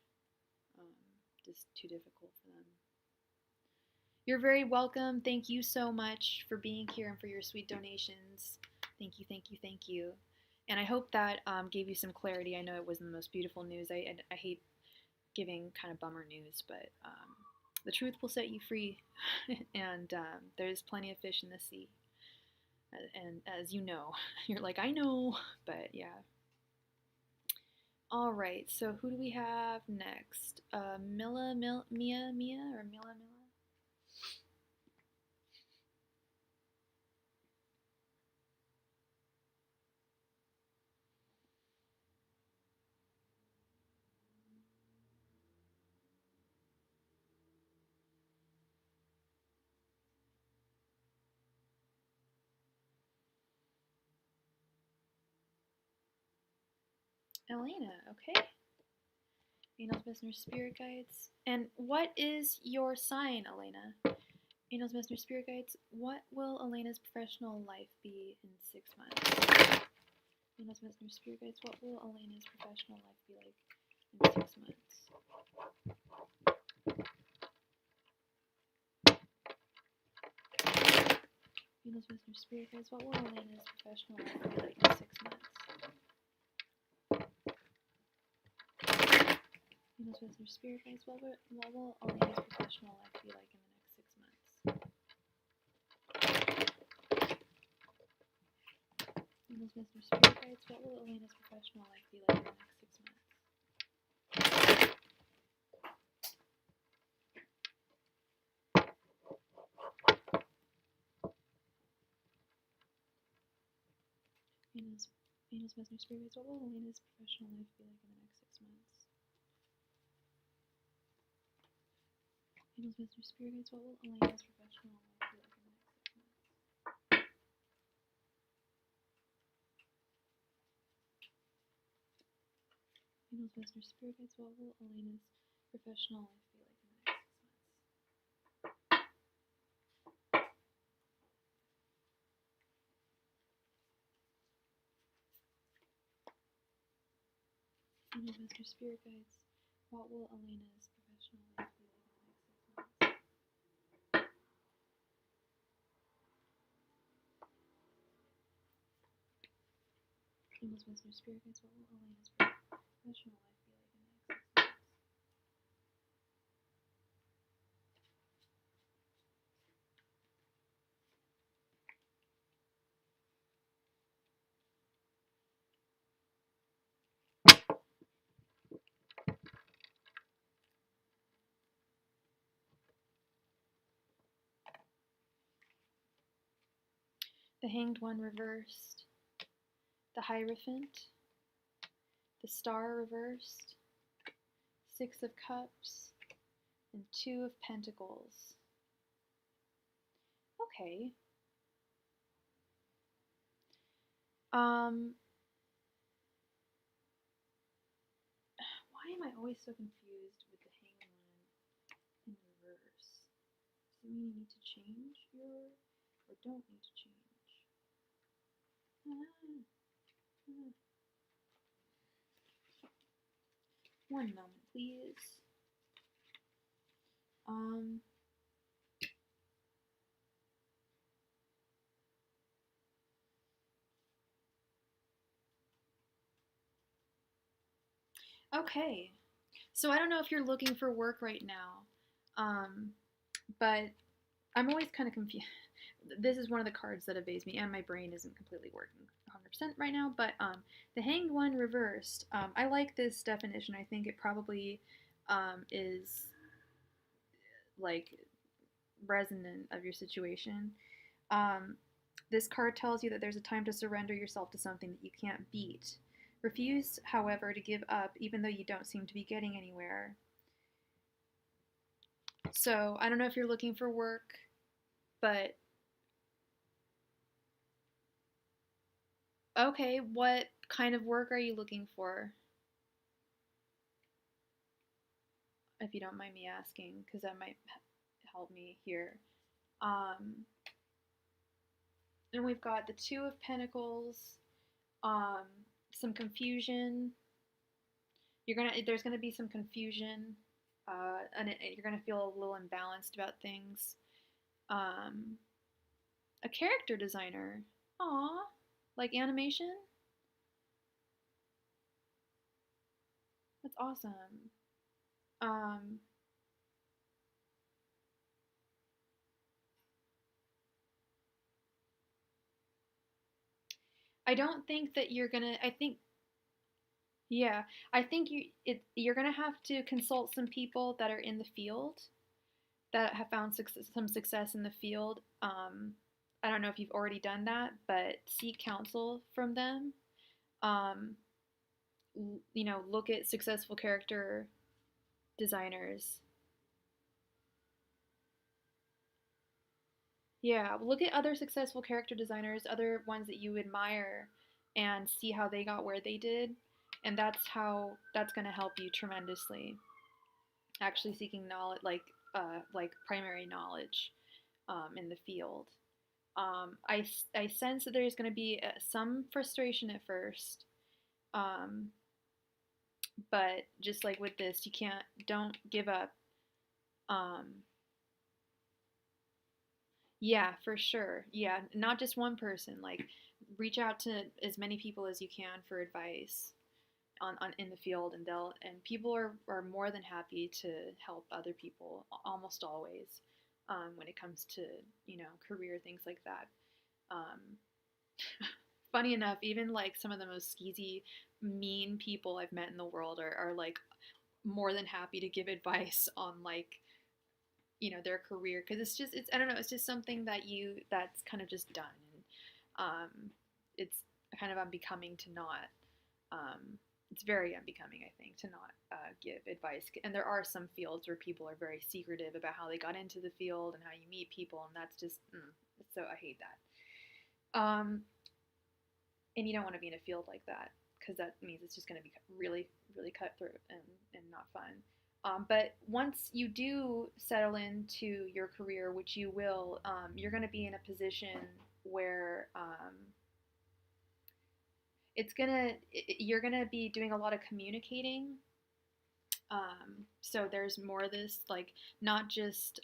Just too difficult for them. You're very welcome. Thank you so much for being here and for your sweet donations. Thank you. And I hope that gave you some clarity. I know it wasn't the most beautiful news. I hate giving kind of bummer news, but the truth will set you free. And there's plenty of fish in the sea. And as you know, you're like, I know, but yeah. All right, so who do we have next? Mia, or Mila? Elena, okay. Angels, messengers, spirit guides. And what is your sign, Elena? Angels, messengers, spirit guides. What will Elena's professional life be in 6 months? Angels, messengers, spirit guides. What will Elena's professional life be like in 6 months. Venus, Wisdom, Spirit Guides, what will Elena's professional life be like in 6 months? Venus, Wisdom, Spirit Guides, what will Elena's professional life be like in the next 6 months? Venus, Wisdom, Spirit Guides, what will Elena's professional life be like in the next 6 months? Venus, Wisdom, Spirit Guides, what will Elena's professional life be like in the next 6 months? Venus, Wisdom, Spirit Guides, what will Elena's professional life be like in the next 6 months? Venus, Wisdom, Spirit Guides, what will Elena's professional life be like in the next 6 months? Venus, Wisdom, Spirit Guides, what will Elena's professional life be like in the next 6 months? Venus, Wisdom, Spirit Guides, what will Elena's professional life be like in the next 6 months? The Hanged One reversed, the Hierophant, the Star reversed, 6 of Cups, and 2 of Pentacles. Okay. Why am I always so confused with the Hanged One in reverse? Does it mean you need to change your, or don't need to change? One moment, please. Okay. So I don't know if you're looking for work right now, but I'm always kind of confused. This is one of the cards that evades me, and my brain isn't completely working 100% right now, but the Hanged One reversed. I like this definition. I think it probably is like resonant of your situation. This card tells you that there's a time to surrender yourself to something that you can't beat. Refuse, however, to give up even though you don't seem to be getting anywhere. So I don't know if you're looking for work, but okay, what kind of work are you looking for? If you don't mind me asking, because that might help me here. And we've got the 2 of Pentacles, some confusion. There's gonna be some confusion, and you're gonna feel a little imbalanced about things. A character designer, aw, like animation. That's awesome. I don't think that you're gonna. I think, yeah, I think you're gonna have to consult some people that are in the field that have found some success in the field. I don't know if you've already done that, but seek counsel from them. Look at successful character designers. Yeah, look at other successful character designers, other ones that you admire, and see how they got where they did. And that's going to help you tremendously. Actually seeking knowledge, like primary knowledge in the field. I sense that there's going to be some frustration at first, But just like with this, don't give up. Yeah, for sure. Yeah, not just one person. Like, reach out to as many people as you can for advice on in the field, and people are more than happy to help other people almost always, when it comes to career things like that. Um, Funny enough, even like some of the most skeezy, mean people I've met in the world are like more than happy to give advice on like their career, because it's I don't know, it's just something that's kind of just done, and it's kind of unbecoming to not it's very unbecoming, I think, to not give advice. And there are some fields where people are very secretive about how they got into the field and how you meet people, and that's just so I hate that. And you don't want to be in a field like that, because that means it's just going to be really, really cutthroat and not fun. But once you do settle into your career, which you will, you're going to be in a position where you're gonna be doing a lot of communicating. So there's more of this, like, not just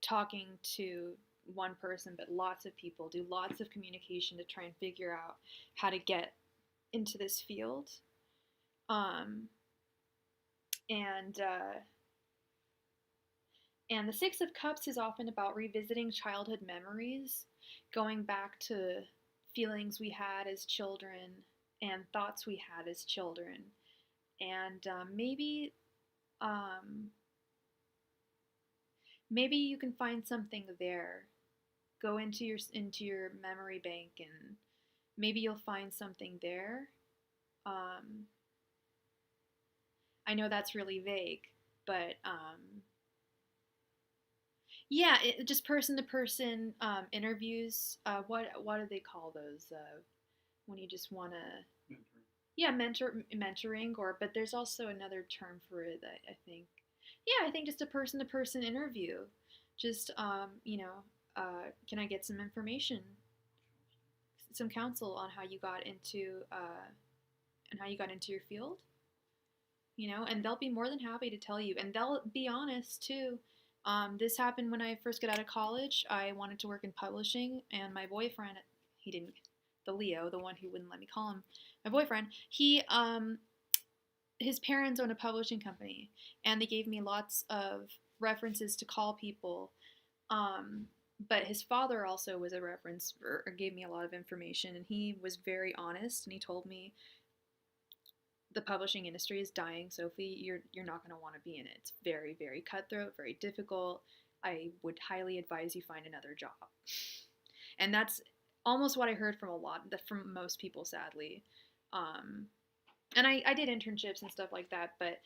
talking to one person, but lots of people. Do lots of communication to try and figure out how to get into this field. Um, and and the Six of Cups is often about revisiting childhood memories, going back to feelings we had as children and thoughts we had as children, and um, maybe you can find something there. Go into your memory bank, and maybe you'll find something there. Um, I know that's really vague, but yeah, just person to person interviews. What do they call those? When you just want to, yeah, mentoring, or but there's also another term for it that I think, yeah, I think just a person to person interview. Just can I get some information, some counsel on how you got into your field? And they'll be more than happy to tell you, and they'll be honest too. This happened when I first got out of college. I wanted to work in publishing, and my boyfriend, he didn't, the Leo, the one who wouldn't let me call him my boyfriend, his parents own a publishing company, and they gave me lots of references to call people. But his father also was a reference, or gave me a lot of information, and he was very honest, and he told me the publishing industry is dying, Sophie. You're not going to want to be in it. It's very, very cutthroat, very difficult. I would highly advise you find another job. And that's almost what I heard from most people, sadly. And I did internships and stuff like that, but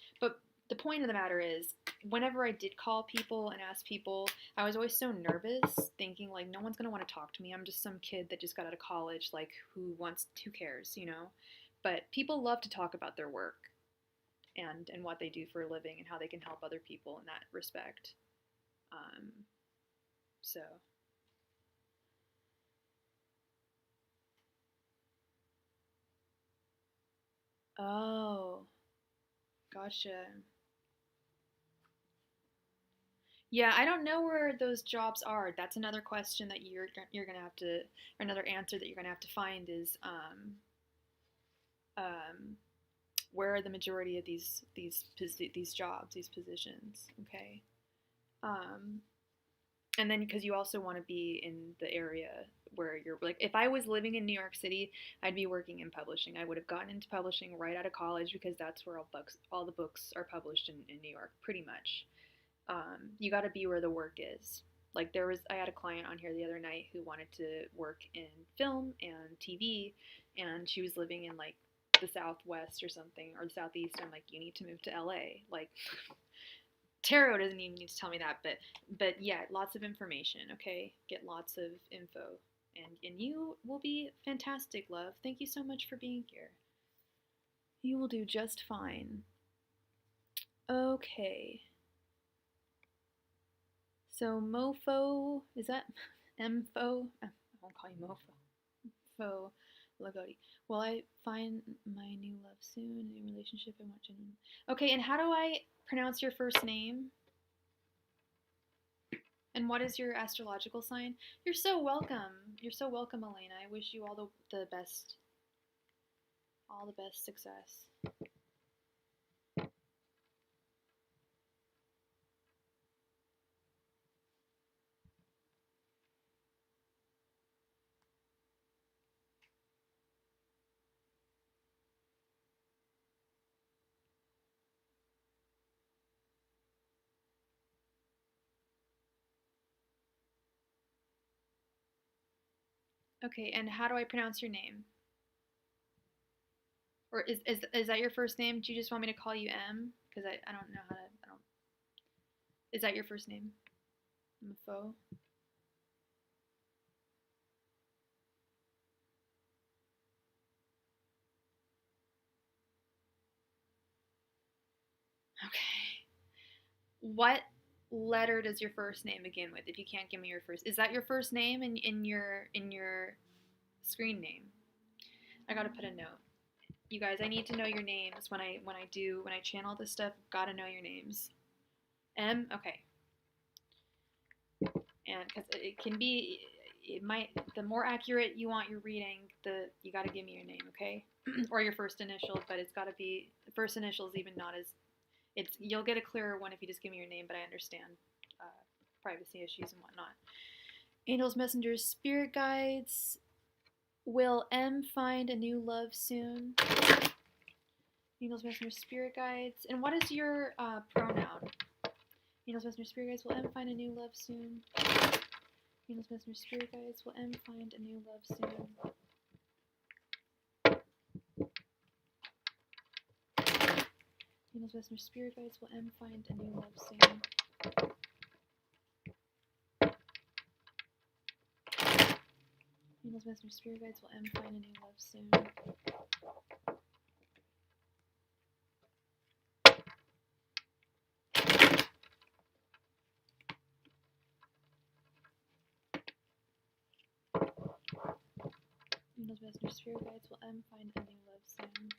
the point of the matter is, whenever I did call people and ask people, I was always so nervous, thinking like, no one's gonna want to talk to me. I'm just some kid that just got out of college, like who cares. But people love to talk about their work and what they do for a living and how they can help other people in that respect. Um, so. Oh, gotcha. Yeah, I don't know where those jobs are. That's another question that you're gonna have to, or another answer that you're gonna have to find is, um, where are the majority of these jobs, these positions? Okay, um, and then because you also want to be in the area where you're like, if I was living in New York City, I'd be working in publishing. I would have gotten into publishing right out of college, because that's where all the books are published in New York, pretty much. You got to be where the work is. Like I had a client on here the other night who wanted to work in film and TV, and she was living in like the Southwest or something, or the Southeast. I'm like, you need to move to LA. Like, tarot doesn't even need to tell me that, but yeah, lots of information. Okay, get lots of info, and you will be fantastic, love. Thank you so much for being here. You will do just fine. Okay. So mofo, is that mfo? I won't call you mofo. Fo. Lagodi. Will I find my new love soon? A relationship I want to. Okay, and how do I pronounce your first name? And what is your astrological sign? You're so welcome. You're so welcome, Elena. I wish you all the best. All the best success. Okay, and how do I pronounce your name? Or is that your first name? Do you just want me to call you M? Because I don't know how to. I don't. Is that your first name? Mfo. Okay. What letter does your first name begin with? If you can't give me your first, is that your first name in your screen name? I gotta put a note. You guys, I need to know your names when I channel this stuff. Gotta know your names. M. Okay. And because it can be, it might, the more accurate you want your reading, you got to give me your name, okay? Or your first initial, but it's got to be, the first initial is even not as, you'll get a clearer one if you just give me your name, but I understand privacy issues and whatnot. Angels, messengers, spirit guides. Will M find a new love soon? Angels, messengers, spirit guides. And what is your pronoun? Angels, messengers, spirit guides. Will M find a new love soon? Angels, messengers, spirit guides. Will M find a new love soon? Angels, messengers, spirit guides. Will M find a new love soon? Angels, messengers, spirit guides. Will M find a new love soon? Angels, messengers, spirit guides. Will M find a new love soon?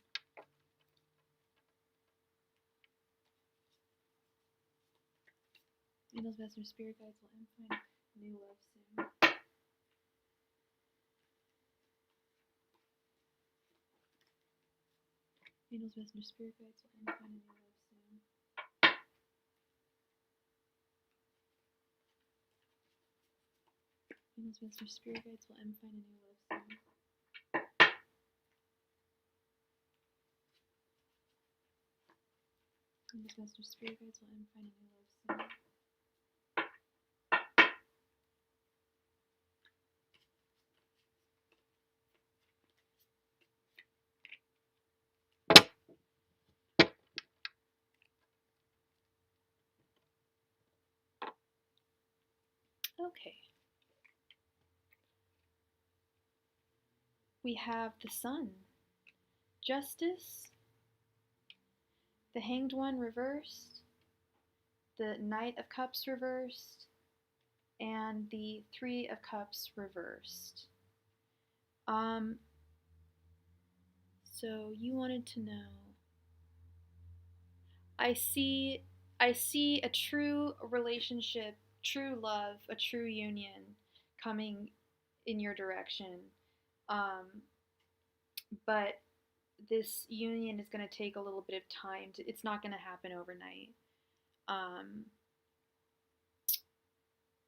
Angels, messengers, spirit guides. Will M find a new love soon? Angels, messengers, spirit guides. Will M find a new love soon? Angels, messengers, spirit guides. Will M find a new love soon? Angels, messengers, spirit guides. Will M find a new love soon? Okay. We have the Sun, Justice, the Hanged One reversed, the Knight of Cups reversed, and the Three of Cups reversed. So you wanted to know. I see a true relationship, true love, a true union coming in your direction. But this union is going to take a little bit of time. It's not going to happen overnight.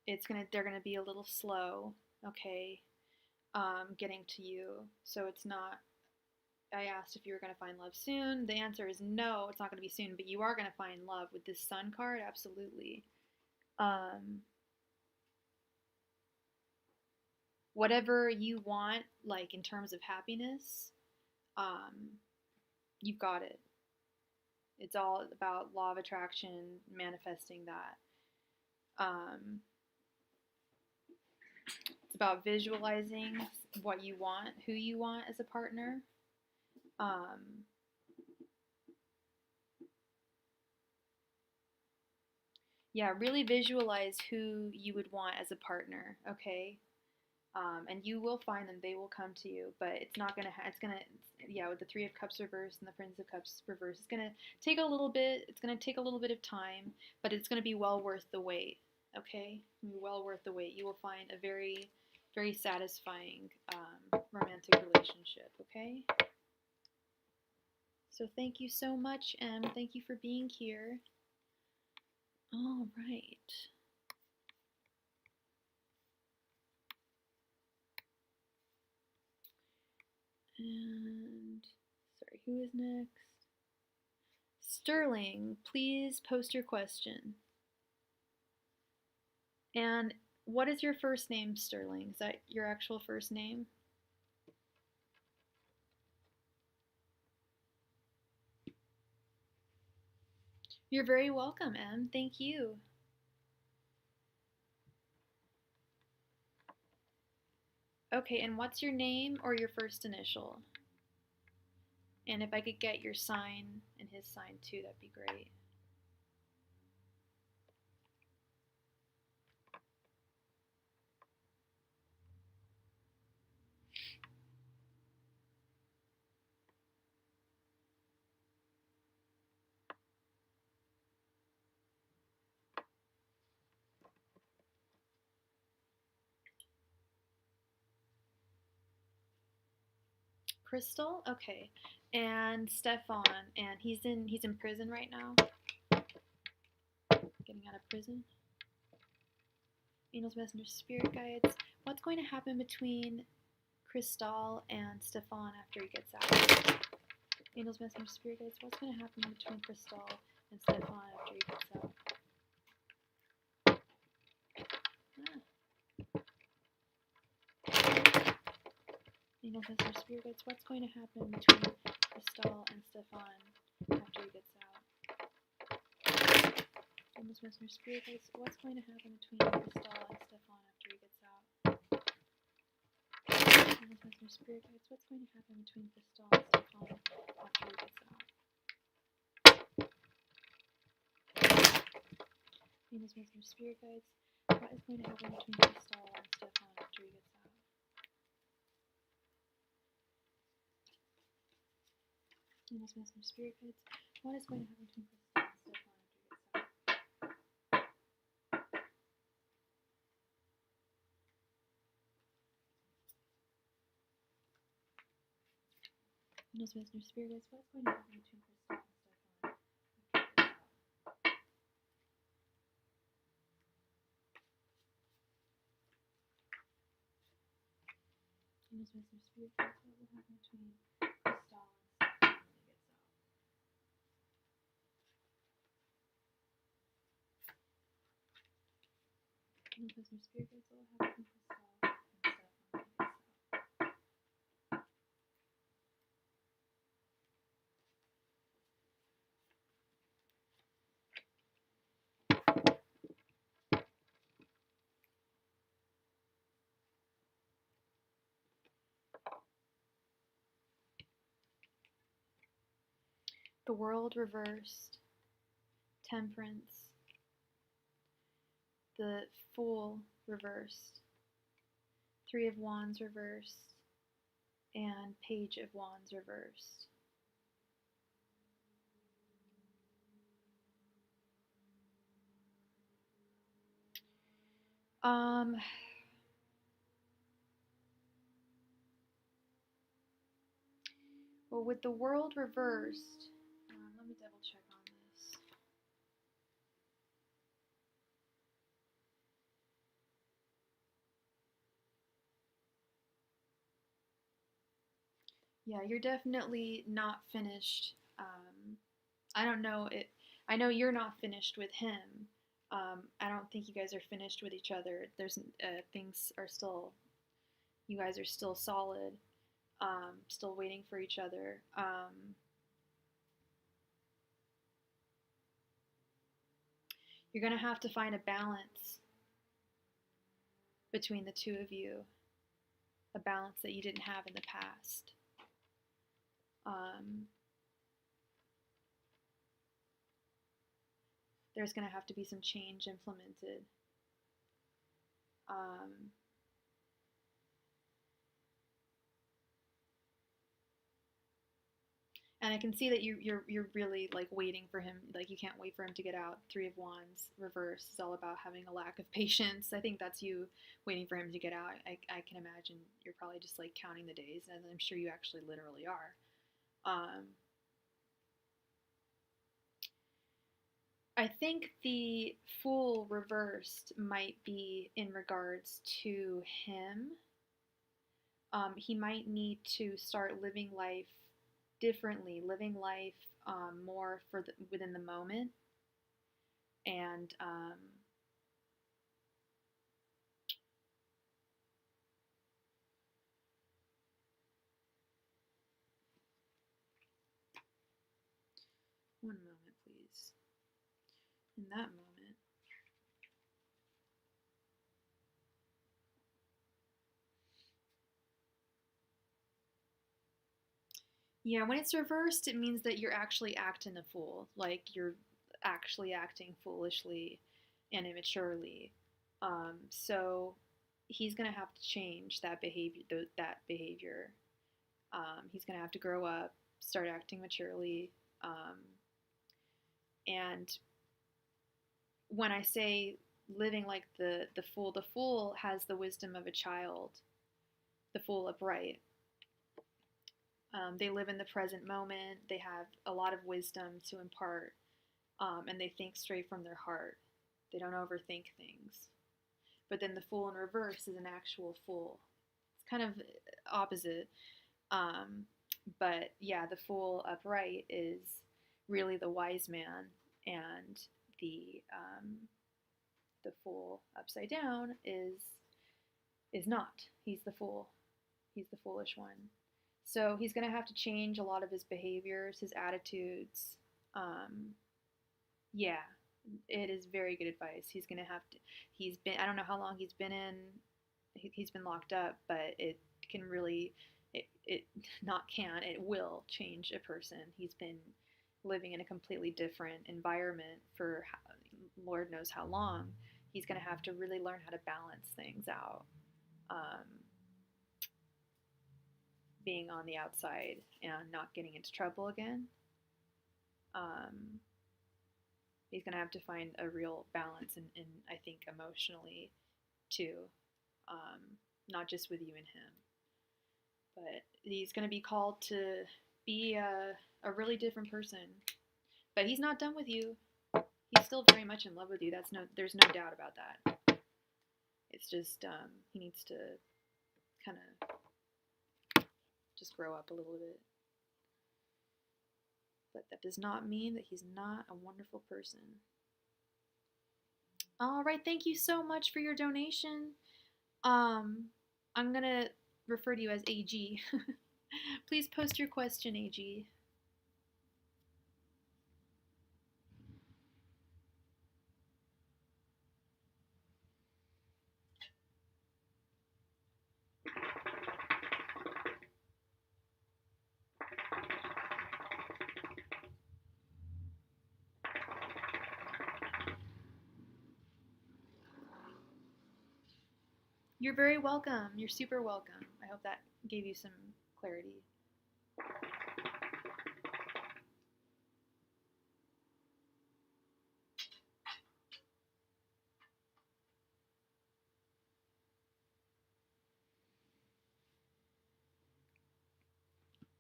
They're going to be a little slow, okay, getting to you. So it's not. I asked if you were going to find love soon. The answer is no, it's not going to be soon, but you are going to find love with this Sun card, absolutely. Whatever you want, like in terms of happiness, you've got it. It's all about law of attraction, manifesting that. It's about visualizing what you want, who you want as a partner. Yeah, really visualize who you would want as a partner, okay? And you will find them. They will come to you, but it's not gonna. Yeah, with the Three of Cups reversed and the Prince of Cups reversed, it's gonna take a little bit. It's gonna take a little bit of time, but it's gonna be well worth the wait. Okay, well worth the wait. You will find a very, very satisfying romantic relationship. Okay. So thank you so much, Em. Thank you for being here. All right. And sorry, who is next? Sterling, please post your question. And what is your first name, Sterling? Is that your actual first name? You're very welcome, Em. Thank you. Okay, and what's your name or your first initial? And if I could get your sign and his sign too, that'd be great. Crystal? Okay. And Stefan, and he's in prison right now. Getting out of prison. Angels, messengers, spirit guides. What's going to happen between Crystal and Stefan after he gets out? Angels, messengers, spirit guides. What's going to happen between Crystal and Stefan after he gets out? Angels, messengers, spirit guides. What's going to happen between Crystal and Stefan after he gets out? Angels, messengers, spirit guides. What's going to happen between Crystal and Stefan after he gets out? Angels, messengers, spirit guides. What's going to happen between Crystal and Stefan after he gets out? Angels, messengers, spirit guides. What is going to happen between Crystal and Stefan after he gets out? Angels, messengers, spirit guides. What is going to happen between Crystal and Stefan after he gets out? Angels, messengers, spirit guides. What's going to happen between Crystal and Stefan after he gets out? Angels, messengers, spirit guides. What will happen between Crystal and Stefan when he gets out? Angels, messengers, spirit guides. What will happen between Crystal and Stefan when he gets out? The World reversed, Temperance, the Fool reversed, Three of Wands reversed, and Page of Wands reversed. Well, with the World reversed, let me double check on this. Yeah, you're definitely not finished. I don't know it. I know you're not finished with him. I don't think you guys are finished with each other. There's things are still. You guys are still solid. Still waiting for each other. You're gonna have to find a balance between the two of you. A balance that you didn't have in the past. There's going to have to be some change implemented. And I can see that you're really like waiting for him, like you can't wait for him to get out. Three of Wands reverse is all about having a lack of patience. I think that's you waiting for him to get out. I can imagine you're probably just like counting the days, and I'm sure you actually literally are. I think the Fool reversed might be in regards to him. He might need to start living life differently, living life more within the moment, and one moment, please. In that moment. Yeah, when it's reversed, it means that you're actually acting a fool. Like you're actually acting foolishly and immaturely. So he's gonna have to change that behavior. He's gonna have to grow up, start acting maturely. And when I say living like the fool has the wisdom of a child. The Fool upright. They live in the present moment. They have a lot of wisdom to impart, and they think straight from their heart. They don't overthink things. But then the Fool in reverse is an actual fool. It's kind of opposite. But yeah, the Fool upright is really the wise man, and the Fool upside down is not. He's the fool. He's the foolish one. So he's going to have to change a lot of his behaviors, his attitudes. Yeah, it is very good advice. He's going to have to, I don't know how long he's been he's been locked up, but it can really, it will change a person. He's been living in a completely different environment for Lord knows how long. He's going to have to really learn how to balance things out. Being on the outside and not getting into trouble again. He's going to have to find a real balance in I think, emotionally, too. Not just with you and him. But he's going to be called to be a really different person. But he's not done with you. He's still very much in love with you. There's no doubt about that. It's just he needs to kind of just grow up a little bit. But that does not mean that he's not a wonderful person. All right, thank you so much for your donation. I'm gonna refer to you as AG. Please post your question, AG. You're very welcome. You're super welcome. I hope that gave you some clarity.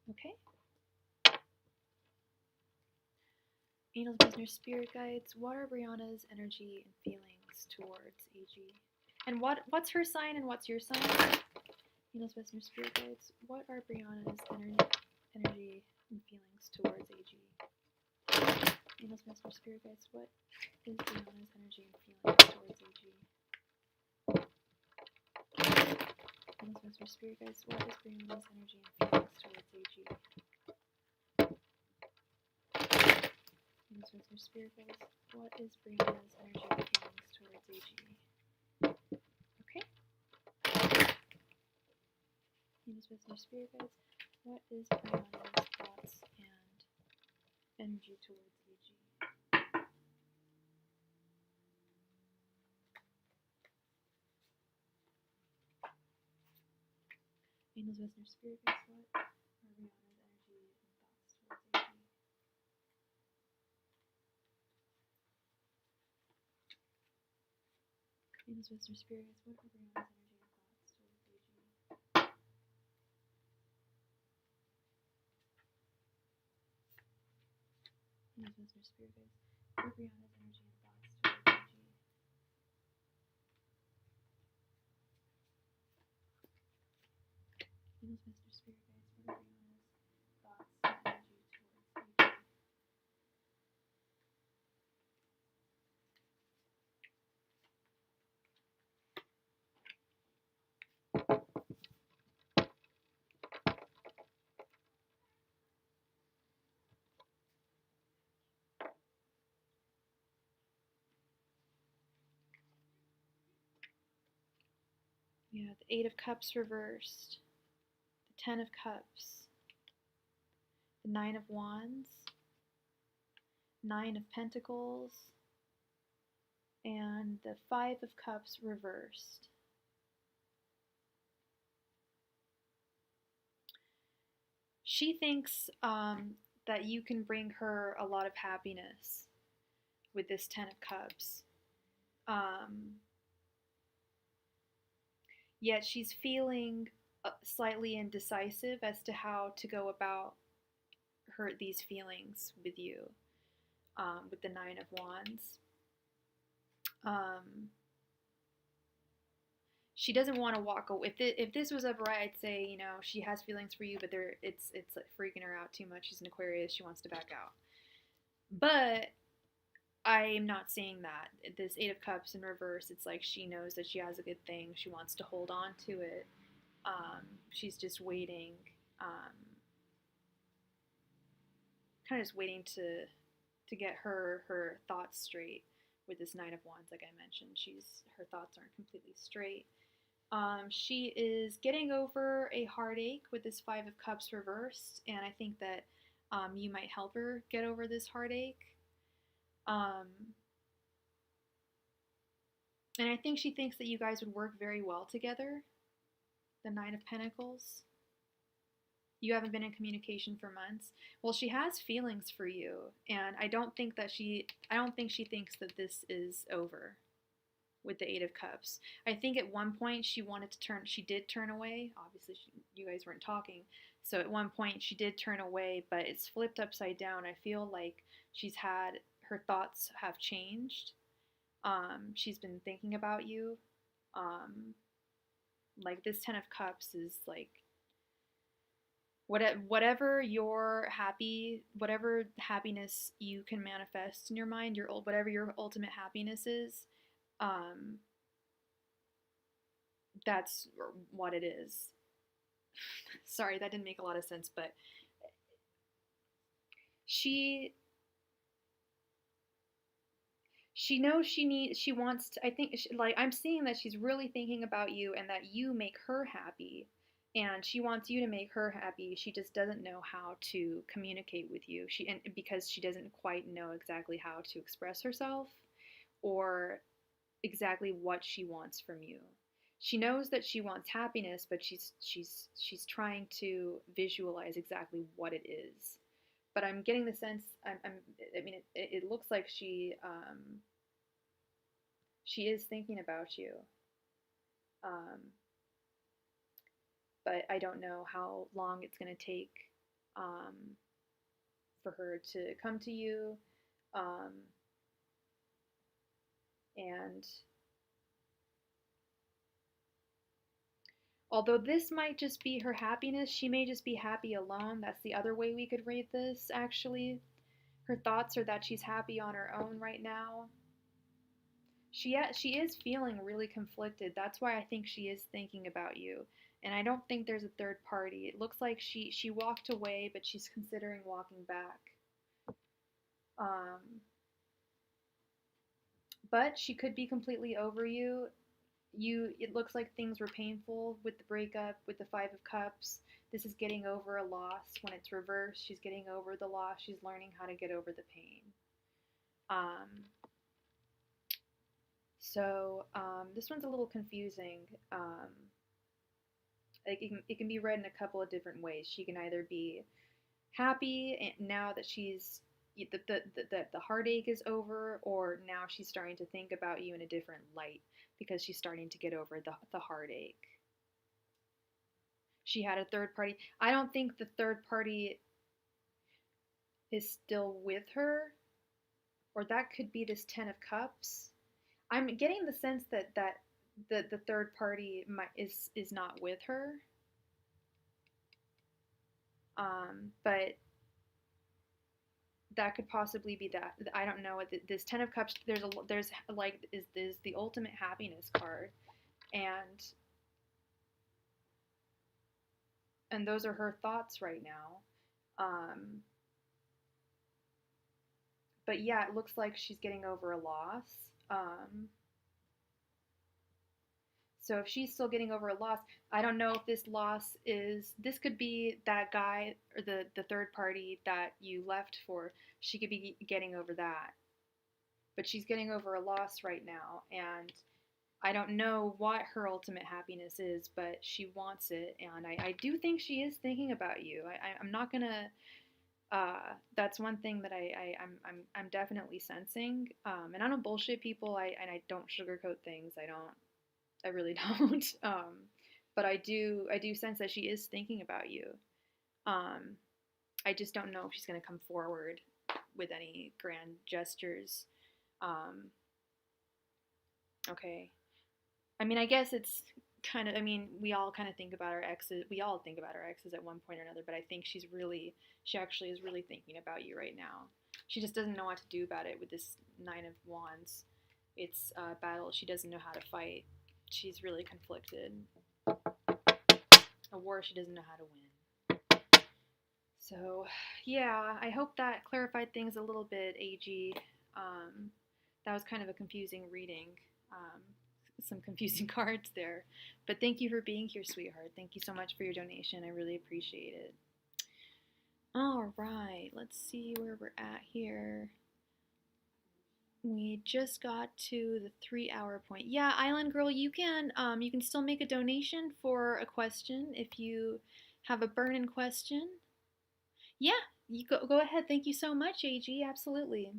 Okay. Angels, listeners, spirit guides, what are Brianna's energy and feelings towards AG? And what's her sign and what's your sign? Angels, listeners, spirit guides, what are Brianna's energy and feelings towards AG? Angels, listeners, spirit guides, what is Brianna's energy and feelings towards AG? Angels, listeners, spirit guides, what is Brianna's energy and feelings towards AG? Angels, listeners, spirit guides, what is Brianna's energy and feelings towards AG? Okay. Angels, listeners, spirit guides, what is Brianna's thoughts and energy towards AG? Angels, listeners, spirit guides, what are Brianna's energy and thoughts towards AG? Venus, Mr. Spirit guides, what are Brianna's energy and thoughts towards AG? Venus, Mr. Spirit guides, what are Brianna's energy and thoughts towards AG? Venus, Mr. Spirit guides, what are Brianna's thoughts and energy towards AG? Yeah, the Eight of Cups reversed, the Ten of Cups, the Nine of Wands, Nine of Pentacles, and the Five of Cups reversed. She thinks that you can bring her a lot of happiness with this Ten of Cups. Yet she's feeling slightly indecisive as to how to go about these feelings with you, with the Nine of Wands. She doesn't want to walk away. If this was upright, I'd say, you know, she has feelings for you, but it's like freaking her out too much. She's an Aquarius. She wants to back out. But I'm not seeing that. This Eight of Cups in reverse, it's like she knows that she has a good thing. She wants to hold on to it. She's just waiting, kind of just waiting to get her thoughts straight with this Nine of Wands. Like I mentioned, her thoughts aren't completely straight. She is getting over a heartache with this Five of Cups reversed, and I think that you might help her get over this heartache. And I think she thinks that you guys would work very well together. The Nine of Pentacles. You haven't been in communication for months. Well, she has feelings for you, and I don't think she thinks that this is over with the Eight of Cups. I think at one point she did turn away. Obviously, you guys weren't talking. So at one point she did turn away, but it's flipped upside down. I feel like her thoughts have changed. She's been thinking about you. Like this Ten of Cups is like, whatever happiness you can manifest in your mind, whatever your ultimate happiness is, that's what it is. Sorry, that didn't make a lot of sense, but she knows she wants to, I think, like, I'm seeing that she's really thinking about you and that you make her happy, and she wants you to make her happy. She just doesn't know how to communicate with you, because she doesn't quite know exactly how to express herself or exactly what she wants from you. She knows that she wants happiness, but she's trying to visualize exactly what it is. But I'm getting the sense, it looks like she is thinking about you. But I don't know how long it's going to take for her to come to you. And although this might just be her happiness, she may just be happy alone. That's the other way we could read this, actually. Her thoughts are that she's happy on her own right now. She is feeling really conflicted. That's why I think she is thinking about you. And I don't think there's a third party. It looks like she walked away, but she's considering walking back. But she could be completely over you. It looks like things were painful with the breakup, with the Five of Cups. This is getting over a loss. When it's reversed, she's getting over the loss. She's learning how to get over the pain. So this one's a little confusing. It can be read in a couple of different ways. She can either be happy now that the heartache is over, or now she's starting to think about you in a different light. because she's starting to get over the heartache. She had a third party. I don't think the third party is still with her, or that could be this 10 of Cups. I'm getting the sense that the third party is not with her. But that could possibly be that. I don't know. This 10 of Cups, there's like is the ultimate happiness card, and those are her thoughts right now. But yeah, it looks like she's getting over a loss. So if she's still getting over a loss, I don't know if this loss this could be that guy or the third party that you left for. She could be getting over that. But she's getting over a loss right now, and I don't know what her ultimate happiness is, but she wants it, and I do think she is thinking about you. I'm not gonna. That's one thing that I'm definitely sensing. And I don't bullshit people. I don't sugarcoat things. I really don't. But I do sense that she is thinking about you. I just don't know if she's gonna come forward with any grand gestures. Okay. I mean, I guess it's kind of, I mean, we all kind of think about our exes. We all think about our exes at one point or another, but I think she actually is really thinking about you right now. She just doesn't know what to do about it with this 9 of Wands. It's a battle she doesn't know how to fight. She's really conflicted. A war she doesn't know how to win. So, yeah, I hope that clarified things a little bit, AG. That was kind of a confusing reading. Some confusing cards there. But thank you for being here, sweetheart. Thank you so much for your donation. I really appreciate it. All right, let's see where we're at here. We just got to the 3-hour point. Yeah, Island Girl, you can still make a donation for a question if you have a burning question. Yeah, you go ahead. Thank you so much, AG. Absolutely.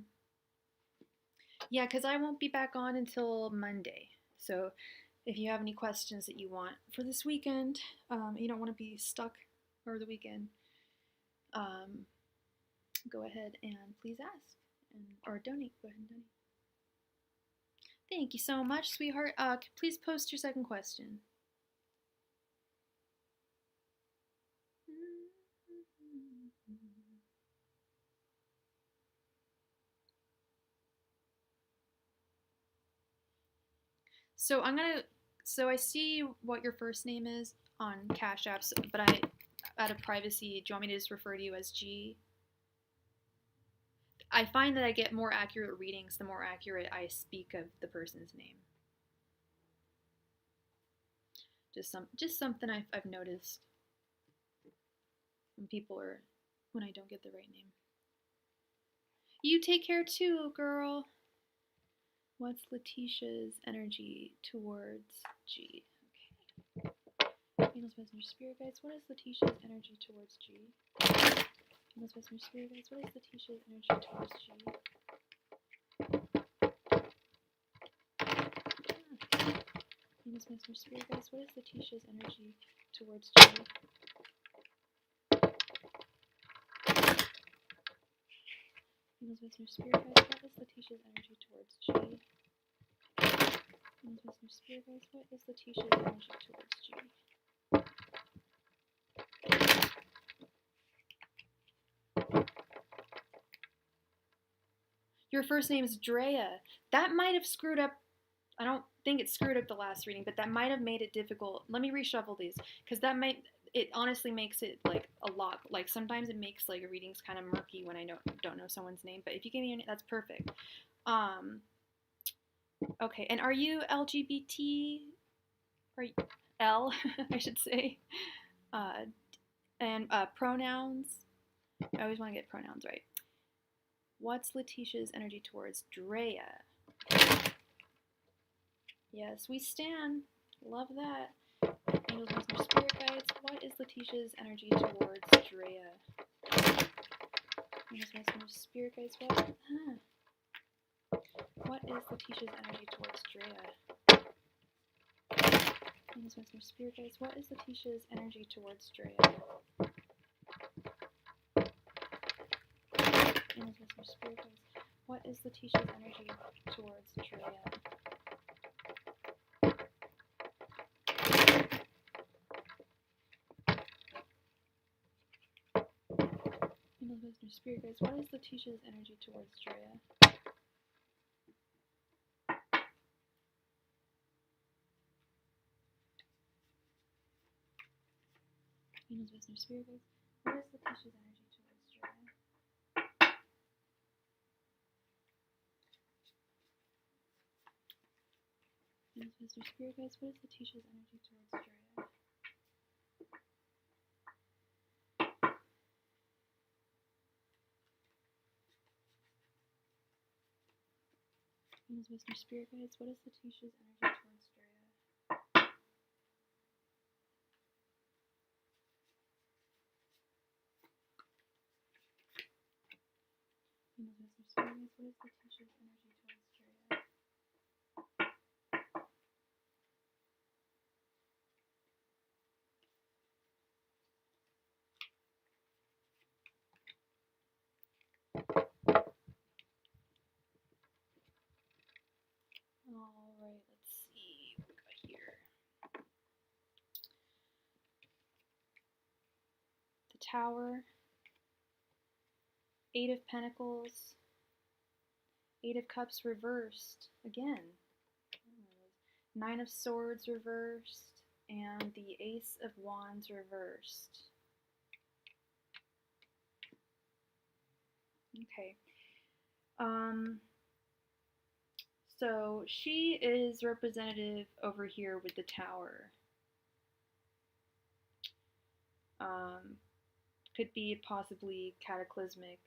Yeah, because I won't be back on until Monday. So if you have any questions that you want for this weekend, you don't want to be stuck over the weekend, go ahead and please ask or donate. Go ahead and donate. Thank you so much, sweetheart. Please post your second question. So I see what your first name is on CashApp, but out of privacy, do you want me to just refer to you as G? I find that I get more accurate readings the more accurate I speak of the person's name. Just something I've noticed when I don't get the right name. You take care too, girl. What's Letitia's energy towards G? Okay. Angels, Messenger, Spirit Guides. What is Letitia's energy towards G? Angels, Messenger, Spirit Guides. What is Letitia's energy towards G? Angels, Messenger, Spirit Guides. What is Letitia's energy towards G? Angels, Messenger, Spirit Guides. What is Letitia's energy towards G? Angels, Messenger, Spirit Guides. What is Letitia's energy towards G? Your first name is Drea. That might have screwed up. I don't think it screwed up the last reading, but that might have made it difficult. Let me reshuffle these, because it honestly makes it like a lot. Like sometimes it makes like readings kind of murky when I don't know someone's name. But if you give me your name, that's perfect. Okay, and are you LGBT? Are you L? I should say. And pronouns. I always want to get pronouns right. What's Letitia's energy towards Drea? Yes, we stand. Love that. Angels, Messenger, Spirit Guides. What is Letitia's energy towards Drea? Angels, Messenger, Spirit Guides. What is Letitia's energy towards Drea? Venus, Messenger, Spirit Guides. What is Letitia's energy towards Drea? Venus, Messenger, Spirit Guides. What is Letitia's energy towards Drea? Venus, Messenger, Spirit Guides. What is Letitia's energy towards Drea? Venus, Messenger, Spirit Guides. What is Letitia's energy towards Drea? Venus, Messenger, Spirit Guides. What is Letitia's energy towards Drea? Venus, Messenger, Spirit Guides. What is Letitia's energy towards Drea? Venus, Messenger, Spirit Guides. What is Letitia's energy towards Drea? Alright, let's see what we got here. The Tower, Eight of Pentacles, Eight of Cups reversed, again. Nine of Swords reversed, and the Ace of Wands reversed. Okay. So she is representative over here with the Tower. Could be a possibly cataclysmic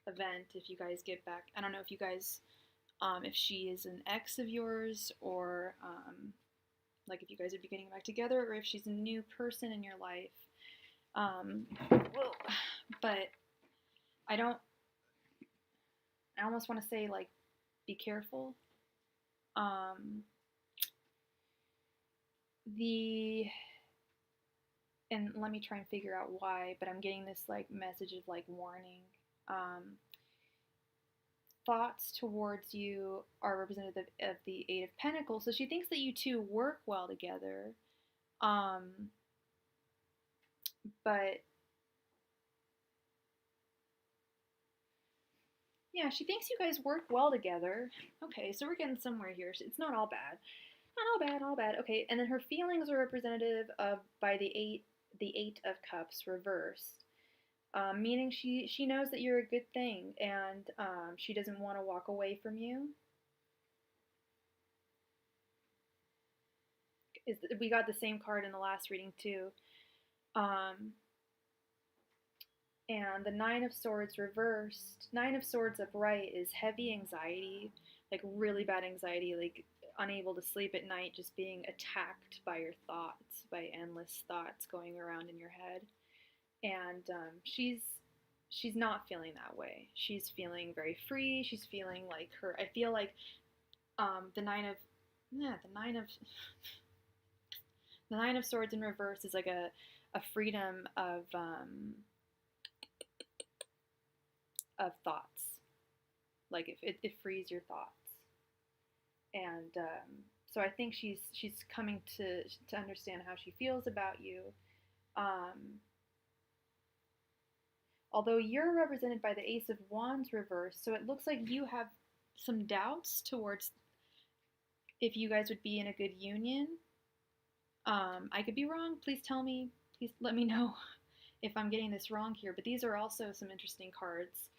event if you guys get back. I don't know if you guys, if she is an ex of yours, or like if you guys would be getting back together, or if she's a new person in your life. But I almost want to say, like, be careful. And let me try and figure out why, but I'm getting this, like, message of, like, warning. Thoughts towards you are representative of the Eight of Pentacles, so she thinks that you two work well together. But yeah, she thinks you guys work well together. Okay, so we're getting somewhere here. It's not all bad. Not all bad, all bad. Okay, and then her feelings are representative of by the Eight of Cups reversed. Meaning she knows that you're a good thing, and she doesn't want to walk away from you. We got the same card in the last reading too. And the Nine of Swords reversed. Nine of Swords upright is heavy anxiety, like really bad anxiety, like unable to sleep at night, just being attacked by your thoughts, by endless thoughts going around in your head. And she's not feeling that way. She's feeling very free. She's feeling like her. I feel like the Nine of Swords in reverse is like a freedom of thoughts. Like it frees your thoughts. And so I think she's coming to understand how she feels about you. Although you're represented by the Ace of Wands reversed, so it looks like you have some doubts towards if you guys would be in a good union. I could be wrong. Please tell me. Please let me know if I'm getting this wrong here. But these are also some interesting cards.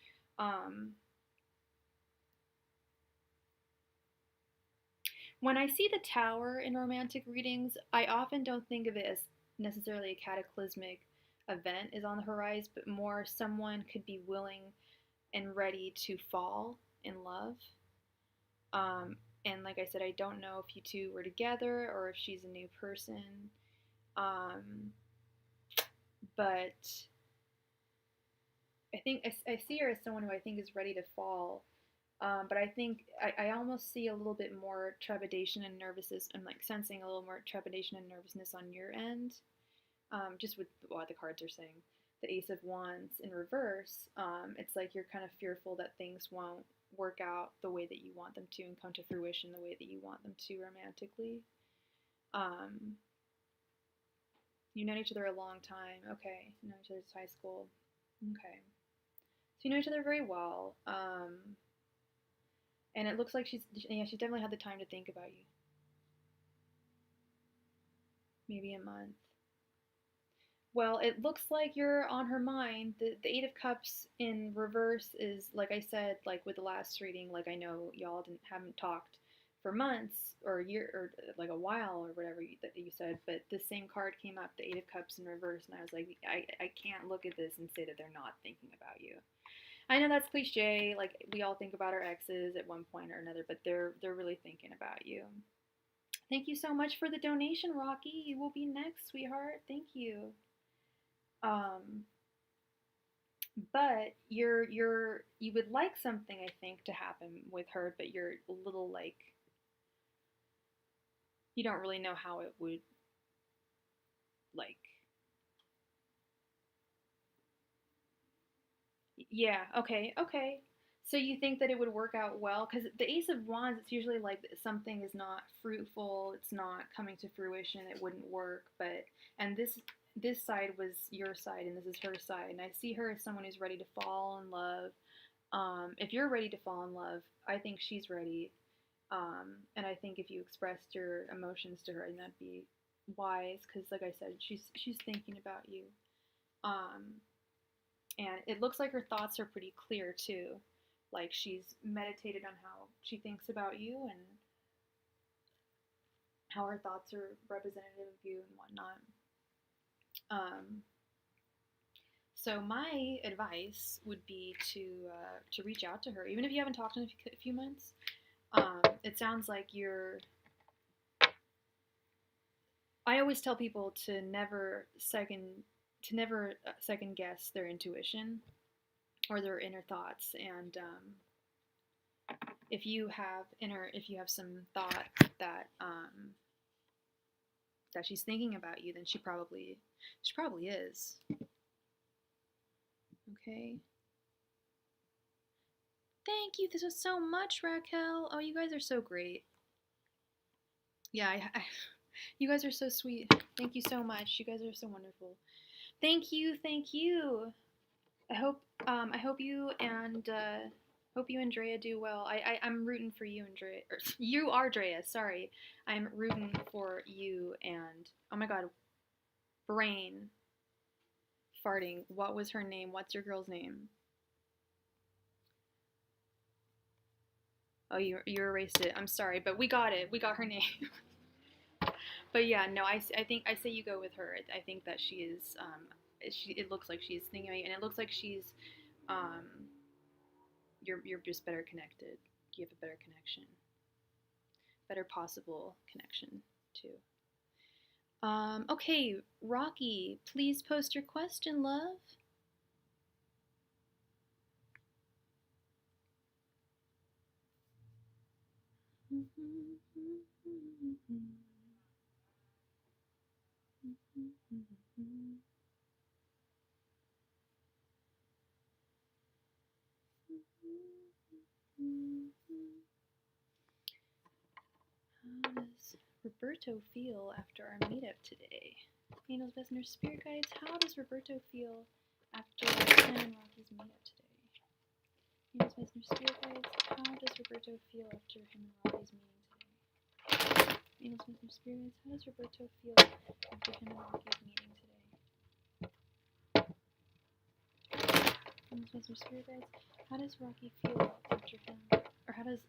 When I see the Tower in romantic readings, I often don't think of it as necessarily a cataclysmic event is on the horizon, but more someone could be willing and ready to fall in love. And like I said, I don't know if you two were together or if she's a new person. But I think I see her as someone who I think is ready to fall But I think I almost see a little bit more trepidation and nervousness. I'm like sensing a little more trepidation and nervousness on your end, just with what the cards are saying. The Ace of Wands in reverse, it's like you're kind of fearful that things won't work out the way that you want them to and come to fruition the way that you want them to romantically. You know each other a long time. Okay. You know each other since high school. Okay. So you know each other very well. And it looks like she's definitely had the time to think about you. Maybe a month. Well, it looks like you're on her mind. The Eight of Cups in reverse is, like I said, like with the last reading, like I know y'all haven't talked for months or a year or like a while or whatever that you said, but the same card came up, the Eight of Cups in reverse, and I was like, I can't look at this and say that they're not thinking about you. I know that's cliche, like we all think about our exes at one point or another, but they're really thinking about you. Thank you so much for the donation, Rocky. You will be next, sweetheart. Thank you. But you would like something, I think, to happen with her, but you're a little like you don't really know how it would like. Yeah, okay. So you think that it would work out well? Because the Ace of Wands, it's usually like something is not fruitful, it's not coming to fruition, it wouldn't work. And this side was your side, and this is her side, and I see her as someone who's ready to fall in love. If you're ready to fall in love, I think she's ready. And I think if you expressed your emotions to her, and that'd be wise, because like I said, she's thinking about you. And it looks like her thoughts are pretty clear too. Like she's meditated on how she thinks about you and how her thoughts are representative of you and whatnot. So my advice would be to reach out to her, even if you haven't talked in a few months. It sounds like I always tell people to never second guess their intuition or their inner thoughts. And if you have some thought that that she's thinking about you, then she probably is. Okay. Thank you. This was so much, Raquel. Oh, you guys are so great. Yeah, you guys are so sweet. Thank you so much. You guys are so wonderful. Thank you. I hope you and Andrea do well. I'm rooting for you, Andrea. Or, you are Drea. Sorry, I'm rooting for you. And oh my God, brain farting. What was her name? What's your girl's name? Oh, you erased it. I'm sorry, but we got it. We got her name. But yeah, no, I think I say you go with her. I think that she is. It looks like she's thinking about you, and it looks like she's. You're just better connected. You have a better connection. Better possible connection too. Okay, Rocky, please post your question, love. How does Roberto feel after our meetup today? Angels, Messenger, Spirit Guides, how does Roberto feel after him and Rocky's meetup today? Angels, Messenger, Spirit Guides, how does Roberto feel after him and Rocky's meeting today? Angels, Messenger, Spirit Guides, how does Roberto feel after him and Rocky's meeting today? Angels, Messenger, Spirit Guides, how does Rocky feel after him, or how does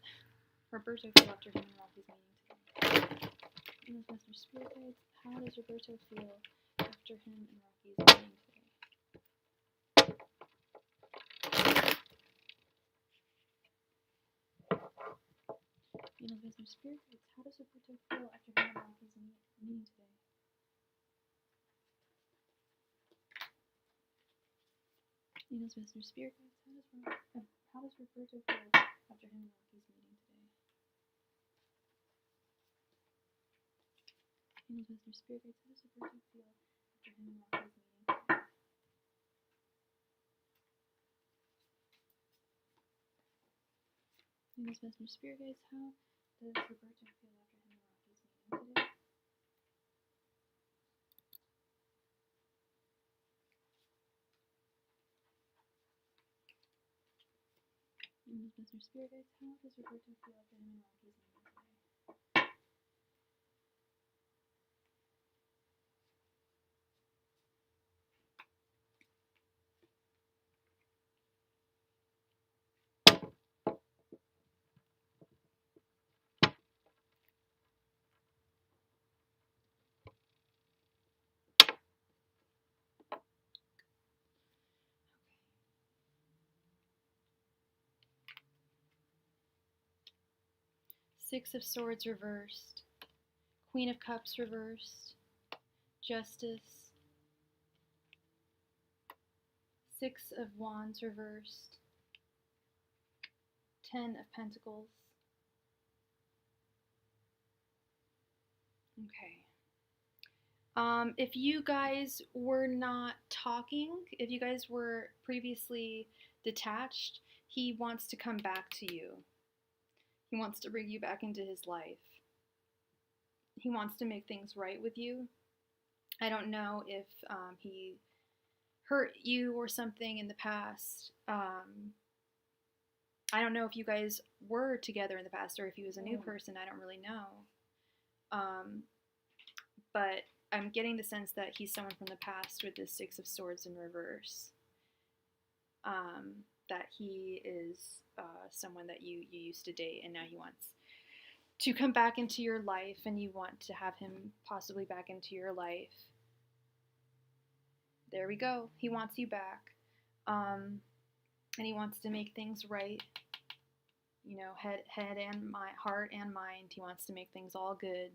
Roberto feel after him and Rocky's meeting today? Angels, Messenger, Spirit Guides, how does Roberto feel after him and Rocky's meeting today? Angels, Messenger, Spirit Guides, how does Roberto feel after him and Rocky's meeting today? Angels, Messenger, Spirit Guides, how does Roberto feel after him and Rocky's meeting today. Angels, Messenger, Spirit Guides, how does the person feel after him and Rocky's meeting today? Angels, Messenger, Spirit Guides, how does Roberto feel after him and Rocky's meeting today? Angels, Messenger, Spirit Guides, how does Roberto feel after him and Rocky's meeting today? Six of Swords reversed, Queen of Cups reversed, Justice, Six of Wands reversed, Ten of Pentacles. Okay. If you guys were not talking, if you guys were previously detached, he wants to come back to you. He wants to bring you back into his life. He wants to make things right with you. I don't know if he hurt you or something in the past. I don't know if you guys were together in the past or if he was a new person. I don't really know. But I'm getting the sense that he's someone from the past with this Six of Swords in reverse. That he is someone that you used to date and now he wants to come back into your life and you want to have him possibly back into your life. There we go. He wants you back. And he wants to make things right. You know, head and heart and mind. He wants to make things all good.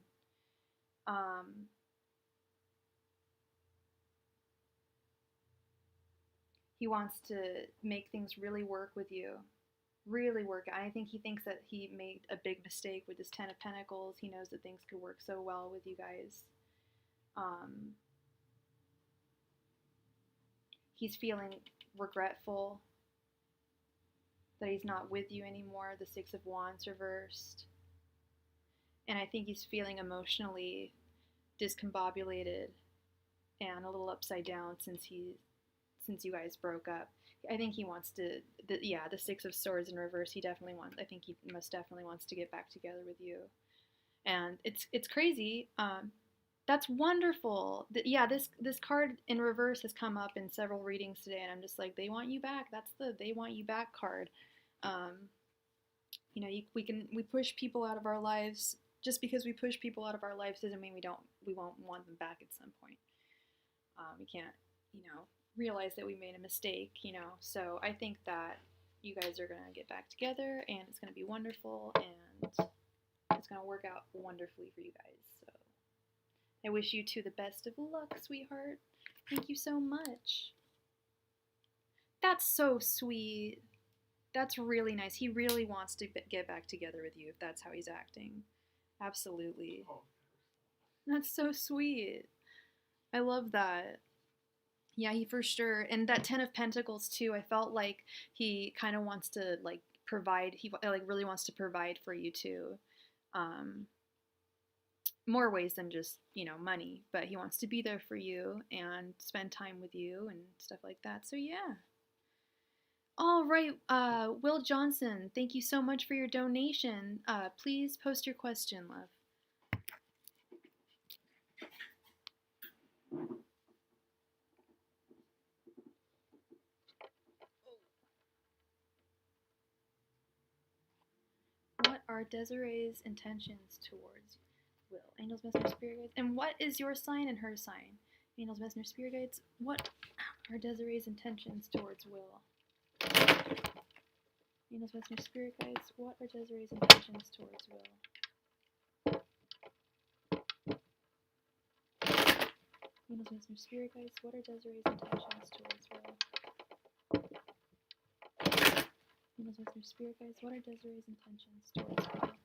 He wants to make things really work with you. Really work. I think he thinks that he made a big mistake with this Ten of Pentacles. He knows that things could work so well with you guys. He's feeling regretful that he's not with you anymore. The Six of Wands reversed. And I think he's feeling emotionally discombobulated and a little upside down since you guys broke up. I think he wants to, the Six of Swords in reverse, I think he most definitely wants to get back together with you. And it's crazy. That's wonderful. This card in reverse has come up in several readings today, and I'm just like, they want you back. That's the they want you back card. We push people out of our lives. Just because we push people out of our lives doesn't mean we won't want them back at some point. We can't, realize that we made a mistake, So I think that you guys are gonna get back together, and it's gonna be wonderful, and it's gonna work out wonderfully for you guys. So I wish you two the best of luck, sweetheart. Thank you so much. That's so sweet. That's really nice. He really wants to get back together with you if that's how he's acting. Absolutely. That's so sweet. I love that. Yeah, he for sure. And that Ten of Pentacles too, I felt like he kind of wants to provide. He really wants to provide for you too. More ways than just, money, but he wants to be there for you and spend time with you and stuff like that. So yeah. All right, Will Johnson, thank you so much for your donation. Please post your question, love. What are Desiree's intentions towards Will? Angels, Messenger, Spirit Guides. And what is your sign and her sign? Angels, Messenger, Spirit Guides. What are Desiree's intentions towards Will? Angels, Messenger, Spirit Guides. What are Desiree's intentions towards Will? Angels, Messenger, Spirit Guides. What are Desiree's intentions towards Will? Angels, Angels, with their spirit guides, what are Desiree's intentions towards Will?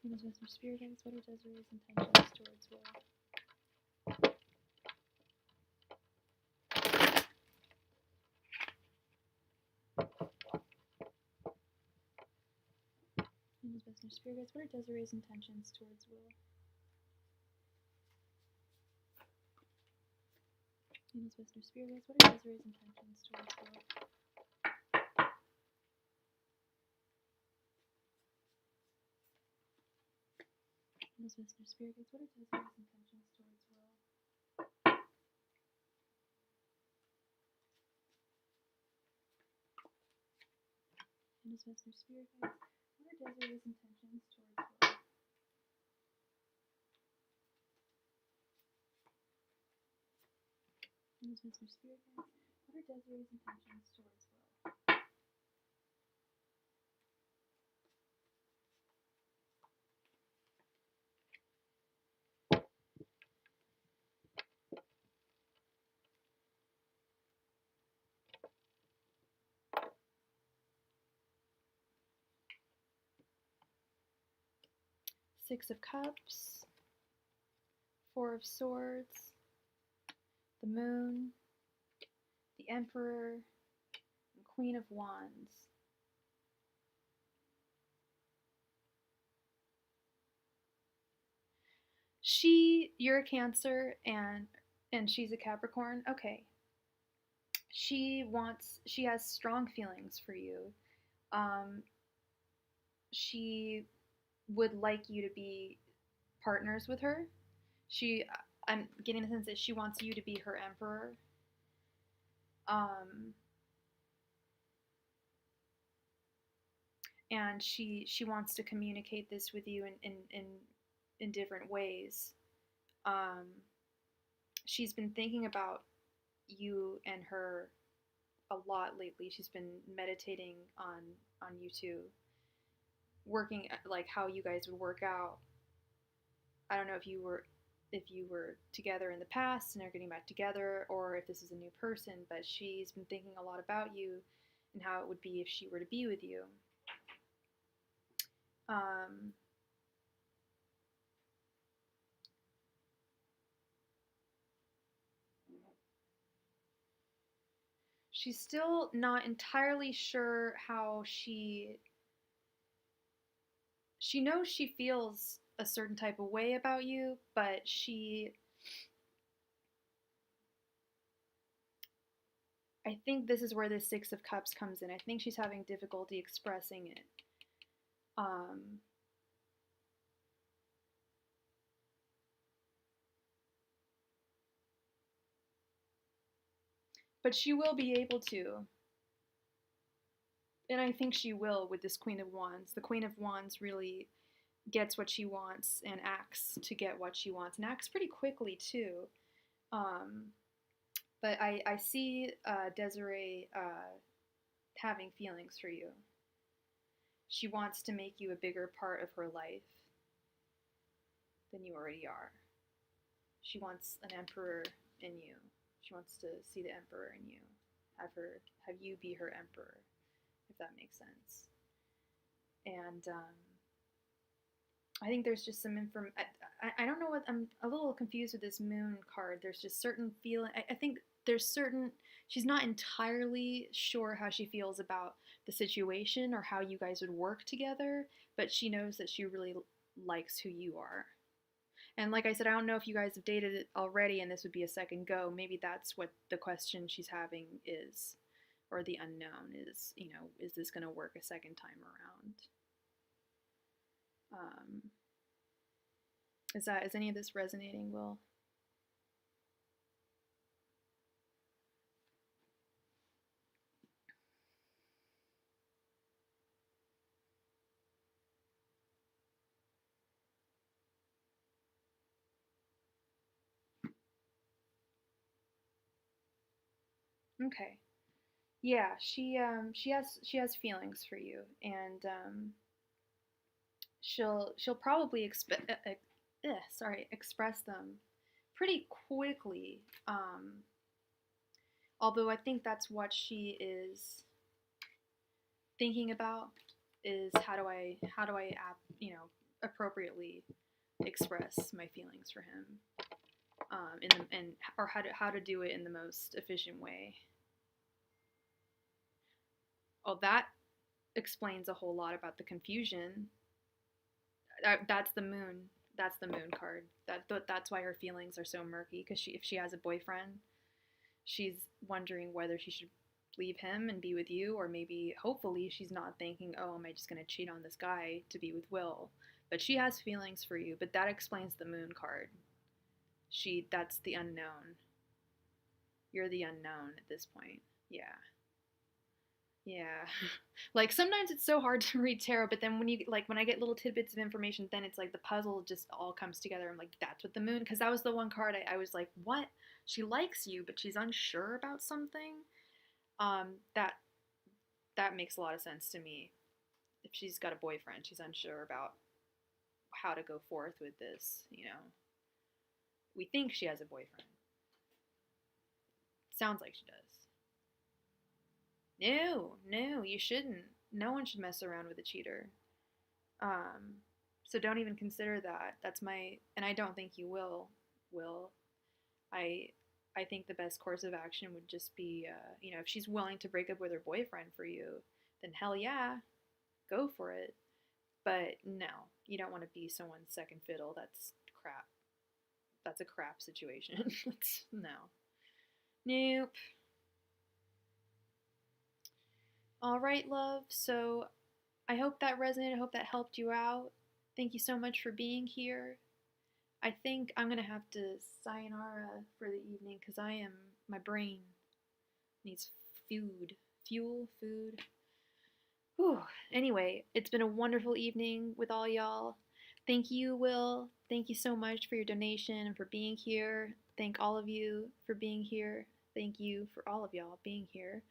Angels, with their spirit guides, what are Desiree's intentions towards Will? Angels, with their spirit guides, what are Desiree's intentions towards Will? Angels, with their spirit guides, what are Desiree's intentions towards Will? Angels, with their spirit guides, what are Desiree's intentions towards Will? Angels, with their spirit guides, what are Desiree's intentions towards Will? Angels, with their spirit guides, what are Desiree's intentions towards Will? Six of Cups, Four of Swords, the Moon, the Emperor, and Queen of Wands. You're a Cancer and she's a Capricorn. Okay. She has strong feelings for you. She would like you to be partners with her. I'm getting the sense that she wants you to be her emperor. And she wants to communicate this with you in different ways. She's been thinking about you and her a lot lately. She's been meditating on you two, working like how you guys would work out. I don't know if you were together in the past and are getting back together, or if this is a new person, but she's been thinking a lot about you and how it would be if she were to be with you. She's still not entirely sure how she knows she feels a certain type of way about you, but I think this is where the Six of Cups comes in. I think she's having difficulty expressing it. But she will be able to. And I think she will with this Queen of Wands. The Queen of Wands really gets what she wants and acts to get what she wants, and acts pretty quickly too. But I see Desiree having feelings for you. She wants to make you a bigger part of her life than you already are. She wants an emperor in you. She wants to see the emperor in you. Have you be her emperor, if that makes sense. And I think there's just some I don't know what, I'm a little confused with this moon card. There's just certain feeling. I think there's certain, she's not entirely sure how she feels about the situation or how you guys would work together, but she knows that she really likes who you are. And like I said, I don't know if you guys have dated it already and this would be a second go. Maybe that's what the question she's having is, or the unknown is, is this going to work a second time around? Is any of this resonating, Will? Okay. Yeah, she has feelings for you, and she'll probably express them pretty quickly. Although I think that's what she is thinking about, is how do I appropriately express my feelings for him, or how to do it in the most efficient way. Oh, that explains a whole lot about the confusion. That's the moon. That's the moon card. That's why her feelings are so murky. Because if she has a boyfriend, she's wondering whether she should leave him and be with you, or maybe, hopefully, she's not thinking, oh, am I just going to cheat on this guy to be with Will? But she has feelings for you. But that explains the moon card. That's the unknown. You're the unknown at this point. Yeah. Yeah. Like, sometimes it's so hard to read tarot, but then when I get little tidbits of information, then it's like the puzzle just all comes together. I'm like, that's what the moon, because that was the one card I was like, what? She likes you, but she's unsure about something. That makes a lot of sense to me. If she's got a boyfriend, she's unsure about how to go forth with this, We think she has a boyfriend. Sounds like she does. No, you shouldn't. No one should mess around with a cheater. So don't even consider that. And I don't think you will. I think the best course of action would just be, if she's willing to break up with her boyfriend for you, then hell yeah, go for it. But no, you don't want to be someone's second fiddle. That's crap. That's a crap situation. No. Nope. All right, love. So I hope that resonated. I hope that helped you out. Thank you so much for being here. I think I'm going to have to sayonara for the evening because my brain needs food. Food. Whew. Anyway, it's been a wonderful evening with all y'all. Thank you, Will. Thank you so much for your donation and for being here. Thank all of you for being here. Thank you for all of y'all being here.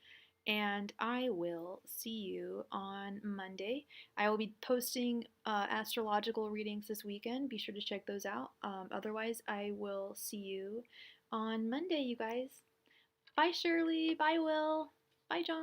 And I will see you on Monday. I will be posting astrological readings this weekend. Be sure to check those out. Otherwise, I will see you on Monday, you guys. Bye, Shirley. Bye, Will. Bye, John.